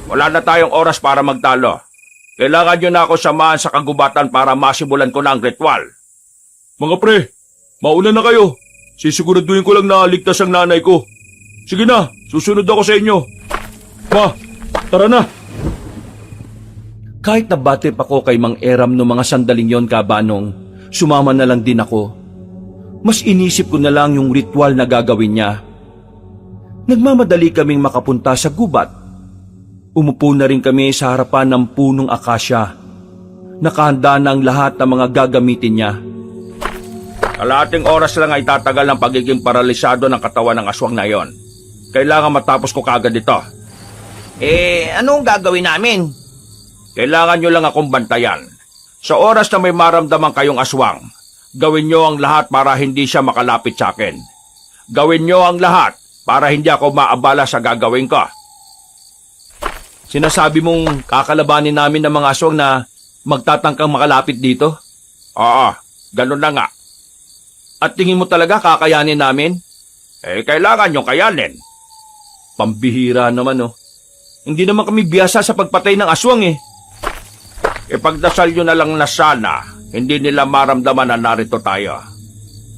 Wala na tayong oras para magtalo. Kailangan nyo na ako samahan sa kagubatan para masimulan ko na ang ritual. Mga pre, mauna na kayo. Sisiguraduhin ko lang na ligtas ang nanay ko. Sige na, susunod ako sa inyo. Ma, tara na. Kahit nabatip ako kay Mang Eram no mga sandaling yon, Kabanong, sumama na lang din ako. Mas inisip ko na lang yung ritual na gagawin niya. Nagmamadali kaming makapunta sa gubat. Umupo na rin kami sa harapan ng punong akasya. Nakahanda na ang lahat ng mga gagamitin niya. Kalahating oras lang ay tatagal ang pagiging paralisado ng katawan ng aswang na yon. Kailangan matapos ko kagad ito. Anong gagawin namin? Kailangan nyo lang akong bantayan. Sa oras na may maramdaman kayong aswang, gawin nyo ang lahat para hindi siya makalapit sa akin. Gawin nyo ang lahat para hindi ako maabala sa gagawin ko. Sinasabi mong kakalabanin namin ng mga aswang na magtatangkang makalapit dito? Oo, ganun na nga. At tingin mo talaga kakayanin namin? Kailangan nyo kayanin. Pambihira naman oh. Hindi naman kami biyasa sa pagpatay ng aswang eh. Ipagdasal nyo na lang na sana hindi nila maramdaman na narito tayo.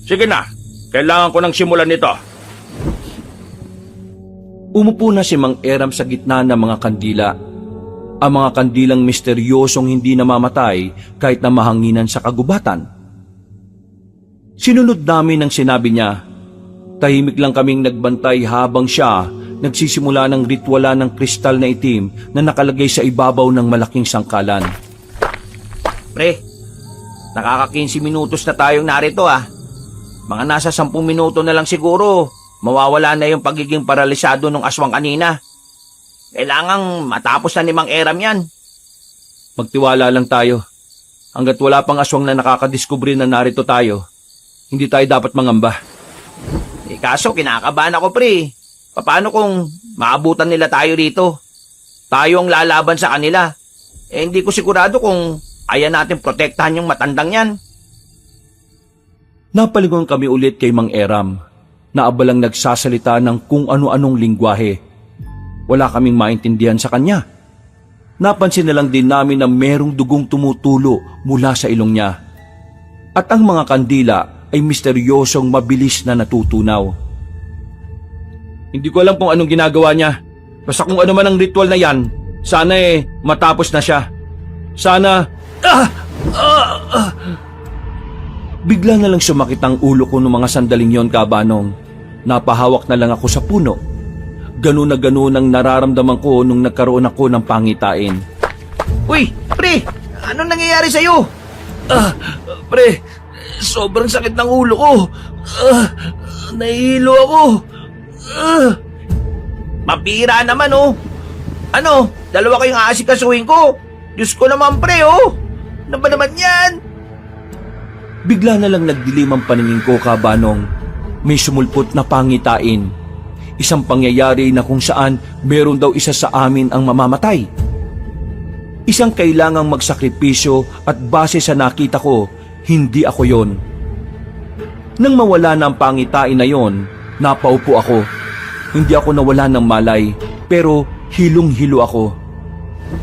Sige na, kailangan ko nang simulan nito. Umupo na si Mang Eram sa gitna ng mga kandila. Ang mga kandilang misteryosong hindi namamatay kahit na mahanginan sa kagubatan. Sinunod namin ang sinabi niya. Tahimik lang kaming nagbantay habang siya nagsisimula ng rituala ng kristal na itim na nakalagay sa ibabaw ng malaking sangkalan. Pre, nakaka-15 minutos na tayong narito ah. Mga nasa 10 minuto na lang siguro, mawawala na yung pagiging paralisado ng aswang kanina. Kailangang matapos na ni Mang Eram yan. Magtiwala lang tayo. Hanggat wala pang aswang na nakakadiskubre na narito tayo, hindi tayo dapat mangamba. Kaso kinakabahan ako pre. Paano kung maabutan nila tayo rito? Tayo ang lalaban sa kanila. Hindi ko sigurado kung kaya natin protektahan yung matandang yan. Napalingon kami ulit kay Mang Eram, na abalang nagsasalita ng kung ano-anong lingwahe. Wala kaming maintindihan sa kanya. Napansin na lang din namin na merong dugong tumutulo mula sa ilong niya. At ang mga kandila ay misteryosong mabilis na natutunaw. Hindi ko alam kung anong ginagawa niya. Basta kung ano man ang ritual na yan, sana matapos na siya. Sana... Bigla na lang sumakit ang ulo ko noong mga sandaling yon, Kabanong. Napahawak na lang ako sa puno. Ganun na ganun ang nararamdaman ko nung nagkaroon ako ng pangitain. Uy, pre! Anong nangyayari sa'yo? Pre, sobrang sakit ng ulo ko. Nahihilo ako. Mapira naman oh. Ano? 2 kayong aasikasuhin ko. Diyos ko naman pre oh. Ano ba naman yan? Bigla na lang nagdilim ang paningin ko, Kabanong. May sumulpot na pangitain. Isang pangyayari na kung saan meron daw isa sa amin ang mamamatay. Isang kailangang magsakripisyo at base sa nakita ko, hindi ako yon. Nang mawala na ang pangitain na yon, napaupo ako. Hindi ako nawala ng malay, pero hilong-hilo ako.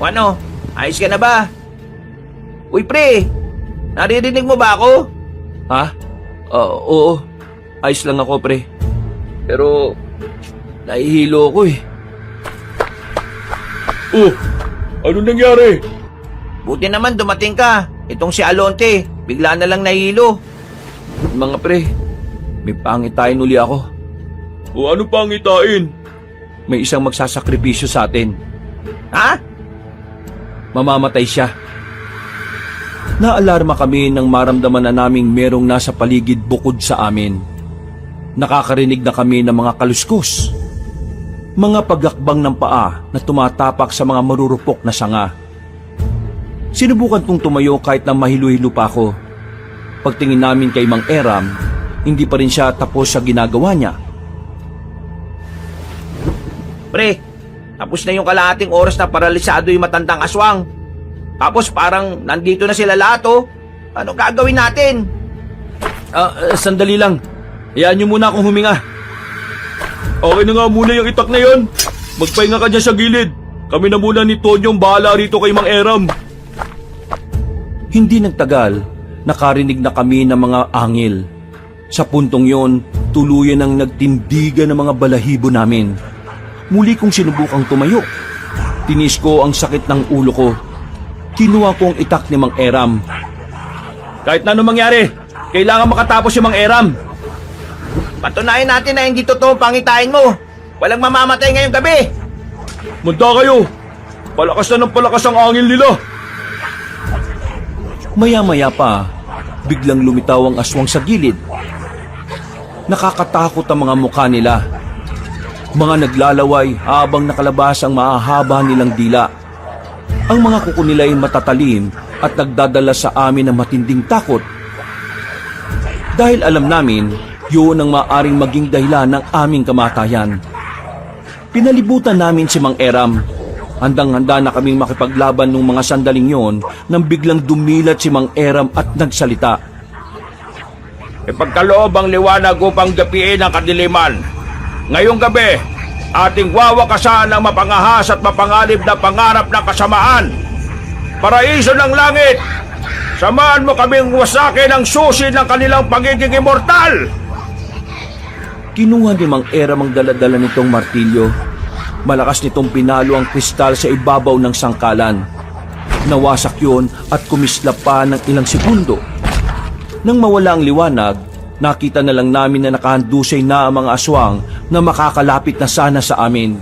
Ano? Ayos ka na ba? Uy pre, naririnig mo ba ako? Ha? Oo. Ayos lang ako, pre. Pero, nahihilo ako eh. Oh, ano nangyari? Buti naman dumating ka. Itong si Alonte, bigla na lang nahilo. Mga pre, may pangitain uli ako. O ano pa ang itain? May isang magsasakripisyo sa atin. Ha? Mamamatay siya. Naalarma kami nang maramdaman na naming merong nasa paligid bukod sa amin. Nakakarinig na kami ng mga kaluskos. Mga pagakbang ng paa na tumatapak sa mga marurupok na sanga. Sinubukan kong tumayo kahit na mahilo-hilo pa ako. Pagtingin namin kay Mang Eram, hindi pa rin siya tapos sa ginagawa niya. Pre, tapos na yung kalahating oras na paralisado yung matandang aswang. Tapos parang nandito na sila lahat oh. Ano gagawin natin? Sandali lang. Hayaan niyo muna akong huminga. Okay na nga muna yung itak na yon. Magpahinga ka dyan sa gilid. Kami na muna ni Tonyong bahala rito kay Mang Eram. Hindi nagtagal, nakarinig na kami ng mga angil. Sa puntong yon, tuluyan ang nagtindigan ng mga balahibo namin. Muli kong sinubukang tumayo. Tinis ko ang sakit ng ulo ko. Kinuha ko ang itak ni Mang Eram. Kahit na anong mangyari, kailangan makatapos si Mang Eram. Patunayan natin na hindi totoo ang pangitain mo. Walang mamamatay ngayong gabi. Munta kayo. Palakas na ng palakas ang angil nila. Maya-maya pa, biglang lumitaw ang aswang sa gilid. Nakakatakot ang mga mukha nila. Mga naglalaway habang nakalabas ang mahahaba nilang dila. Ang mga kuko nila ay matatalim at nagdadala sa amin ng matinding takot. Dahil alam namin, yun ang maaring maging dahilan ng aming kamatayan. Pinalibutan namin si Mang Eram. Handang-handa na kaming makipaglaban nung mga sandaling yon nang biglang dumilat si Mang Eram at nagsalita. Ipagkaloob ang liwanag upang gapiin ang kadiliman. Ngayong gabi, ating wawakasan ang mapangahas at mapanganib na pangarap ng kasamaan. Paraiso ng langit, samahan mo kaming wasakin ang susi ng kanilang pagiging immortal. Kinuha ni Mang Eram ang daladala nitong martilyo. Malakas nitong pinalo ang kristal sa ibabaw ng sangkalan. Nawasak yun at kumislap pa ng ilang segundo. Nang mawala ang liwanag, nakita na lang namin na nakahandusay na ang mga aswang na makakalapit na sana sa amin.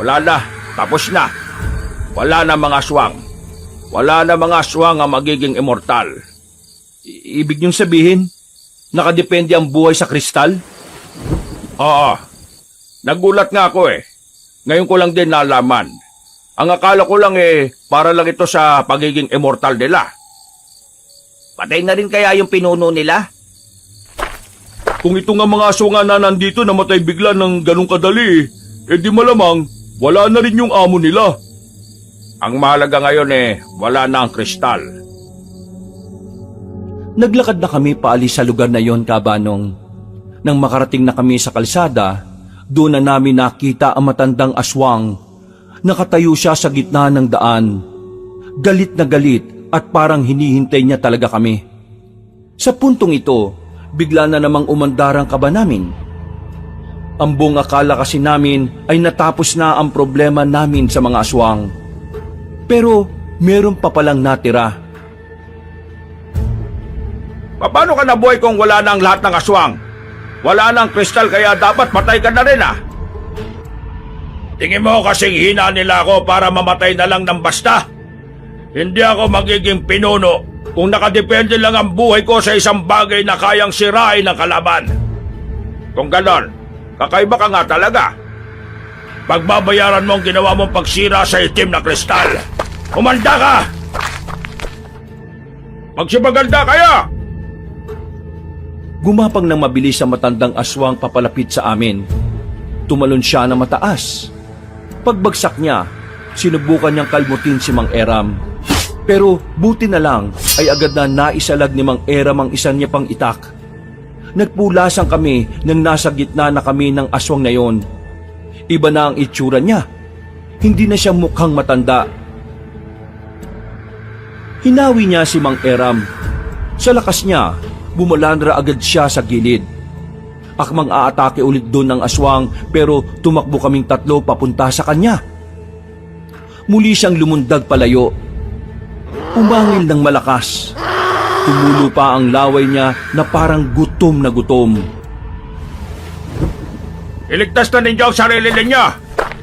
Wala na, tapos na. Wala na mga aswang. Wala na mga aswang ang magiging immortal. Ibig niyong sabihin, nakadepende ang buhay sa kristal? Oo. Nagulat nga ako eh. Ngayon ko lang din nalaman. Ang akala ko lang para lang ito sa pagiging immortal nila. Patay na rin kaya yung pinuno nila? Kung ito nga mga aswang na nandito namatay bigla ng ganong kadali, di malamang wala na rin yung amo nila. Ang mahalaga ngayon wala na ang kristal. Naglakad na kami paalis sa lugar na yon, Kabanong. Nang makarating na kami sa kalsada, doon na namin nakita ang matandang aswang. Nakatayo siya sa gitna ng daan. Galit na galit at parang hinihintay niya talaga kami. Sa puntong ito, bigla na namang umandar ang kaba namin. Ang buong akala kasi namin ay natapos na ang problema namin sa mga aswang. Pero meron pa palang natira. Paano ka nabuhay kung wala na ang lahat ng aswang? Wala na ang kristal kaya dapat patay ka na rin Tingin mo kasing hina nila ako para mamatay na lang ng basta? Hindi ako magiging pinuno kung nakadepende lang ang buhay ko sa isang bagay na kayang sirain ng kalaban. Kung ganon, kakaiba ka nga talaga. Pagbabayaran mo ang ginawa mong pagsira sa itim na kristal. Umanda ka! Magsipaganda kaya! Gumapang ng mabilis ang matandang aswang papalapit sa amin. Tumalon siya na mataas. Pagbagsak niya, sinubukan niyang kalmutin si Mang Eram. Pero buti na lang ay agad na naisalag ni Mang Eram ang isa niya pang itak. Nagpulasan kami nang nasa gitna na kami ng aswang na yon. Iba na ang itsura niya. Hindi na siya mukhang matanda. Hinawi niya si Mang Eram. Sa lakas niya, bumalandra agad siya sa gilid. Akmang aatake ulit doon ng aswang pero tumakbo kaming tatlo papunta sa kanya. Muli siyang lumundag palayo. Umangil ng malakas. Tumulo pa ang laway niya na parang gutom na gutom. Iligtas na ninyo ang sarili ninyo.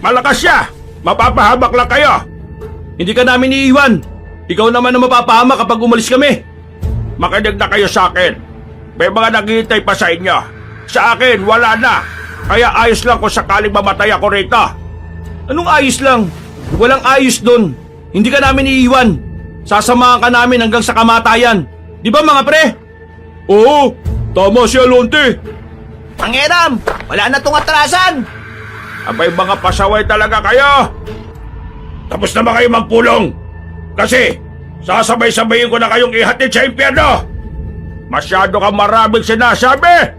Malakas siya. Mapapahamak lang kayo. Hindi ka namin iiwan. Ikaw naman ang mapapahamak kapag umalis kami. Makinig na kayo sa akin. May mga naghihintay pa sa inyo. Sa akin, wala na. Kaya ayos lang kung sakaling mamatay ako rito. Anong ayos lang? Walang ayos doon. Hindi ka namin iiwan. Sasamahan ka namin hanggang sa kamatayan. Di ba mga pre? Oo, tama si Alonte. Pangeram, wala na tong atrasan. Abay mga pasaway talaga kayo. Tapos na ba kayo magpulong? Kasi sasabay-sabayin ko na kayong ihatid sa impyerno. Masyado kang maraming sinasabi.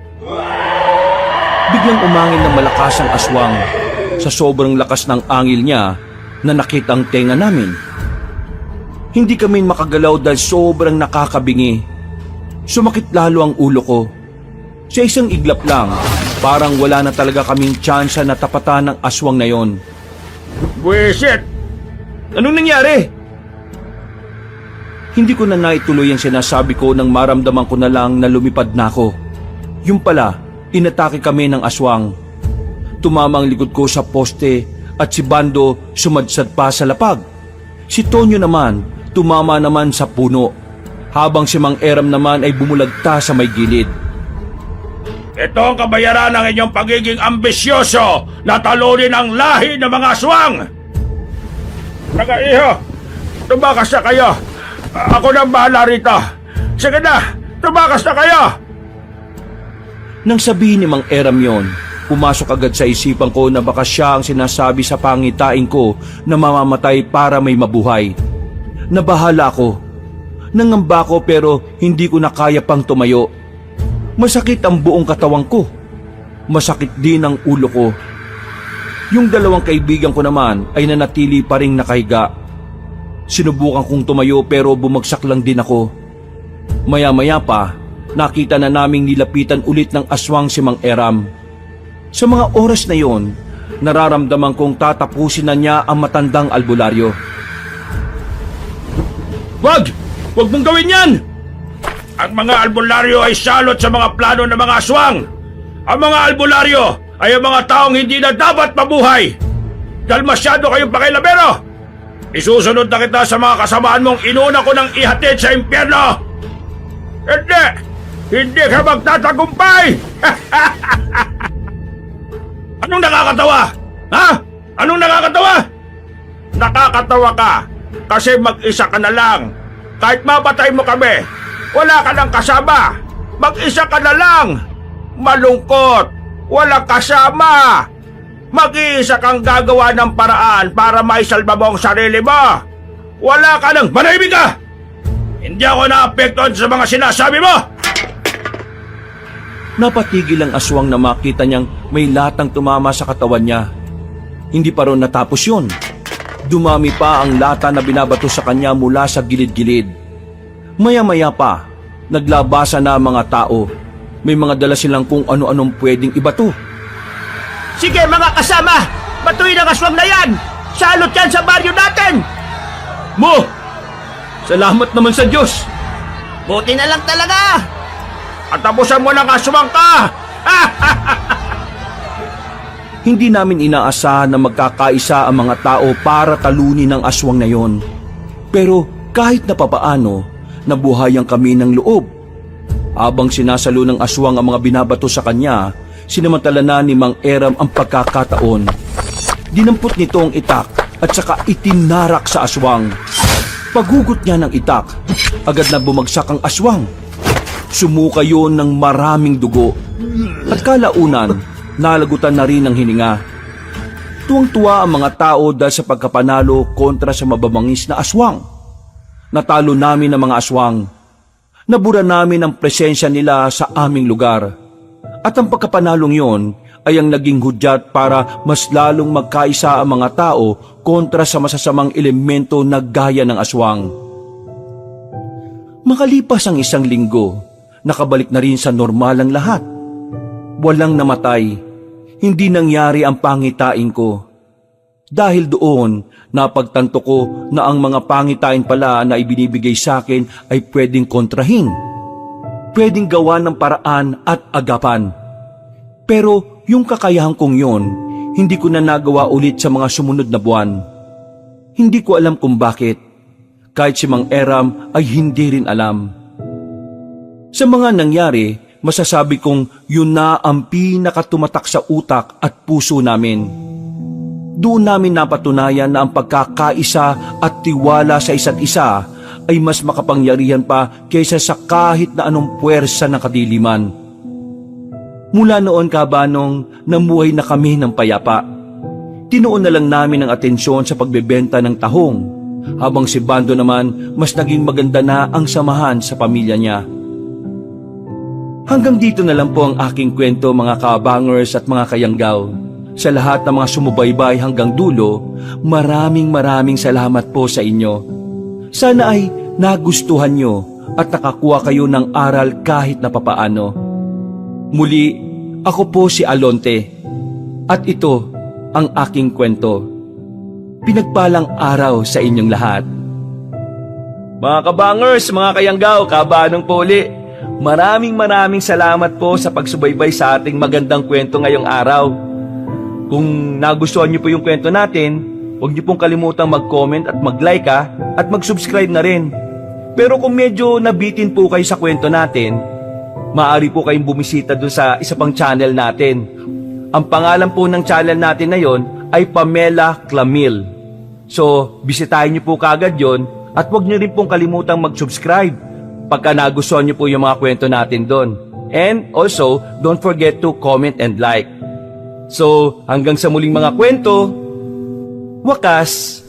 Biglang umangin ng malakas ang aswang. Sa sobrang lakas ng angil niya na nakita ang tenga namin. Hindi kami makagalaw dahil sobrang nakakabingi. Sumakit lalo ang ulo ko. Sa isang iglap lang, parang wala na talaga kaming tsansa na tapatan ng aswang na yon. Buwisit! Anong nangyari? Hindi ko na naituloy ang sinasabi ko nang maramdaman ko na lang na lumipad na ako. Yung pala, inatake kami ng aswang. Tumama ang likod ko sa poste at si Bando sumadsad pa sa lapag. Si Tonyo naman, tumama naman sa puno. Habang si Mang Eram naman ay bumulagta sa may gilid. Ito ang kabayaran ng inyong pagiging ambisyoso na talunin ang lahi ng mga aswang! Mga iho, tumakas na kayo! Ako na ang bahala rito! Sige na, tumakas na kayo! Nang sabihin ni Mang Eram yon, pumasok agad sa isipan ko na baka siya ang sinasabi sa pangitain ko na mamamatay para may mabuhay. Nabahala ako. Nangamba ko pero hindi ko na kaya pang tumayo. Masakit ang buong katawan ko. Masakit din ang ulo ko. Yung dalawang kaibigan ko naman ay nanatili pa ring nakahiga. Sinubukan kong tumayo pero bumagsak lang din ako. Maya-maya pa, nakita na naming nilapitan ulit ng aswang si Mang Eram. Sa mga oras na yon, nararamdaman kong tatapusin na niya ang matandang albularyo. Wag! Wag mong gawin yan! Ang mga albularyo ay salot sa mga plano ng mga aswang! Ang mga albularyo ay ang mga taong hindi na dapat mabuhay! Dahil masyado kayong pakilabero! Isusunod na kita sa mga kasamaan mong inuna ko ng ihatid sa impyerno! Hindi! Hindi ka magtatagumpay! Anong nakakatawa? Ha? Anong nakakatawa? Nakakatawa ka kasi mag-isa ka na lang. Kahit mapatay mo kami, wala ka nang kasama. Mag-isa ka na lang. Malungkot. Walang kasama. Mag-iisa kang gagawa ng paraan para maisalba mo ang sarili mo. Wala ka nang... Manahimik ka! Hindi ako naapektuhan sa mga sinasabi mo! Napatigil ang aswang na makita niyang may latang tumama sa katawan niya. Hindi pa ron natapos yun. Dumami pa ang lata na binabato sa kanya mula sa gilid-gilid. Maya-maya pa, naglabasan na ang mga tao. May mga dala silang kung ano-anong pwedeng ibato. Sige mga kasama, batuin ang aswang na yan! Salot yan sa baryo natin! Mo! Salamat naman sa Diyos! Buti na lang talaga. At tapusan mo ng aswang ka! Hindi namin inaasahan na magkakaisa ang mga tao para talunin ang aswang na yon. Pero kahit na papaano, nabuhayan kami ng loob. Habang sinasalo ng aswang ang mga binabato sa kanya, sinamantala na ni Mang Eram ang pagkakataon. Dinampot nito ang itak at saka itinarak sa aswang. Paghugot niya ng itak, agad na bumagsak ang aswang. Sumuka yun ng maraming dugo. At kalaunan, nalagutan na rin ang hininga. Tuwang-tuwa ang mga tao dahil sa pagkapanalo kontra sa mababangis na aswang. Natalo namin ang mga aswang. Nabura namin ang presensya nila sa aming lugar. At ang pagkapanalong yon ay ang naging hudyat para mas lalong magkaisa ang mga tao kontra sa masasamang elemento na gaya ng aswang. Makalipas ang isang linggo, nakabalik na rin sa normal ang lahat. Walang namatay, hindi nangyari ang pangitain ko. Dahil doon, napagtanto ko na ang mga pangitain pala na ibinibigay sa akin ay pwedeng kontrahin. Pwedeng gawa ng paraan at agapan. Pero yung kakayahan kong yon, hindi ko na nagawa ulit sa mga sumunod na buwan. Hindi ko alam kung bakit. Kahit si Mang Eram ay hindi rin alam. Sa mga nangyari, masasabi kong yun na ang pinakatumatak sa utak at puso namin. Doon namin napatunayan na ang pagkakaisa at tiwala sa isa't isa ay mas makapangyarihan pa kaysa sa kahit na anong puwersa ng kadiliman. Mula noon, Kabanong, namuhay na kami ng payapa. Tinuon na lang namin ang atensyon sa pagbebenta ng tahong, habang si Bando naman mas naging maganda na ang samahan sa pamilya niya. Hanggang dito na lang po ang aking kwento, mga kabangers at mga kayanggaw. Sa lahat ng mga sumubaybay hanggang dulo, maraming salamat po sa inyo. Sana ay nagustuhan nyo at nakakuha kayo ng aral kahit na papaano. Muli, ako po si Alonte at ito ang aking kwento. Pinagpalang araw sa inyong lahat. Mga kabangers, mga kayanggaw, kabanong po uli. Maraming salamat po sa pagsubaybay sa ating magandang kwento ngayong araw. Kung nagustuhan niyo po yung kwento natin, huwag niyo pong kalimutang mag-comment at mag-like at mag-subscribe na rin. Pero kung medyo nabitin po kayo sa kwento natin, maaari po kayong bumisita dun sa isa pang channel natin. Ang pangalan po ng channel natin na yon ay Pamela Clamil. So, bisitahin niyo po kagad yon at huwag niyo rin pong kalimutang mag-subscribe pagka nagustuhan niyo po yung mga kwento natin doon. And also, don't forget to comment and like. So, hanggang sa muling mga kwento, wakas,